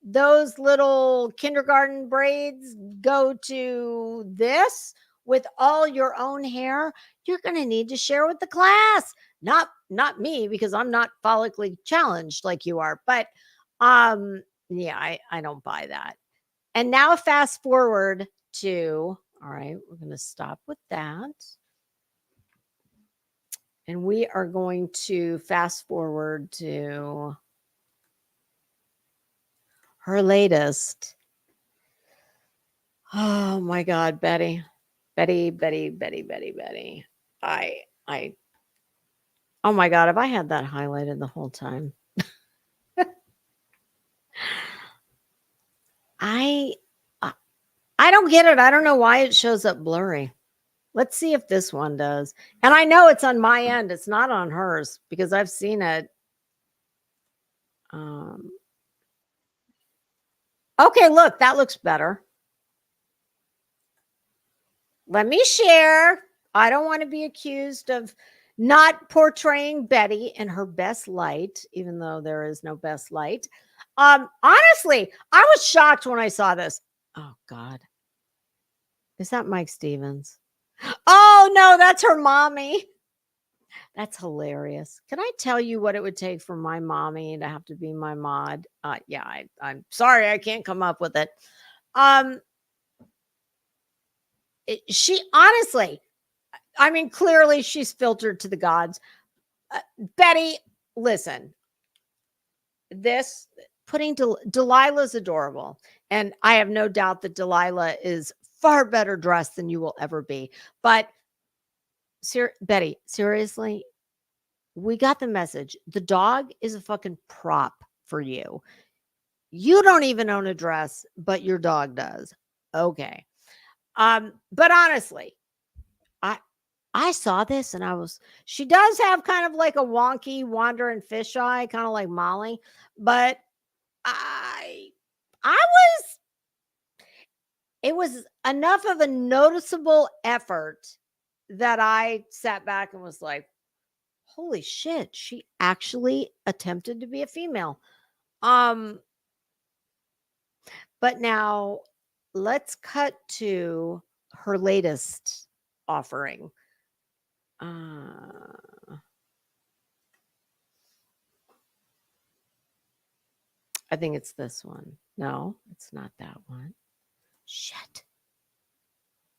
those little kindergarten braids go to this with all your own hair, you're going to need to share with the class. Not me, because I'm not follically challenged like you are. But yeah, I don't buy that. And now fast forward to, all right, we're going to stop with that. And we are going to fast forward to her latest. Oh my God, Betty. Oh my God, have I had that highlighted the whole time? I don't get it. I don't know why it shows up blurry. Let's see if this one does. And I know it's on my end. It's not on hers because I've seen it. Okay, look, that looks better. Let me share. I don't want to be accused of not portraying Betty in her best light, even though there is no best light. Honestly, I was shocked when I saw this. Oh God. Is that Mike Stevens? Oh no, that's her mommy. That's hilarious. Can I tell you what it would take for my mommy to have to be my mod? Yeah, I'm sorry, I can't come up with it. She honestly, I mean, clearly she's filtered to the gods. Betty, listen, this putting Delilah's adorable. And I have no doubt that Delilah is far better dressed than you will ever be. But Betty, seriously, we got the message. The dog is a fucking prop for you. You don't even own a dress, but your dog does. Okay. But honestly, I saw this and she does have kind of like a wonky wandering fisheye, kind of like Molly, but it was enough of a noticeable effort that I sat back and was like, holy shit, she actually attempted to be a female. But now let's cut to her latest offering. I think it's this one. No, it's not that one. Shit.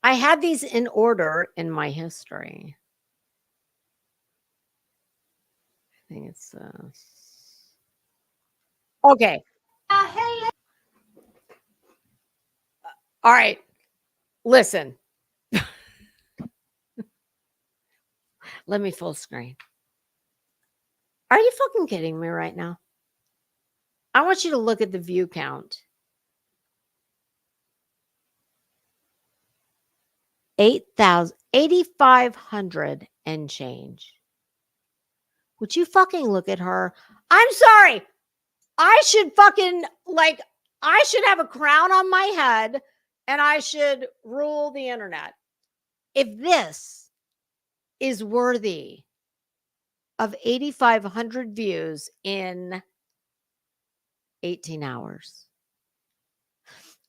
I had these in order in my history. I think it's okay. All right. Listen. Let me full screen. Are you fucking kidding me right now? I want you to look at the view count. 8,500 and change. Would you fucking look at her? I'm sorry. I should have a crown on my head and I should rule the internet. if this is worthy of 8,500 views in 18 hours.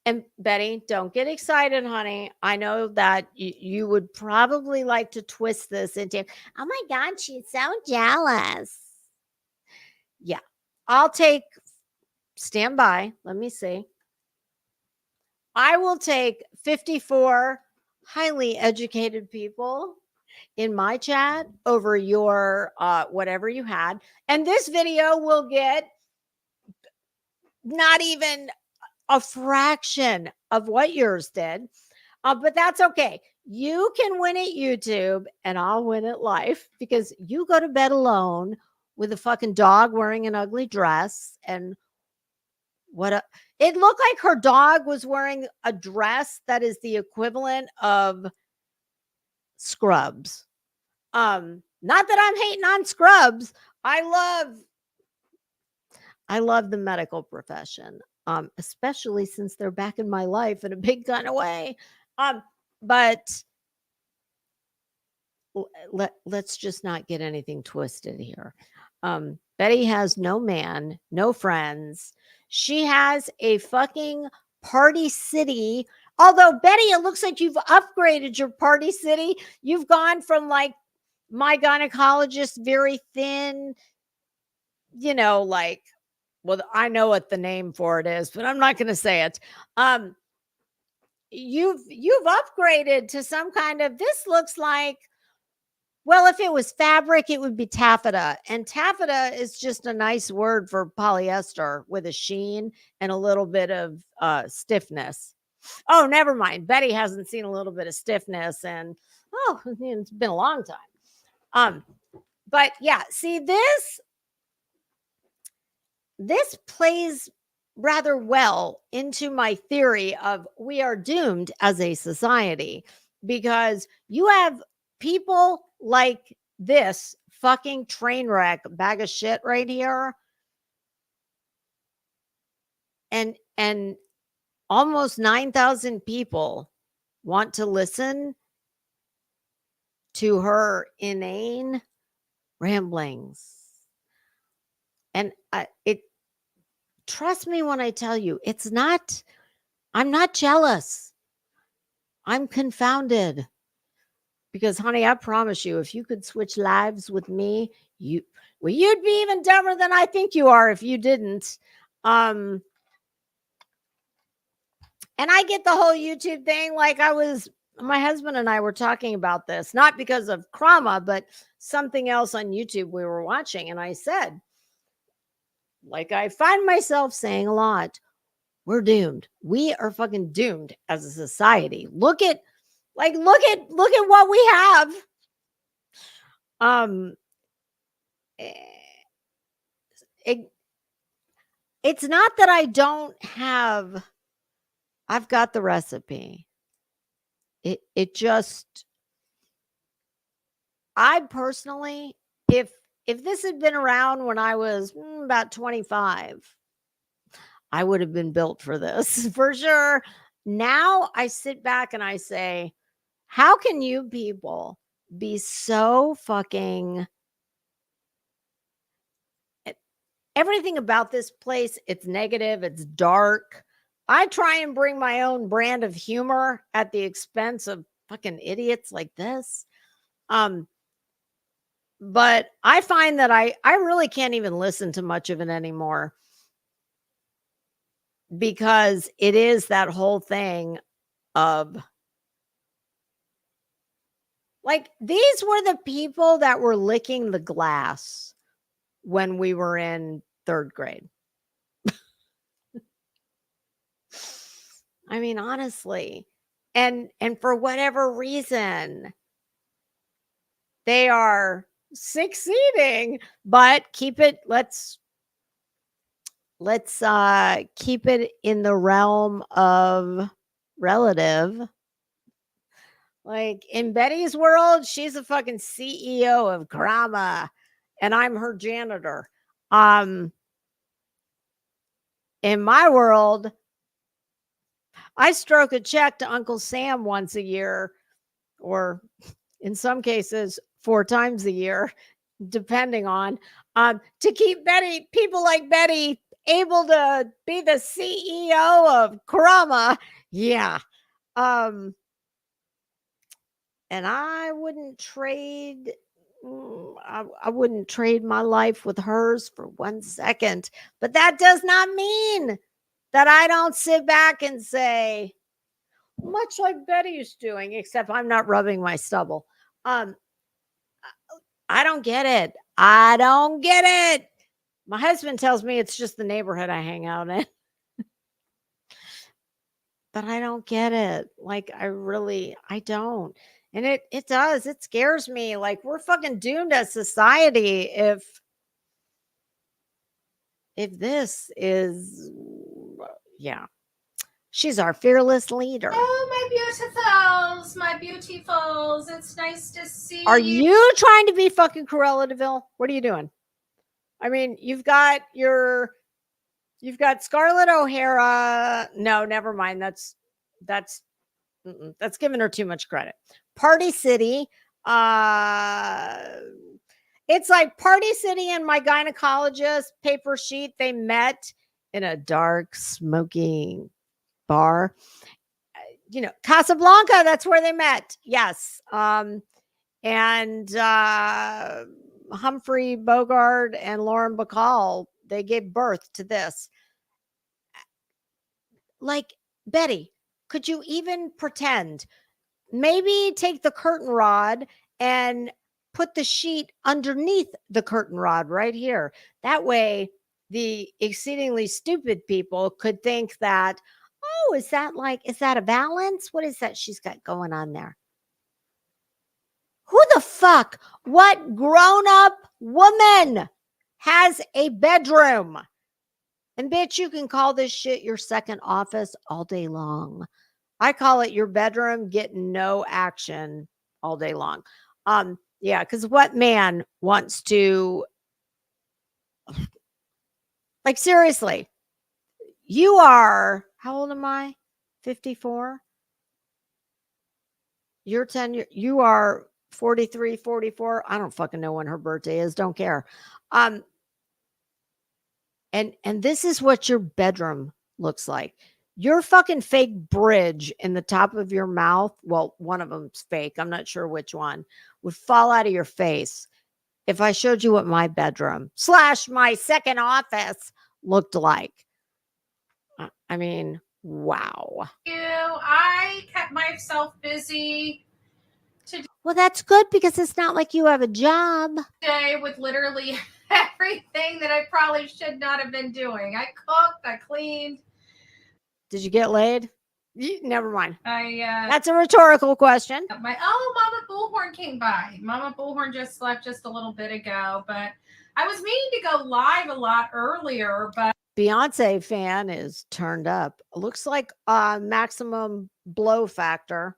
And Betty, don't get excited, honey. I know that you would probably like to twist this into, oh my God, she's so jealous. Yeah, I'll take, stand by. Let me see. I will take 54 highly educated people in my chat over your whatever you had. And this video will get not even a fraction of what yours did. But that's okay. You can win at YouTube and I'll win at life because you go to bed alone with a fucking dog wearing an ugly dress. And it looked like her dog was wearing a dress that is the equivalent of Scrubs. Not that I'm hating on Scrubs. I love the medical profession, especially since they're back in my life in a big kind of way. But let's just not get anything twisted here. Betty has no man, no friends. She has a fucking party city. Although, Betty, it looks like you've upgraded your party city. You've gone from like my gynecologist, very thin, like, well, I know what the name for it is, but I'm not going to say it. You've upgraded to some kind of, this looks like, well, if it was fabric, it would be taffeta. And taffeta is just a nice word for polyester with a sheen and a little bit of stiffness. Oh, never mind. Betty hasn't seen a little bit of stiffness, and it's been a long time. But yeah, see, this plays rather well into my theory of we are doomed as a society, because you have people like this fucking train wreck bag of shit right here, and almost 9,000 people want to listen to her inane ramblings. And trust me when I tell you, I'm not jealous. I'm confounded. Because, honey, I promise you, if you could switch lives with me, you'd be even dumber than I think you are if you didn't. And I get the whole YouTube thing. Like, my husband and I were talking about this, not because of Krama, but something else on YouTube we were watching. And I said, like I find myself saying a lot, we're doomed. We are fucking doomed as a society. Look at what we have. It's not that I don't have, I've got the recipe. It just, I personally, if this had been around when I was about 25, I would have been built for this for sure. Now I sit back and I say, how can you people be so fucking, everything about this place, it's negative, it's dark. I try and bring my own brand of humor at the expense of fucking idiots like this. But I find that I really can't even listen to much of it anymore, because it is that whole thing of, like, these were the people that were licking the glass when we were in 3rd grade. I mean, honestly, and for whatever reason, they are succeeding, but let's keep it in the realm of relative. Like, in Betty's world, she's a fucking CEO of Krama, and I'm her janitor. In my world, I stroke a check to Uncle Sam once a year or in some cases 4 times a year, depending on, to keep people like Betty able to be the CEO of Kurama. Yeah. And I wouldn't trade I wouldn't trade my life with hers for 1 second. But that does not mean that I don't sit back and say, much like Betty's doing, except I'm not rubbing my stubble. I don't get it. I don't get it. My husband tells me it's just the neighborhood I hang out in. But I don't get it. Like, I don't. And it does. It scares me. Like, we're fucking doomed as society if this is, yeah. She's our fearless leader. Oh, my beautifuls, my beautifuls. It's nice to see Are you. you trying to be fucking Cruella DeVille? What are you doing? I mean, you've got Scarlett O'Hara. No, never mind. That's giving her too much credit. Party City. It's like Party City and my gynecologist, Paper Sheet. They met in a dark, smoking bar. Casablanca. That's where they met. Yes. And Humphrey Bogart and Lauren Bacall, they gave birth to this. Like, Betty, could you even pretend? Maybe take the curtain rod and put the sheet underneath the curtain rod right here. That way, the exceedingly stupid people could think that, oh, is that a balance? What is that she's got going on there? Who the fuck? What grown-up woman has a bedroom? And bitch, you can call this shit your second office all day long. I call it your bedroom getting no action all day long. Yeah, because what man wants to, like, seriously, you are, how old am I? 54? You're 10, you are 43, 44. I don't fucking know when her birthday is. Don't care. And this is what your bedroom looks like. Your fucking fake bridge in the top of your mouth, well, one of them's fake, I'm not sure which one, would fall out of your face if I showed you what my bedroom / my second office looked like. I mean, wow. I kept myself busy today. Well, that's good because it's not like you have a job. With literally everything that I probably should not have been doing. I cooked, I cleaned. Did you get laid? Never mind. I That's a rhetorical question. Mama Bullhorn came by. Mama Bullhorn just left just a little bit ago, but I was meaning to go live a lot earlier, but Beyonce fan is turned up. Looks like maximum blow factor.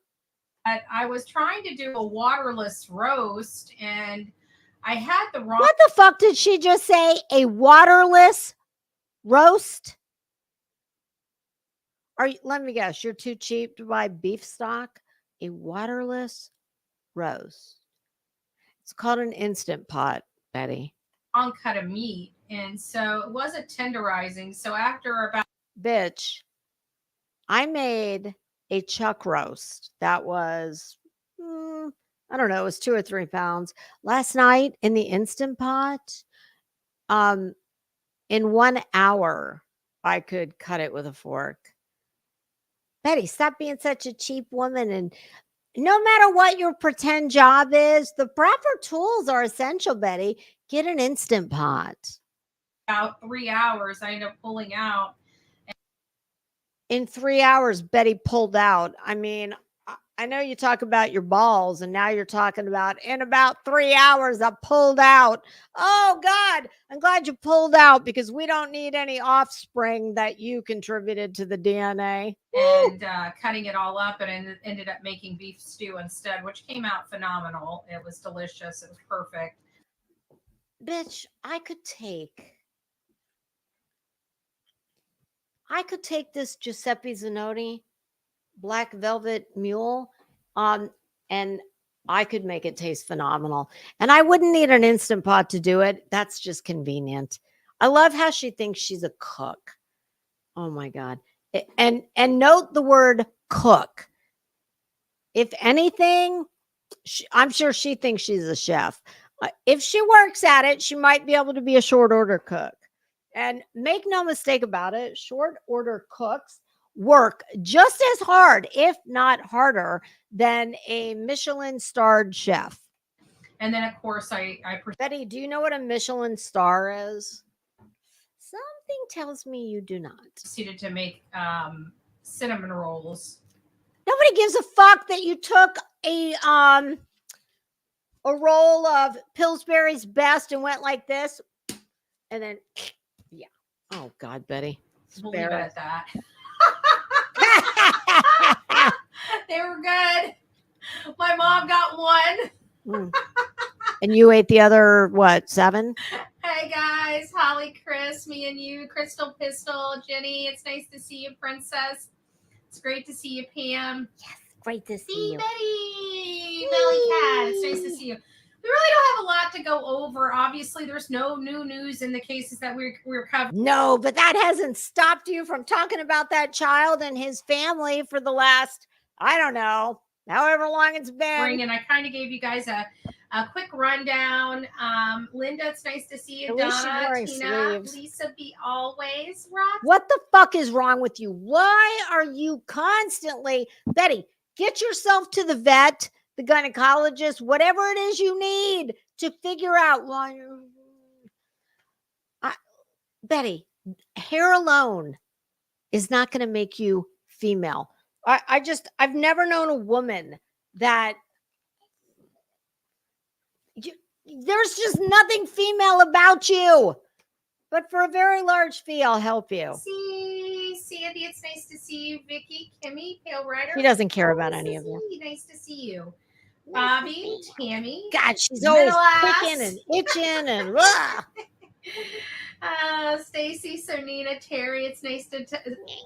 I was trying to do a waterless roast and I had the wrong. What the fuck did she just say? A waterless roast? Let me guess, you're too cheap to buy beef stock? A waterless roast. It's called an Instant Pot, Betty. Wrong cut of meat. And so it wasn't tenderizing. So after about. Bitch, I made a chuck roast that was, I don't know, it was 2 or 3 pounds last night in the Instant Pot. In 1 hour, I could cut it with a fork. Betty, stop being such a cheap woman. And no matter what your pretend job is, the proper tools are essential, Betty. Get an Instant Pot. About 3 hours, I ended up pulling out. In 3 hours, Betty pulled out. I mean, I know you talk about your balls, and now you're talking about in about 3 hours, I pulled out. Oh, God, I'm glad you pulled out because we don't need any offspring that you contributed to the DNA. And cutting it all up and ended up making beef stew instead, which came out phenomenal. It was delicious. It was perfect. Bitch, I could take this Giuseppe Zanotti Black Velvet Mule. and I could make it taste phenomenal. And I wouldn't need an Instant Pot to do it. That's just convenient. I love how she thinks she's a cook. Oh my God. And note the word cook. If anything, I'm sure she thinks she's a chef. If she works at it, she might be able to be a short order cook. And make no mistake about it, short order cooks work just as hard, if not harder, than a Michelin starred chef. And then, of course, Betty, do you know what a Michelin star is? Something tells me you do not. Proceeded to make cinnamon rolls. Nobody gives a fuck that you took a roll of Pillsbury's Best and went like this, and then yeah. Oh God, Betty. We'll leave it at that. They were good. My mom got one. And you ate the other, what, 7? Hey guys, Holly, Chris, me and you, Crystal, Pistol, Jenny. It's nice to see you, Princess. It's great to see you, Pam. Yes, great to see you. Betty, Belly Cat. It's nice to see you. We really don't have a lot to go over. Obviously, there's no new news in the cases that we're covering. No, but that hasn't stopped you from talking about that child and his family for the last, I don't know, however long it's been. And I kind of gave you guys a quick rundown. Linda, it's nice to see you. Donna, Tina, sleeves. Lisa, be always rock. What the fuck is wrong with you? Why are you constantly, Betty, get yourself to the vet, the gynecologist, whatever it is you need to figure out why you're... Betty, hair alone is not going to make you female. I've never known a woman that there's just nothing female about you. But for a very large fee, I'll help you. See, Sandy, it's nice to see you. Vicky, Kimmy, Pale Rider. She doesn't care about any of you. Nice to see you. Bobby, Tammy. God, she's always picking and itching and Stacy, Sonina, Terry, it's nice to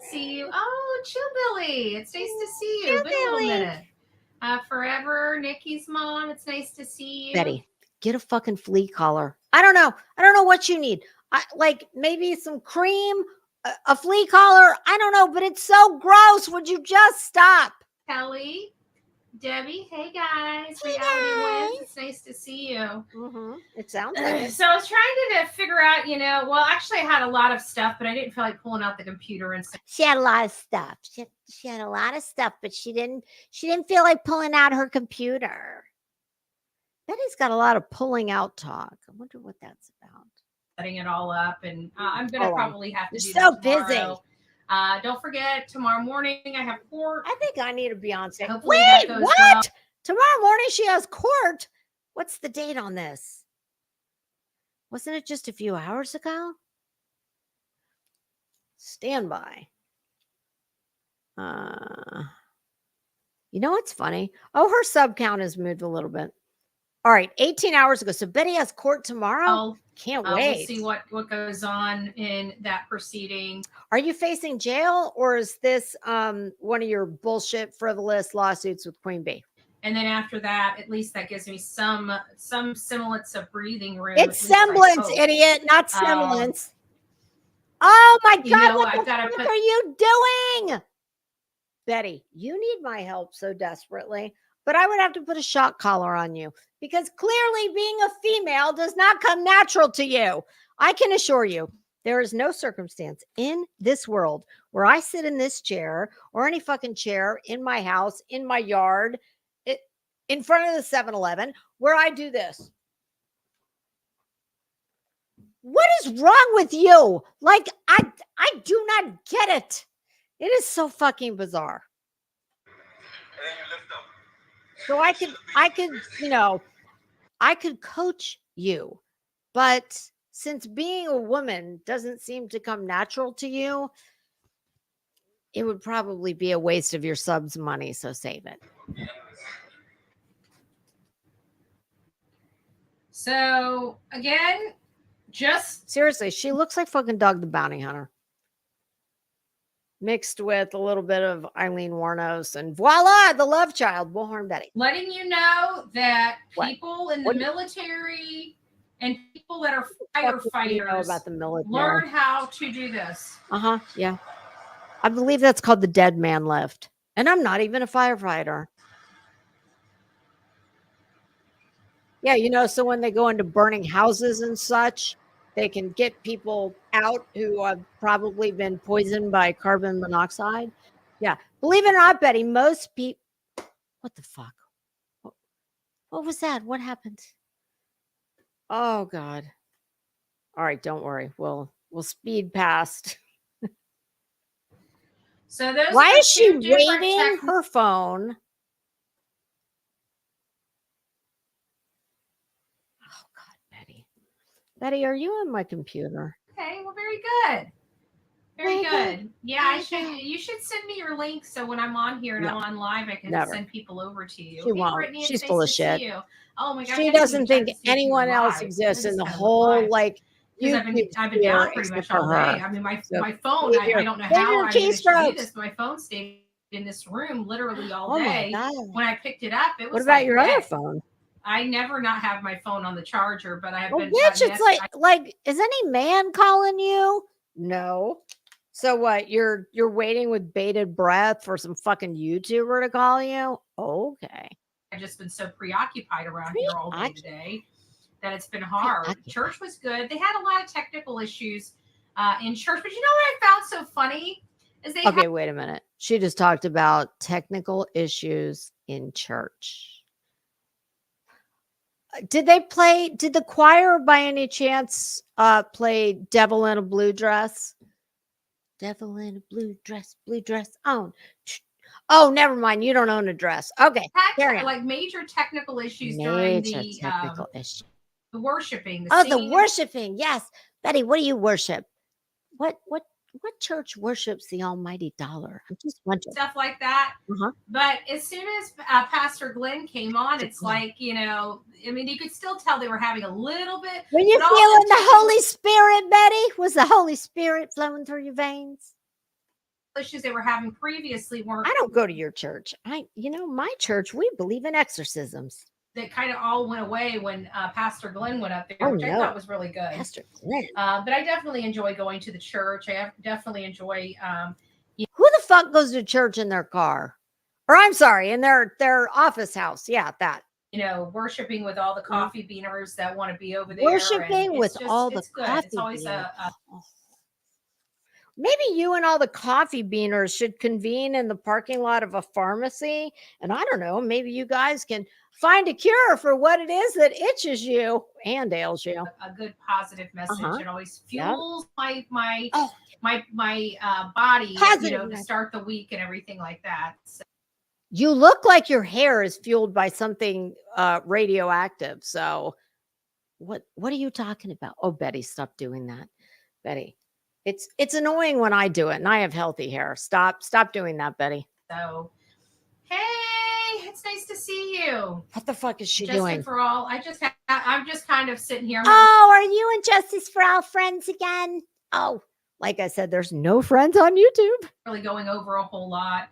see you. Oh, Chillbilly, it's nice to see you. Been a little minute. Forever, Nikki's mom, it's nice to see you. Betty, get a fucking flea collar. I don't know what you need. Like maybe some cream, a flea collar. I don't know, but it's so gross. Would you just stop? Kelly, Debbie, hey guys. Hey guys. It's nice to see you. It sounds like it. So I was trying to figure out, well, actually I had a lot of stuff, but I didn't feel like pulling out the computer and stuff. She had a lot of stuff. She had a lot of stuff, but she didn't feel like pulling out her computer. Betty's got a lot of pulling out talk. I wonder what that's about. Setting it all up, and I'm gonna probably have to do so that busy. Don't forget, tomorrow morning I have court. I think I need a Beyonce. Hopefully Wait, what? Well. Tomorrow morning she has court. What's the date on this? Wasn't it just a few hours ago? Stand by. You know what's funny? Oh, her sub count has moved a little bit. All right, 18 hours ago. So Betty has court tomorrow. Can't wait. We'll see what goes on in that proceeding. Are you facing jail, or is this one of your bullshit frivolous lawsuits with Queen Bee? And then after that, at least that gives me some semblance of breathing room. It's semblance, idiot, not semblance. Oh my God! What the fuck are you doing, Betty? You need my help so desperately, but I would have to put a shock collar on you because clearly being a female does not come natural to you. I can assure you, there is no circumstance in this world where I sit in this chair or any fucking chair in my house, in my yard, in front of the 7-Eleven where I do this. What is wrong with you? Like, I do not get it. It is so fucking bizarre. So I could, I could coach you, but since being a woman doesn't seem to come natural to you, it would probably be a waste of your subs money. So save it. So again, just seriously, she looks like fucking Dog the Bounty Hunter. mixed with a little bit of Eileen Warnos, and voila, the love child will harm Betty. Letting you know that What? people in the What do you- military and people that are What do you know firefighters about the military? learn how to do this. Yeah. I believe that's called the dead man lift. And I'm not even a firefighter. Yeah, you know, so when they go into burning houses and such, they can get people out who have probably been poisoned by carbon monoxide. Yeah. Believe it or not, Betty, most people. What the fuck? What was that? What happened? Oh God. All right, don't worry. We'll speed past. So those Why are is she two different waiting her phone? Oh God, Betty. Betty, are you on my computer? Okay, well, very good. Very good. Yeah, you should send me your link so when I'm on here and I'm on live, I can send people over to you. She won't. Brittany, She's it's full nice of to shit. see you. Oh my gosh. She doesn't think anyone else exists in the whole like YouTube I've been down pretty except much for all day. her. I mean, my So, phone, I don't know how I managed to do this, but my phone stayed in this room literally all day. When I picked it up, it was what about like your other phone? I never not have my phone on the charger, but I have been. Bitch, it's like, is any man calling you? No. So what? You're waiting with bated breath for some fucking YouTuber to call you? Okay. I've just been so preoccupied around here all day today that it's been hard. Church was good. They had a lot of technical issues in church, but you know what I found so funny is they. Okay, wait a minute. She just talked about technical issues in church. Did the choir by any chance play Devil in a Blue Dress? Devil in a blue dress, on. Oh, never mind. You don't own a dress. Okay. Had like major technical issues during the worshiping. The worshiping. Yes. Betty, what do you worship? What church worships the almighty dollar? I'm just wondering. Stuff like that. But as soon as Pastor Glenn came on, it's like, you know, I mean, you could still tell they were having a little bit. Were you feeling the Holy Spirit, Betty? Was the Holy Spirit flowing through your veins? Issues they were having previously weren't. I don't go to your church. My church, we believe in exorcisms. That kind of all went away when Pastor Glenn went up there, which I thought was really good. Pastor Glenn. But I definitely enjoy going to the church. I definitely enjoy. Who the fuck goes to church in their car? Or I'm sorry, in their office house. Yeah, that. You know, worshiping with all the coffee beaners that want to be over there. Worshiping with all the coffee. It's always maybe you and all the coffee beaners should convene in the parking lot of a pharmacy. And I don't know, maybe you guys can find a cure for what it is that itches you and ails you. A good positive message. It always fuels my body, to start the week and everything like that. So. You look like your hair is fueled by something radioactive. So what are you talking about? Oh, Betty, stop doing that. Betty. It's annoying when I do it, and I have healthy hair. Stop doing that, Betty. So, hey, it's nice to see you. What the fuck is she Justice doing? For all, I'm just kind of sitting here. Oh, are you and Justice for All friends again? Oh, like I said, there's no friends on YouTube. Really going over a whole lot.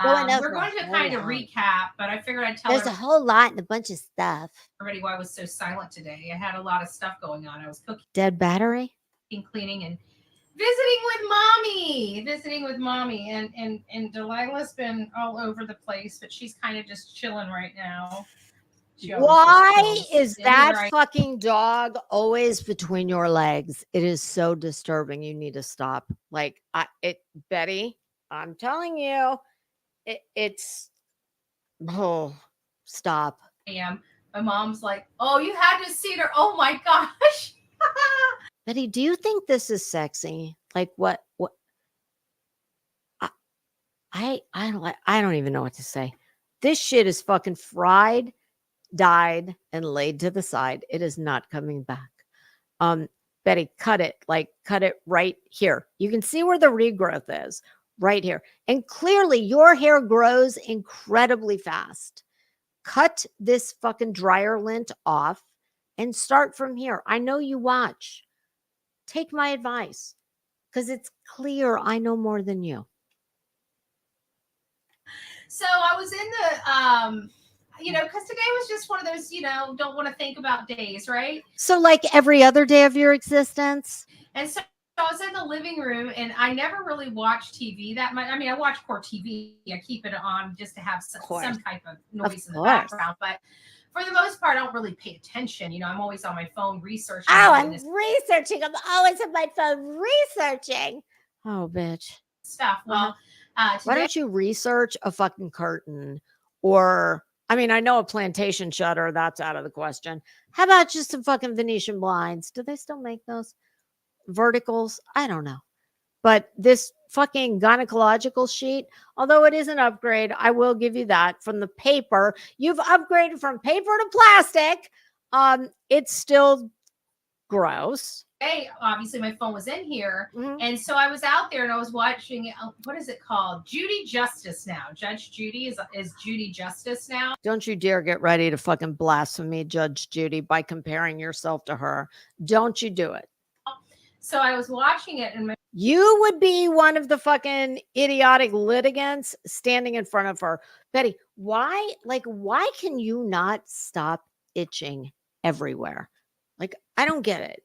We're going to kind of recap, but I figured I'd tell. There's a whole lot and a bunch of stuff. Everybody, why I was so silent today? I had a lot of stuff going on. I was cooking, dead battery, cleaning, and visiting with mommy, and Delilah's been all over the place, but she's kind of just chilling right now. Why is that fucking dog always between your legs? It is so disturbing. You need to stop. Like Betty, I'm telling you, it's stop. My mom's like, oh, you had to see her. Oh my gosh. Betty, do you think this is sexy? Like what? I don't even know what to say. This shit is fucking fried, dyed, and laid to the side. It is not coming back. Betty, cut it right here. You can see where the regrowth is right here. And clearly your hair grows incredibly fast. Cut this fucking dryer lint off and start from here. I know you watch. Take my advice because it's clear I know more than you. So I was in the because today was just one of those, don't want to think about days, right? So like every other day of your existence. And so I was in the living room, and I never really watch TV that much. I mean, I watch Court TV. I keep it on just to have some type of noise in the background. But for the most part, I don't really pay attention. I'm always on my phone researching. Oh, I'm researching. I'm always on my phone researching. Oh, bitch. Stuff. Well, today, why don't you research a fucking curtain? Or, I mean, I know a plantation shutter. That's out of the question. How about just some fucking Venetian blinds? Do they still make those? Verticals? I don't know. But this fucking gynecological sheet, although it is an upgrade, I will give you that, from the paper. You've upgraded from paper to plastic. It's still gross. Hey, obviously my phone was in here. And so I was out there and I was watching, what is it called? Judy Justice now. Judge Judy is Judy Justice now. Don't you dare get ready to fucking blaspheme Judge Judy by comparing yourself to her. Don't you do it. So I was watching it, and you would be one of the fucking idiotic litigants standing in front of her. Betty, why can you not stop itching everywhere? Like, I don't get it.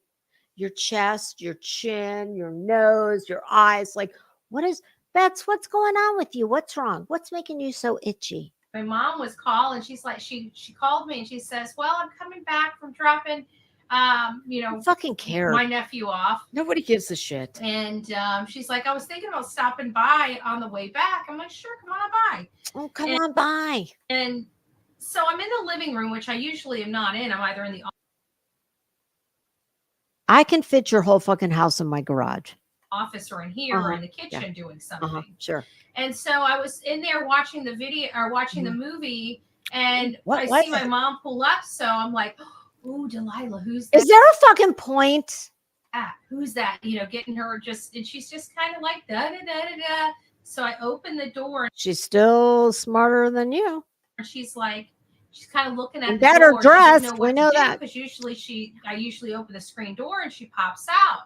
Your chest, your chin, your nose, your eyes. Like, what's going on with you? What's wrong? What's making you so itchy? My mom was calling. She's like, she called me and she says, well, I'm coming back from dropping fucking care. My nephew off. Nobody gives a shit. And she's like, I was thinking about stopping by on the way back. I'm like, sure, come on by. Oh, come on by. And so I'm in the living room, which I usually am not in. I'm either in the I can fit your whole fucking house in my garage. Office or in here or in the kitchen doing something. Sure. And so I was in there watching the video or watching the movie, and I see my mom pull up. So I'm like, oh, Delilah, who's that? Is there a fucking point? Who's that? Getting her and she's just kind of like da da da da da. So I open the door. She's still smarter than you. She's kind of looking at the better door. dressed. We know that. Because I usually open the screen door and she pops out.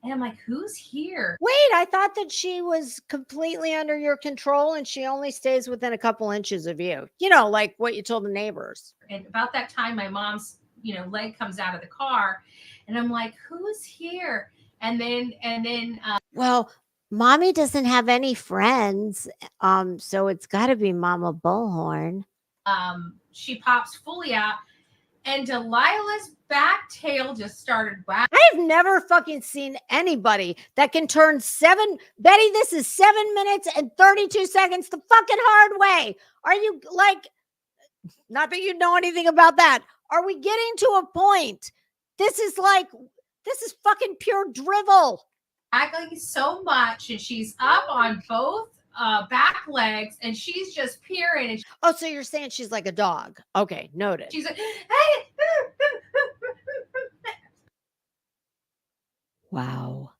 And I'm like, who's here? Wait, I thought that she was completely under your control and she only stays within a couple inches of you. Like what you told the neighbors. And about that time, my mom's, leg comes out of the car. And I'm like, who's here? And then well, mommy doesn't have any friends. So it's got to be Mama Bullhorn. She pops fully out. And Delilah's back tail just started whacking. I've never fucking seen anybody that can turn Betty, this is 7 minutes and 32 seconds the fucking hard way. Are you not that you know anything about that. Are we getting to a point? This is fucking pure drivel. Acting so much, and she's up on both back legs, and she's just peering. And so you're saying she's like a dog? Okay, noted. She's like, wow.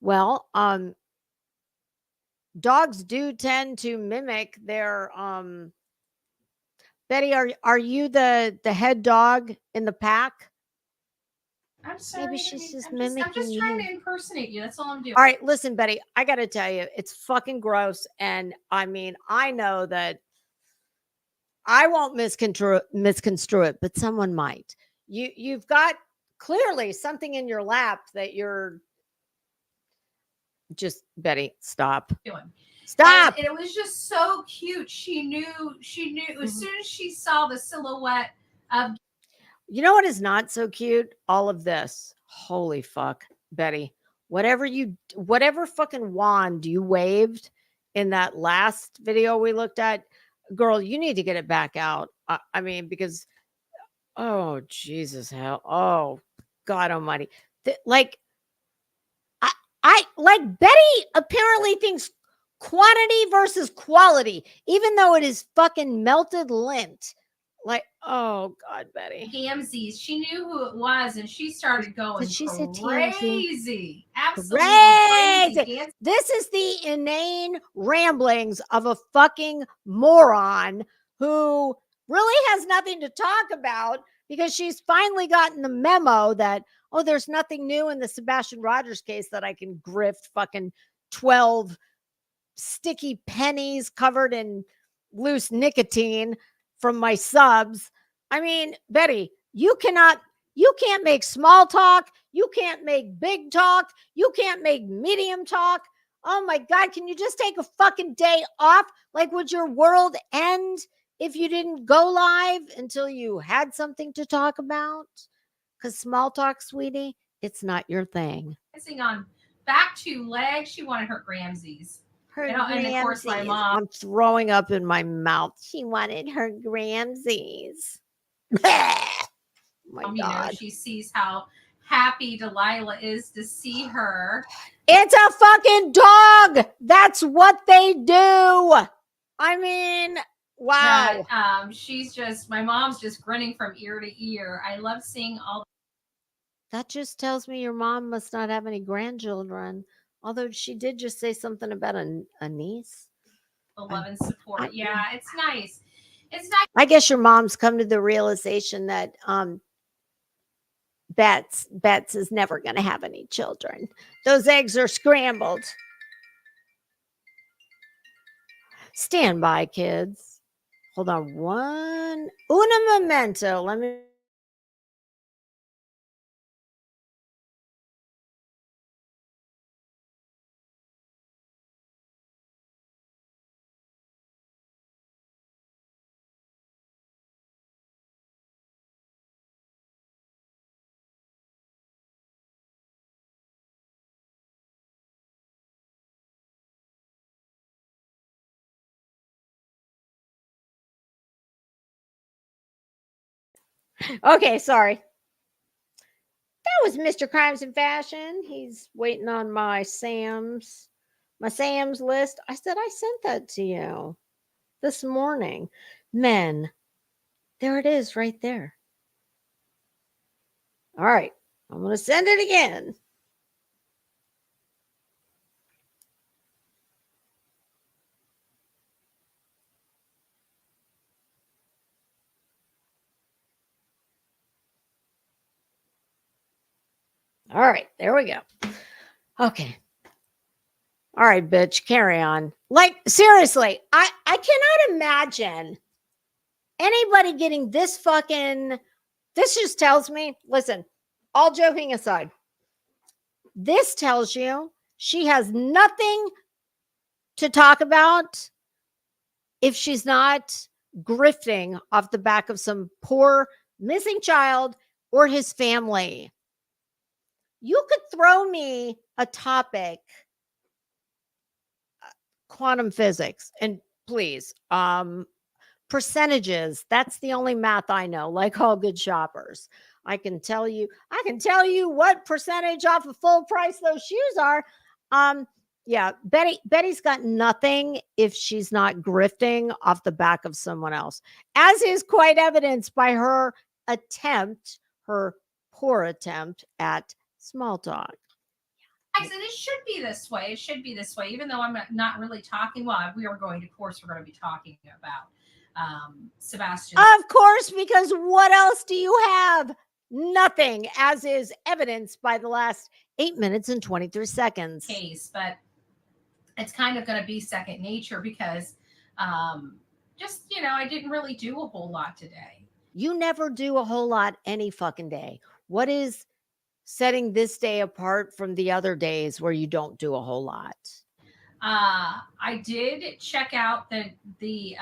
Well, dogs do tend to mimic their Betty, are you the head dog in the pack? I'm sorry. Maybe she's just mimicking I'm just trying to impersonate you. That's all I'm doing. All right, listen, Betty, I got to tell you, it's fucking gross. And I mean, I know that I won't misconstrue it, but someone might. You've got clearly something in your lap that you're just, Betty, stop. Stop. And it was just so cute. She knew as soon as she saw the silhouette of. You know what is not so cute? All of this. Holy fuck, Betty. Whatever fucking wand you waved in that last video we looked at, girl, you need to get it back out. I mean, because, oh, Jesus, hell. Oh, God almighty. I Betty apparently thinks quantity versus quality, even though it is fucking melted lint. Like, oh God, Betty. TMZs. She knew who it was, and she started going crazy. Absolutely crazy. This is the inane ramblings of a fucking moron who really has nothing to talk about because she's finally gotten the memo that, oh, there's nothing new in the Sebastian Rogers case that I can grift fucking 12 sticky pennies covered in loose nicotine from my subs. I mean, Betty, you can't make small talk. You can't make big talk. You can't make medium talk. Oh my God, can you just take a fucking day off? Like, would your world end if you didn't go live until you had something to talk about? Because small talk, sweetie, it's not your thing. On back 2 legs, she wanted her Gramsies. And of course, my mom. I'm throwing up in my mouth. She wanted her Gramsies. My God. She sees how happy Delilah is to see her. It's a fucking dog. That's what they do. I mean, wow. She's just, my mom's just grinning from ear to ear. I love seeing all. That just tells me your mom must not have any grandchildren. Although she did just say something about a niece. The love and support. Yeah, it's nice. It's nice. I guess your mom's come to the realization that Bets is never going to have any children. Those eggs are scrambled. Stand by, kids. Hold on una momento. Let me. Okay, sorry. That was Mr. Crimes and Fashion. He's waiting on my Sam's list. I said I sent that to you this morning. Men, there it is right there. All right, I'm going to send it again. All right, there we go. Okay. All right, bitch, carry on. Like, seriously, I cannot imagine anybody getting this fucking, this just tells me, listen, all joking aside, this tells you she has nothing to talk about if she's not grifting off the back of some poor missing child or his family. You could throw me a topic, quantum physics, and please, percentages. That's the only math I know, like all good shoppers. I can tell you what percentage off of full price those shoes are. Yeah, Betty's got nothing if she's not grifting off the back of someone else, as is quite evidenced by her poor attempt at small talk. I said it should be this way. It should be this way, even though I'm not really talking. Well, we're going to be talking about Sebastian. Of course, because what else do you have? Nothing, as is evidenced by the last 8 minutes and 23 seconds. Case, but it's kind of going to be second nature because just, I didn't really do a whole lot today. You never do a whole lot any fucking day. What is setting this day apart from the other days where you don't do a whole lot? I did check out the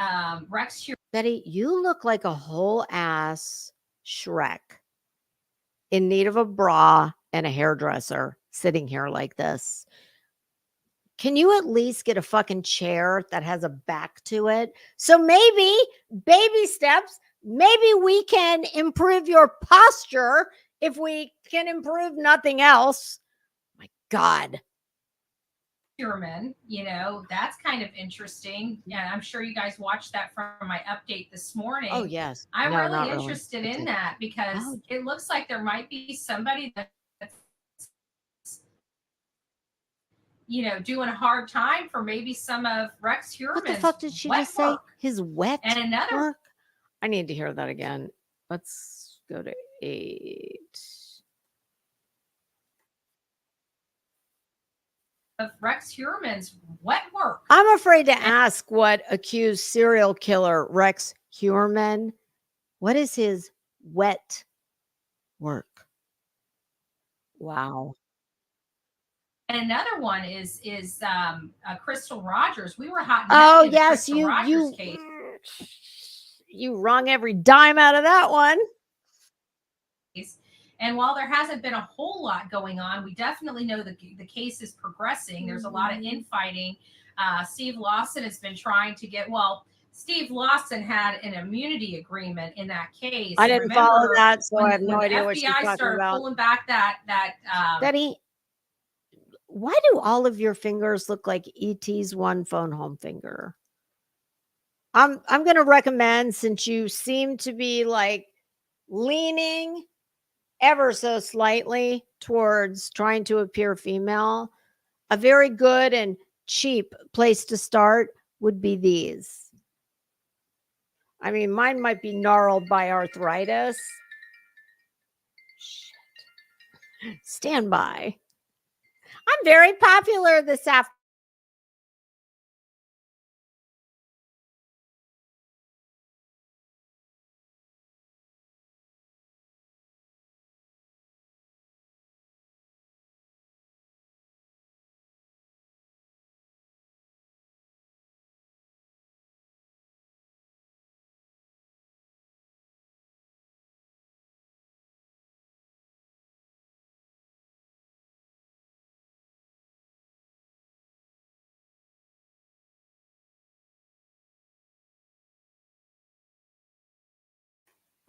Rex here. Betty, you look like a whole ass Shrek in need of a bra and a hairdresser sitting here like this. Can you at least get a fucking chair that has a back to it? So maybe, baby steps, maybe we can improve your posture if we can improve nothing else. My God. Human, that's kind of interesting. And I'm sure you guys watched that from my update this morning. Oh, yes. I'm really interested in that because it looks like there might be somebody that's, doing a hard time for maybe some of Rex Hurman's. What the fuck did she just say? His wet and another work? I need to hear that again. Let's go to 8. of Rex Heuermann's wet work. I'm afraid to ask what accused serial killer Rex Heuermann, what is his wet work? Wow. And another one is Crystal Rogers. We were hot and Oh heavy in the yes, Crystal Rogers case. You wrung every dime out of that one. And while there hasn't been a whole lot going on, we definitely know the case is progressing. There's a lot of infighting. Steve Lawson has been trying to get, Steve Lawson had an immunity agreement in that case. I didn't follow that, so I have no idea what you're talking started about. Pulling back that Betty, why do all of your fingers look like ET's one phone home finger? I'm going to recommend, since you seem to be like leaning ever so slightly towards trying to appear female, a very good and cheap place to start would be these. I mean, mine might be gnarled by arthritis. Shit. Stand by. I'm very popular this afternoon.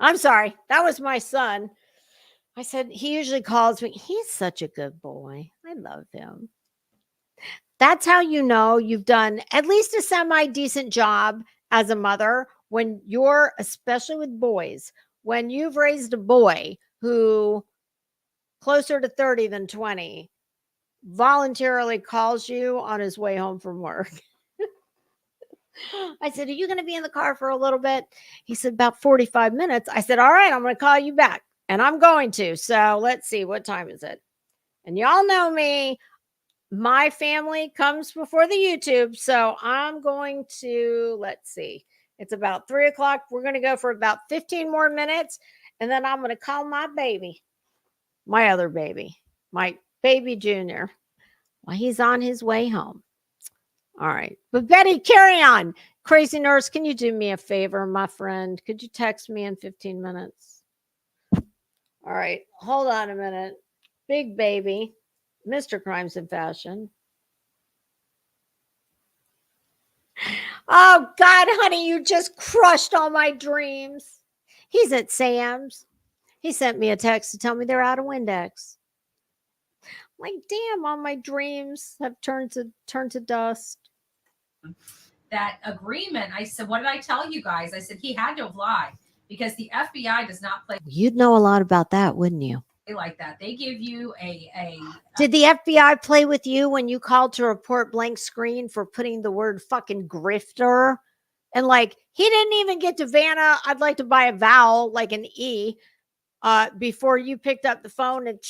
I'm sorry. That was my son. I said, he usually calls me. He's such a good boy. I love him. That's how you know you've done at least a semi-decent job as a mother when you're, especially with boys, when you've raised a boy who closer to 30 than 20 voluntarily calls you on his way home from work. I said, are you going to be in the car for a little bit? He said, about 45 minutes. I said, all right, I'm going to call you back. And I'm going to. So let's see, what time is it? And y'all know me. My family comes before the YouTube. So I'm going to, let's see. It's about 3 o'clock. We're going to go for about 15 more minutes. And then I'm going to call my baby, my other baby, my baby Junior, while he's on his way home. All right. But Betty, carry on. Crazy Nurse, can you do me a favor, my friend? Could you text me in 15 minutes? All right. Hold on a minute. Big baby, Mr. Crimes in Fashion. Oh, God, honey, you just crushed all my dreams. He's at Sam's. He sent me a text to tell me they're out of Windex. Like, damn, all my dreams have turned to dust. That agreement, I said, what did I tell you guys? I said he had to have lied because the FBI does not play. You'd know a lot about that, wouldn't you? Like that. They give you Did the FBI play with you when you called to report blank screen for putting the word fucking grifter? And like, he didn't even get to Vanna, I'd like to buy a vowel, like an E, before you picked up the phone and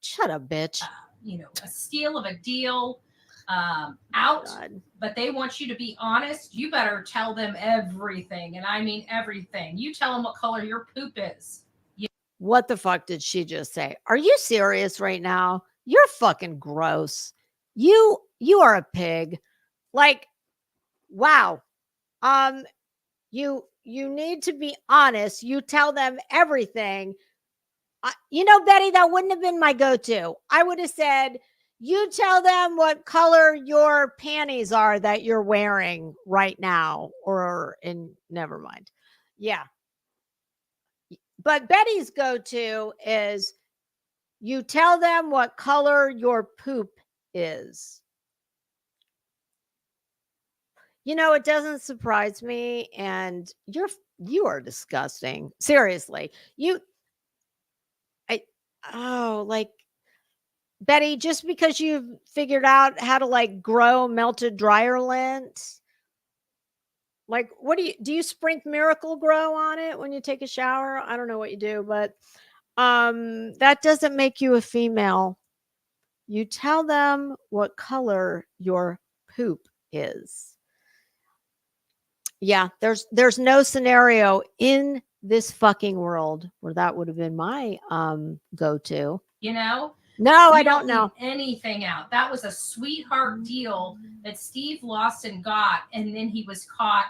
shut up, bitch. A steal of a deal out, but they want you to be honest. You better tell them everything. And I mean everything. You tell them what color your poop is. What the fuck did she just say? Are you serious right now? You're fucking gross. You are a pig. Like, wow. You need to be honest. You tell them everything. Betty, that wouldn't have been my go-to. I would have said, you tell them what color your panties are that you're wearing right now, never mind. Yeah. But Betty's go-to is you tell them what color your poop is. It doesn't surprise me. And you are disgusting. Seriously. Betty, just because you've figured out how to grow melted dryer lint, what do you sprink Miracle Grow on it when you take a shower? I don't know what you do, but that doesn't make you a female. You tell them what color your poop is. Yeah, there's no scenario in this fucking world where that would have been my go-to. You know? No, You I don't know. leave anything out. That was a sweetheart deal that Steve Lawson got, and then he was caught.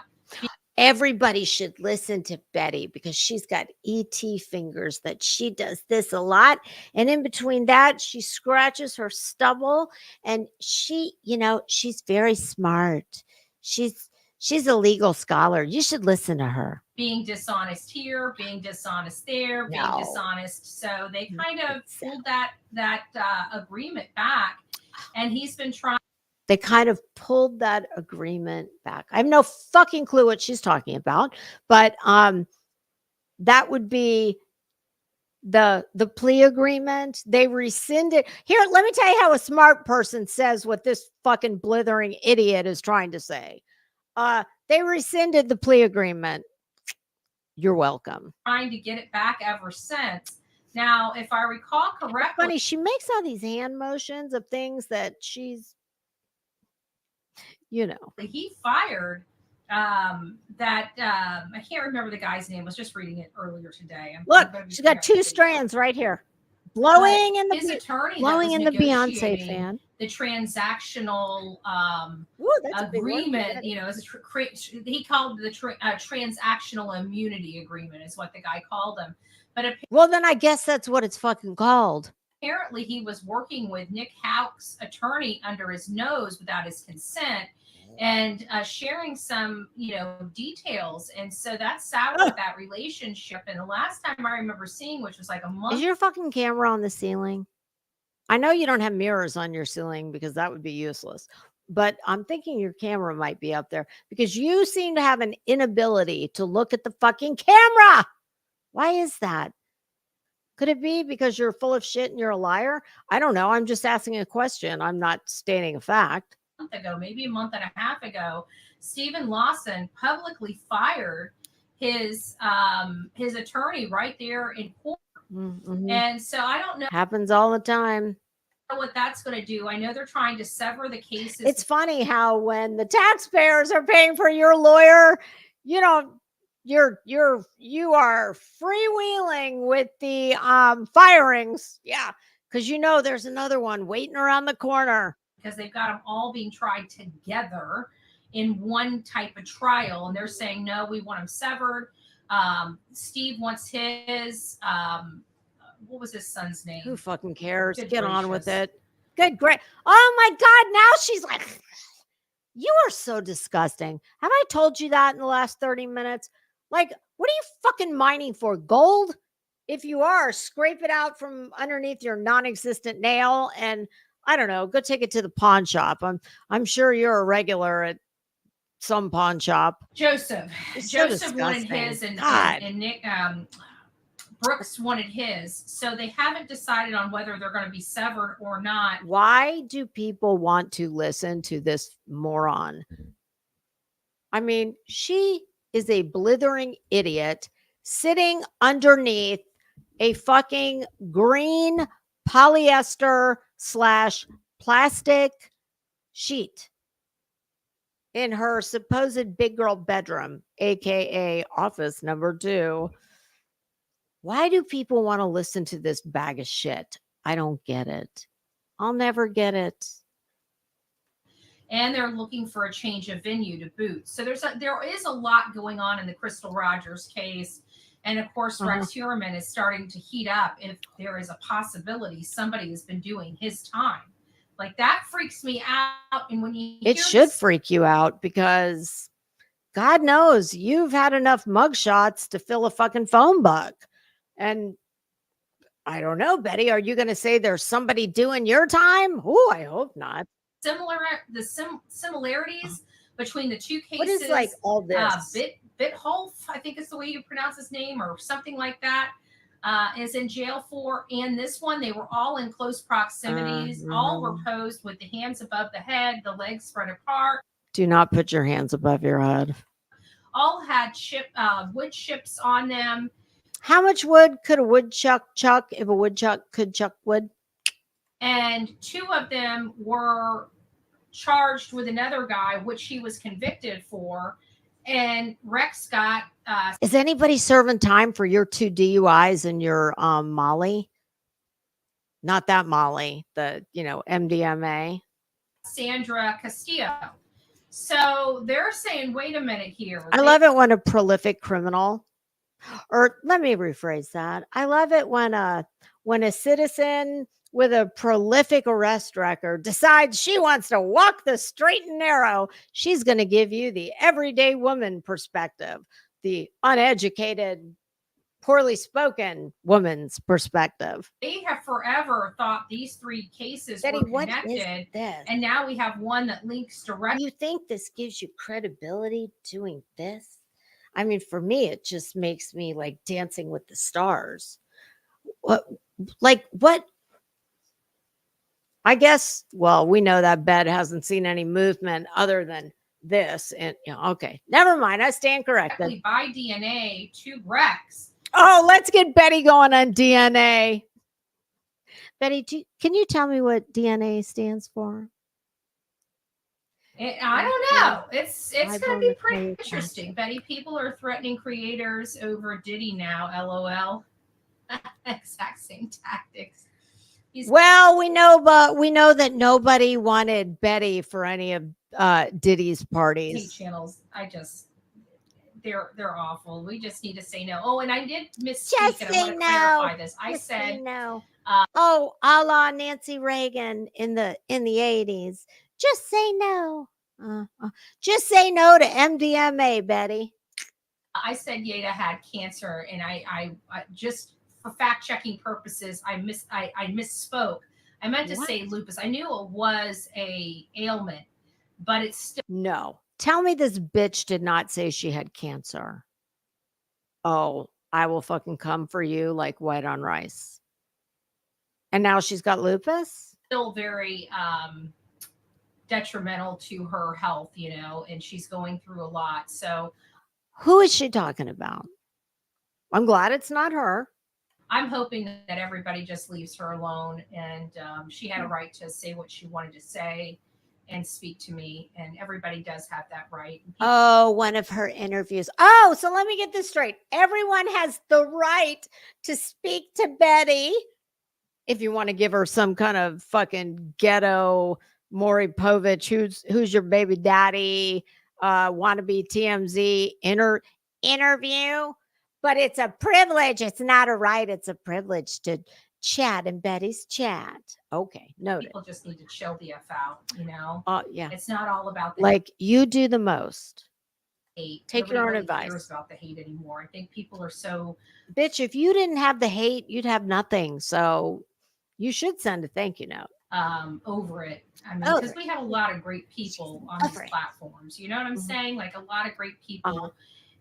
Everybody should listen to Betty because she's got ET fingers that she does this a lot. And in between that, she scratches her stubble and she, she's very smart. She's a legal scholar. You should listen to her. Being dishonest here, being dishonest there, being dishonest. So they kind of pulled that agreement back, and he's been trying. They kind of pulled that agreement back. I have no fucking clue what she's talking about, but that would be the plea agreement. They rescinded. Here, let me tell you how a smart person says what this fucking blithering idiot is trying to say. They rescinded the plea agreement. You're welcome. Trying to get it back ever since. Now, if I recall correctly, funny, she makes all these hand motions of things that she's, he fired I can't remember the guy's name. I was just reading it earlier today. Look, she's got two strands right here. Blowing in the his attorney, blowing in the Beyonce fan. The transactional that's agreement, he called the transactional immunity agreement is what the guy called him. But well, then I guess that's what it's fucking called. Apparently, he was working with Nick Houck's attorney under his nose without his consent, and sharing some, details. And so that soured that relationship. And the last time I remember seeing, which was like a month. Is your fucking camera on the ceiling? I know you don't have mirrors on your ceiling because that would be useless. But I'm thinking your camera might be up there because you seem to have an inability to look at the fucking camera. Why is that? Could it be because you're full of shit and you're a liar? I don't know. I'm just asking a question. I'm not stating a fact. Maybe a month and a half ago, Stephen Lawson publicly fired his attorney right there in court. Mm-hmm. And so I don't know. Happens all the time. What that's going to do. I know they're trying to sever the cases. It's funny how when the taxpayers are paying for your lawyer, you are freewheeling with the firings. Yeah, because there's another one waiting around the corner. Because they've got them all being tried together in one type of trial. And they're saying, no, we want them severed. Steve wants his, what was his son's name? Who fucking cares? Good Get gracious. on with it. Good, great. Oh my God. Now she's like, you are so disgusting. Have I told you that in the last 30 minutes? Like, what are you fucking mining for? Gold? If you are, scrape it out from underneath your non-existent nail and I don't know, go take it to the pawn shop. I'm sure you're a regular at some pawn shop. Joseph wanted his and Nick Brooks wanted his. So they haven't decided on whether they're going to be severed or not. Why do people want to listen to this moron? I mean, she is a blithering idiot sitting underneath a fucking green polyester / plastic sheet in her supposed big girl bedroom, aka office number 2. Why do people want to listen to this bag of shit? I don't get it. I'll never get it. And they're looking for a change of venue to boot. So there is a lot going on in the Crystal Rogers case. And of course, Rex Heuermann is starting to heat up if there is a possibility somebody has been doing his time. Like that freaks me out. And when it should freak you out because God knows you've had enough mugshots to fill a fucking phone book. And I don't know, Betty, are you going to say there's somebody doing your time? Oh, I hope not. Similarities between the two cases. What is like all this? Bitholf, I think is the way you pronounce his name or something like that, is in jail for. And this one, they were all in close proximities. All were posed with the hands above the head, the legs spread apart. Do not put your hands above your head. All had wood chips on them. How much wood could a woodchuck chuck if a woodchuck could chuck wood? and 2 of them were charged with another guy, which he was convicted for. And Rex got. Is anybody serving time for your 2 DUIs and your Molly? Not that Molly, the MDMA. Sandra Castillo. So they're saying, wait a minute here. I love it when a prolific criminal, or let me rephrase that. I love it when a citizen with a prolific arrest record decides she wants to walk the straight and narrow. She's going to give you the everyday woman perspective, the uneducated, poorly spoken woman's perspective. They have forever thought these 3 cases Betty, were connected. What is this? And now we have one that links directly. You think this gives you credibility doing this? I mean, for me, it just makes me like Dancing with the Stars. What? I guess, well, we know that bed hasn't seen any movement other than this. And okay, never mind. I stand corrected. By DNA to Rex. Oh, let's get Betty going on DNA. Betty, can you tell me what DNA stands for? I don't know. It's going to be pretty interesting. Betty, people are threatening creators over Diddy now. LOL. Exact same tactics. Well, we know that nobody wanted Betty for any of Diddy's parties. Channels. They're awful. We just need to say no. Oh, and I did misspeak, and I want to clarify this. I said no. A la Nancy Reagan in the 80s. Just say no. Just say no to MDMA, Betty. I said Yeda had cancer, and I just for fact checking purposes, I misspoke. I meant to say lupus. I knew it was a ailment, but it's still no. Tell me this bitch did not say she had cancer. Oh, I will fucking come for you like white on rice. And now she's got lupus? Still very detrimental to her health, and she's going through a lot. So who is she talking about? I'm glad it's not her. I'm hoping that everybody just leaves her alone, and she had a right to say what she wanted to say and speak to me, and everybody does have that right. Oh, one of her interviews. Oh, so let me get this straight. Everyone has the right to speak to Betty. If you want to give her some kind of fucking ghetto Maury Povich, who's your baby daddy, wannabe TMZ interview. But it's a privilege. It's not a right. It's a privilege to chat in Betty's chat. Okay, noted. People just need to chill the F out, Yeah. It's not all about you do the most. Hate. Take Nobody your own really advice. Cares about the hate anymore. I think people are so. Bitch, if you didn't have the hate, you'd have nothing. So you should send a thank you note. Over it. I mean, because we have a lot of great people on these platforms. You know what I'm saying? Like a lot of great people.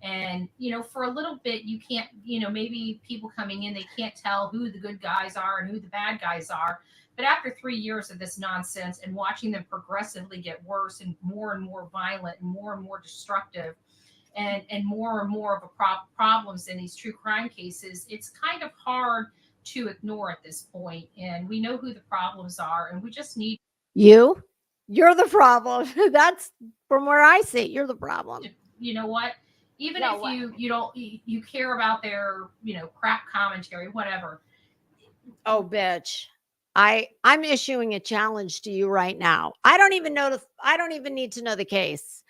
And, for a little bit, you can't, maybe people coming in, they can't tell who the good guys are and who the bad guys are. But after 3 years of this nonsense and watching them progressively get worse and more violent and more destructive and more and more of a problems in these true crime cases, it's kind of hard to ignore at this point. And we know who the problems are, and we just need. You're the problem. That's from where I sit. You're the problem. You know what? Even if you care about their, crap commentary, whatever. Oh, bitch. I'm issuing a challenge to you right now. I don't even need to know the case.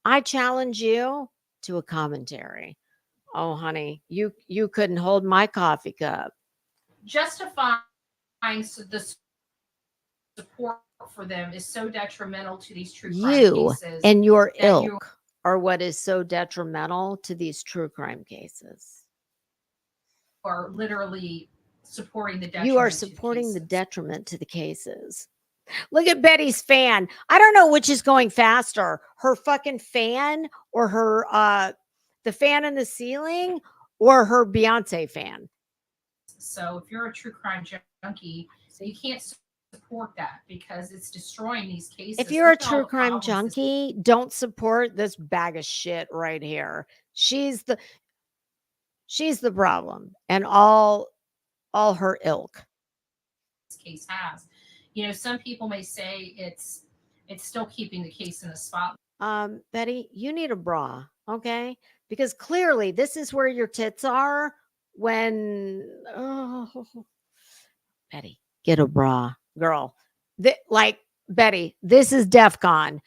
I challenge you to a commentary. Oh, honey, you couldn't hold my coffee cup. Justifying the support for them is so detrimental to these true crime cases. And your ilk are what is so detrimental to these true crime cases. Are literally supporting the detriment. You are supporting the detriment to the cases. Look at Betty's fan. I don't know which is going faster, her fucking fan or her the fan in the ceiling or her Beyonce fan. So if you're a true crime junkie, you can't support that because it's destroying these cases. If you're a true crime junkie, don't support this bag of shit right here. She's the problem and all her ilk. This case has. some people may say it's still keeping the case in the spotlight. Betty, you need a bra, okay? Because clearly this is where your tits are when Betty, get a bra, girl. Like Betty, this is DEFCON.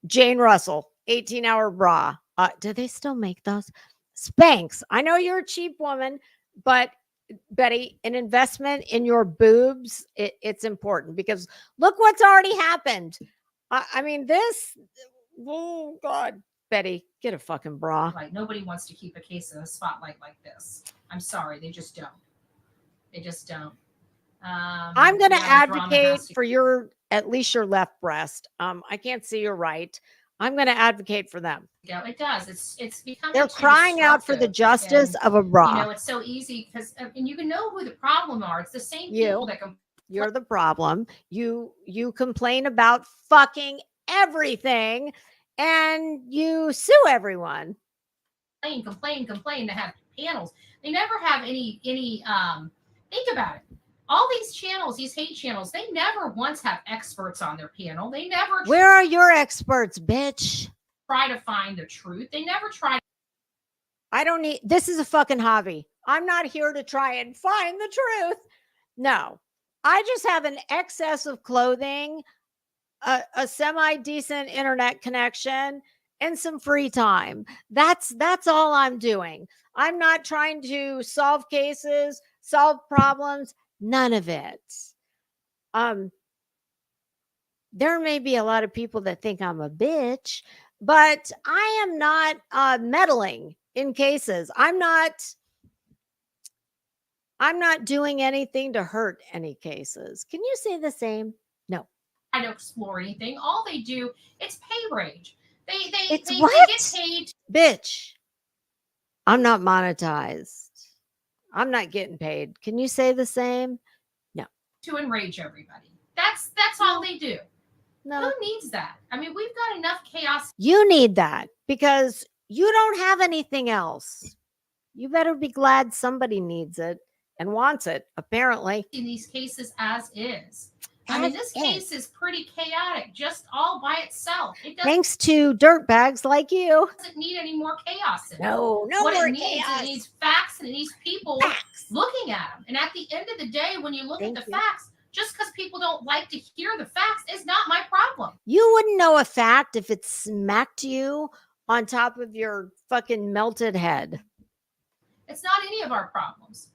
Jane Russell, 18-hour bra. Do they still make those? Spanx. I know you're a cheap woman, but Betty, an investment in your boobs, it's important because look what's already happened. I mean, this, oh God, Betty, get a fucking bra. Like, nobody wants to keep a case in the spotlight like this. I'm sorry, they just don't. They just don't. I'm going to advocate for your, at least your left breast. I can't see your right. I'm going to advocate for them. Yeah, it does. It's becoming. They're crying out for the justice of a bra. It's so easy because, and you can know who the problem are. It's the same people that you're the problem. You complain about fucking everything, and you sue everyone. Complain to have panels. They never have any. Think about it. All these channels, these hate channels, they never once have experts on their panel. They never. Where are your experts, bitch? Try to find the truth. They never try. I don't need. This is a fucking hobby. I'm not here to try and find the truth. No, I just have an excess of clothing, a semi-decent internet connection, and some free time. That's all I'm doing. I'm not trying to solve cases, solve problems. None of it. There may be a lot of people that think I'm a bitch, but I am not meddling in cases. I'm not doing anything to hurt any cases. Can you say the same? No. I don't explore anything. All they do, it's pay rage. They get paid. Bitch, I'm not monetized. I'm not getting paid. Can you say the same? No. To enrage everybody. That's all they do. No. Who needs that? I mean, we've got enough chaos. You need that because you don't have anything else. You better be glad somebody needs it and wants it, apparently. In these cases as is. I mean, this case is pretty chaotic, just all by itself. Thanks to dirtbags like you. It doesn't need any more chaos in it. No what more it needs, chaos. It needs facts and it needs people looking at them. And at the end of the day, when you look at the facts, just because people don't like to hear the facts is not my problem. You wouldn't know a fact if it smacked you on top of your fucking melted head. It's not any of our problems.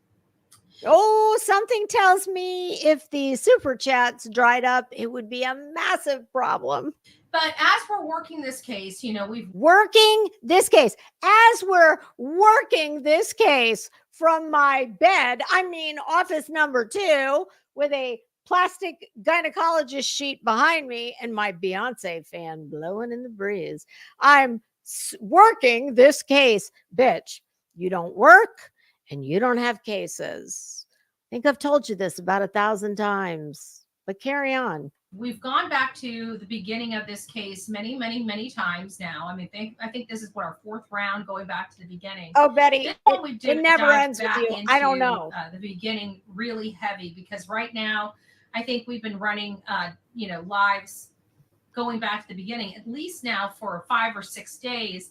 Oh, something tells me if the super chats dried up, it would be a massive problem. But as we're working this case, as we're working this case from my bed, I mean, office number 2 with a plastic gynecologist sheet behind me and my Beyonce fan blowing in the breeze. I'm working this case, bitch. You don't work and you don't have cases. I think I've told you this about 1,000 times, but carry on. We've gone back to the beginning of this case many, many, many times now. I mean, I think this is our 4th round going back to the beginning. Oh, Betty, it never ends with you. I don't know. The beginning really heavy because right now, I think we've been running, lives going back to the beginning, at least now for 5 or 6 days.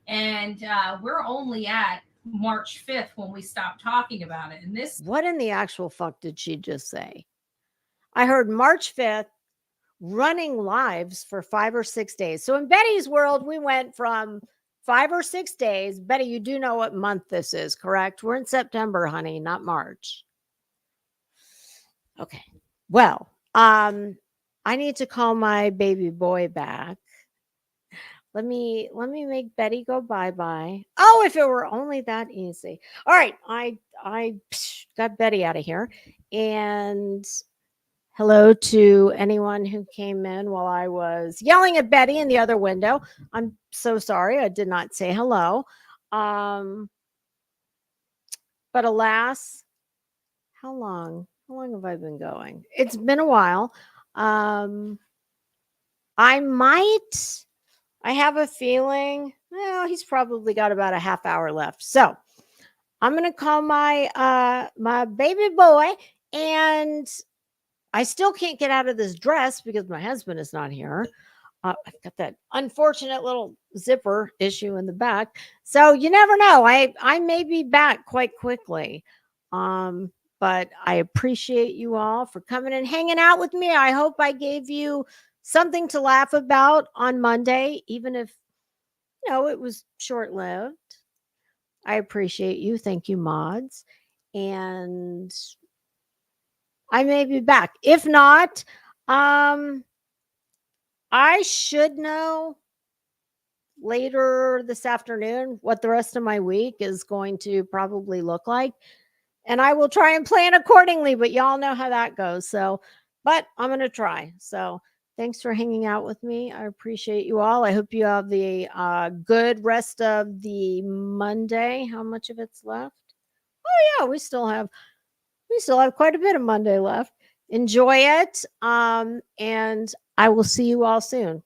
And we're only at March 5th when we stopped talking about it. And what in the actual fuck did she just say? I heard March 5th running lives for 5 or 6 days. So in Betty's world, we went from 5 or 6 days. Betty, you do know what month this is, correct? We're in September, honey, not March. Okay. Well, I need to call my baby boy back. Let me make Betty go bye-bye. Oh, if it were only that easy. All right, I got Betty out of here. And hello to anyone who came in while I was yelling at Betty in the other window. I'm so sorry I did not say hello. But alas, how long have I been going? It's been a while. I have a feeling, he's probably got about a half hour left. So I'm going to call my my baby boy, and I still can't get out of this dress because my husband is not here. I've got that unfortunate little zipper issue in the back. So you never know. I may be back quite quickly. But I appreciate you all for coming and hanging out with me. I hope I gave you something to laugh about on Monday, even if it was short-lived. I appreciate you. Thank you, mods. And I may be back. If not, I should know later this afternoon what the rest of my week is going to probably look like. And I will try and plan accordingly, but y'all know how that goes. So, but I'm going to try. So thanks for hanging out with me. I appreciate you all. I hope you have the good rest of the Monday. How much of it's left? Oh yeah, we still have quite a bit of Monday left. Enjoy it. And I will see you all soon.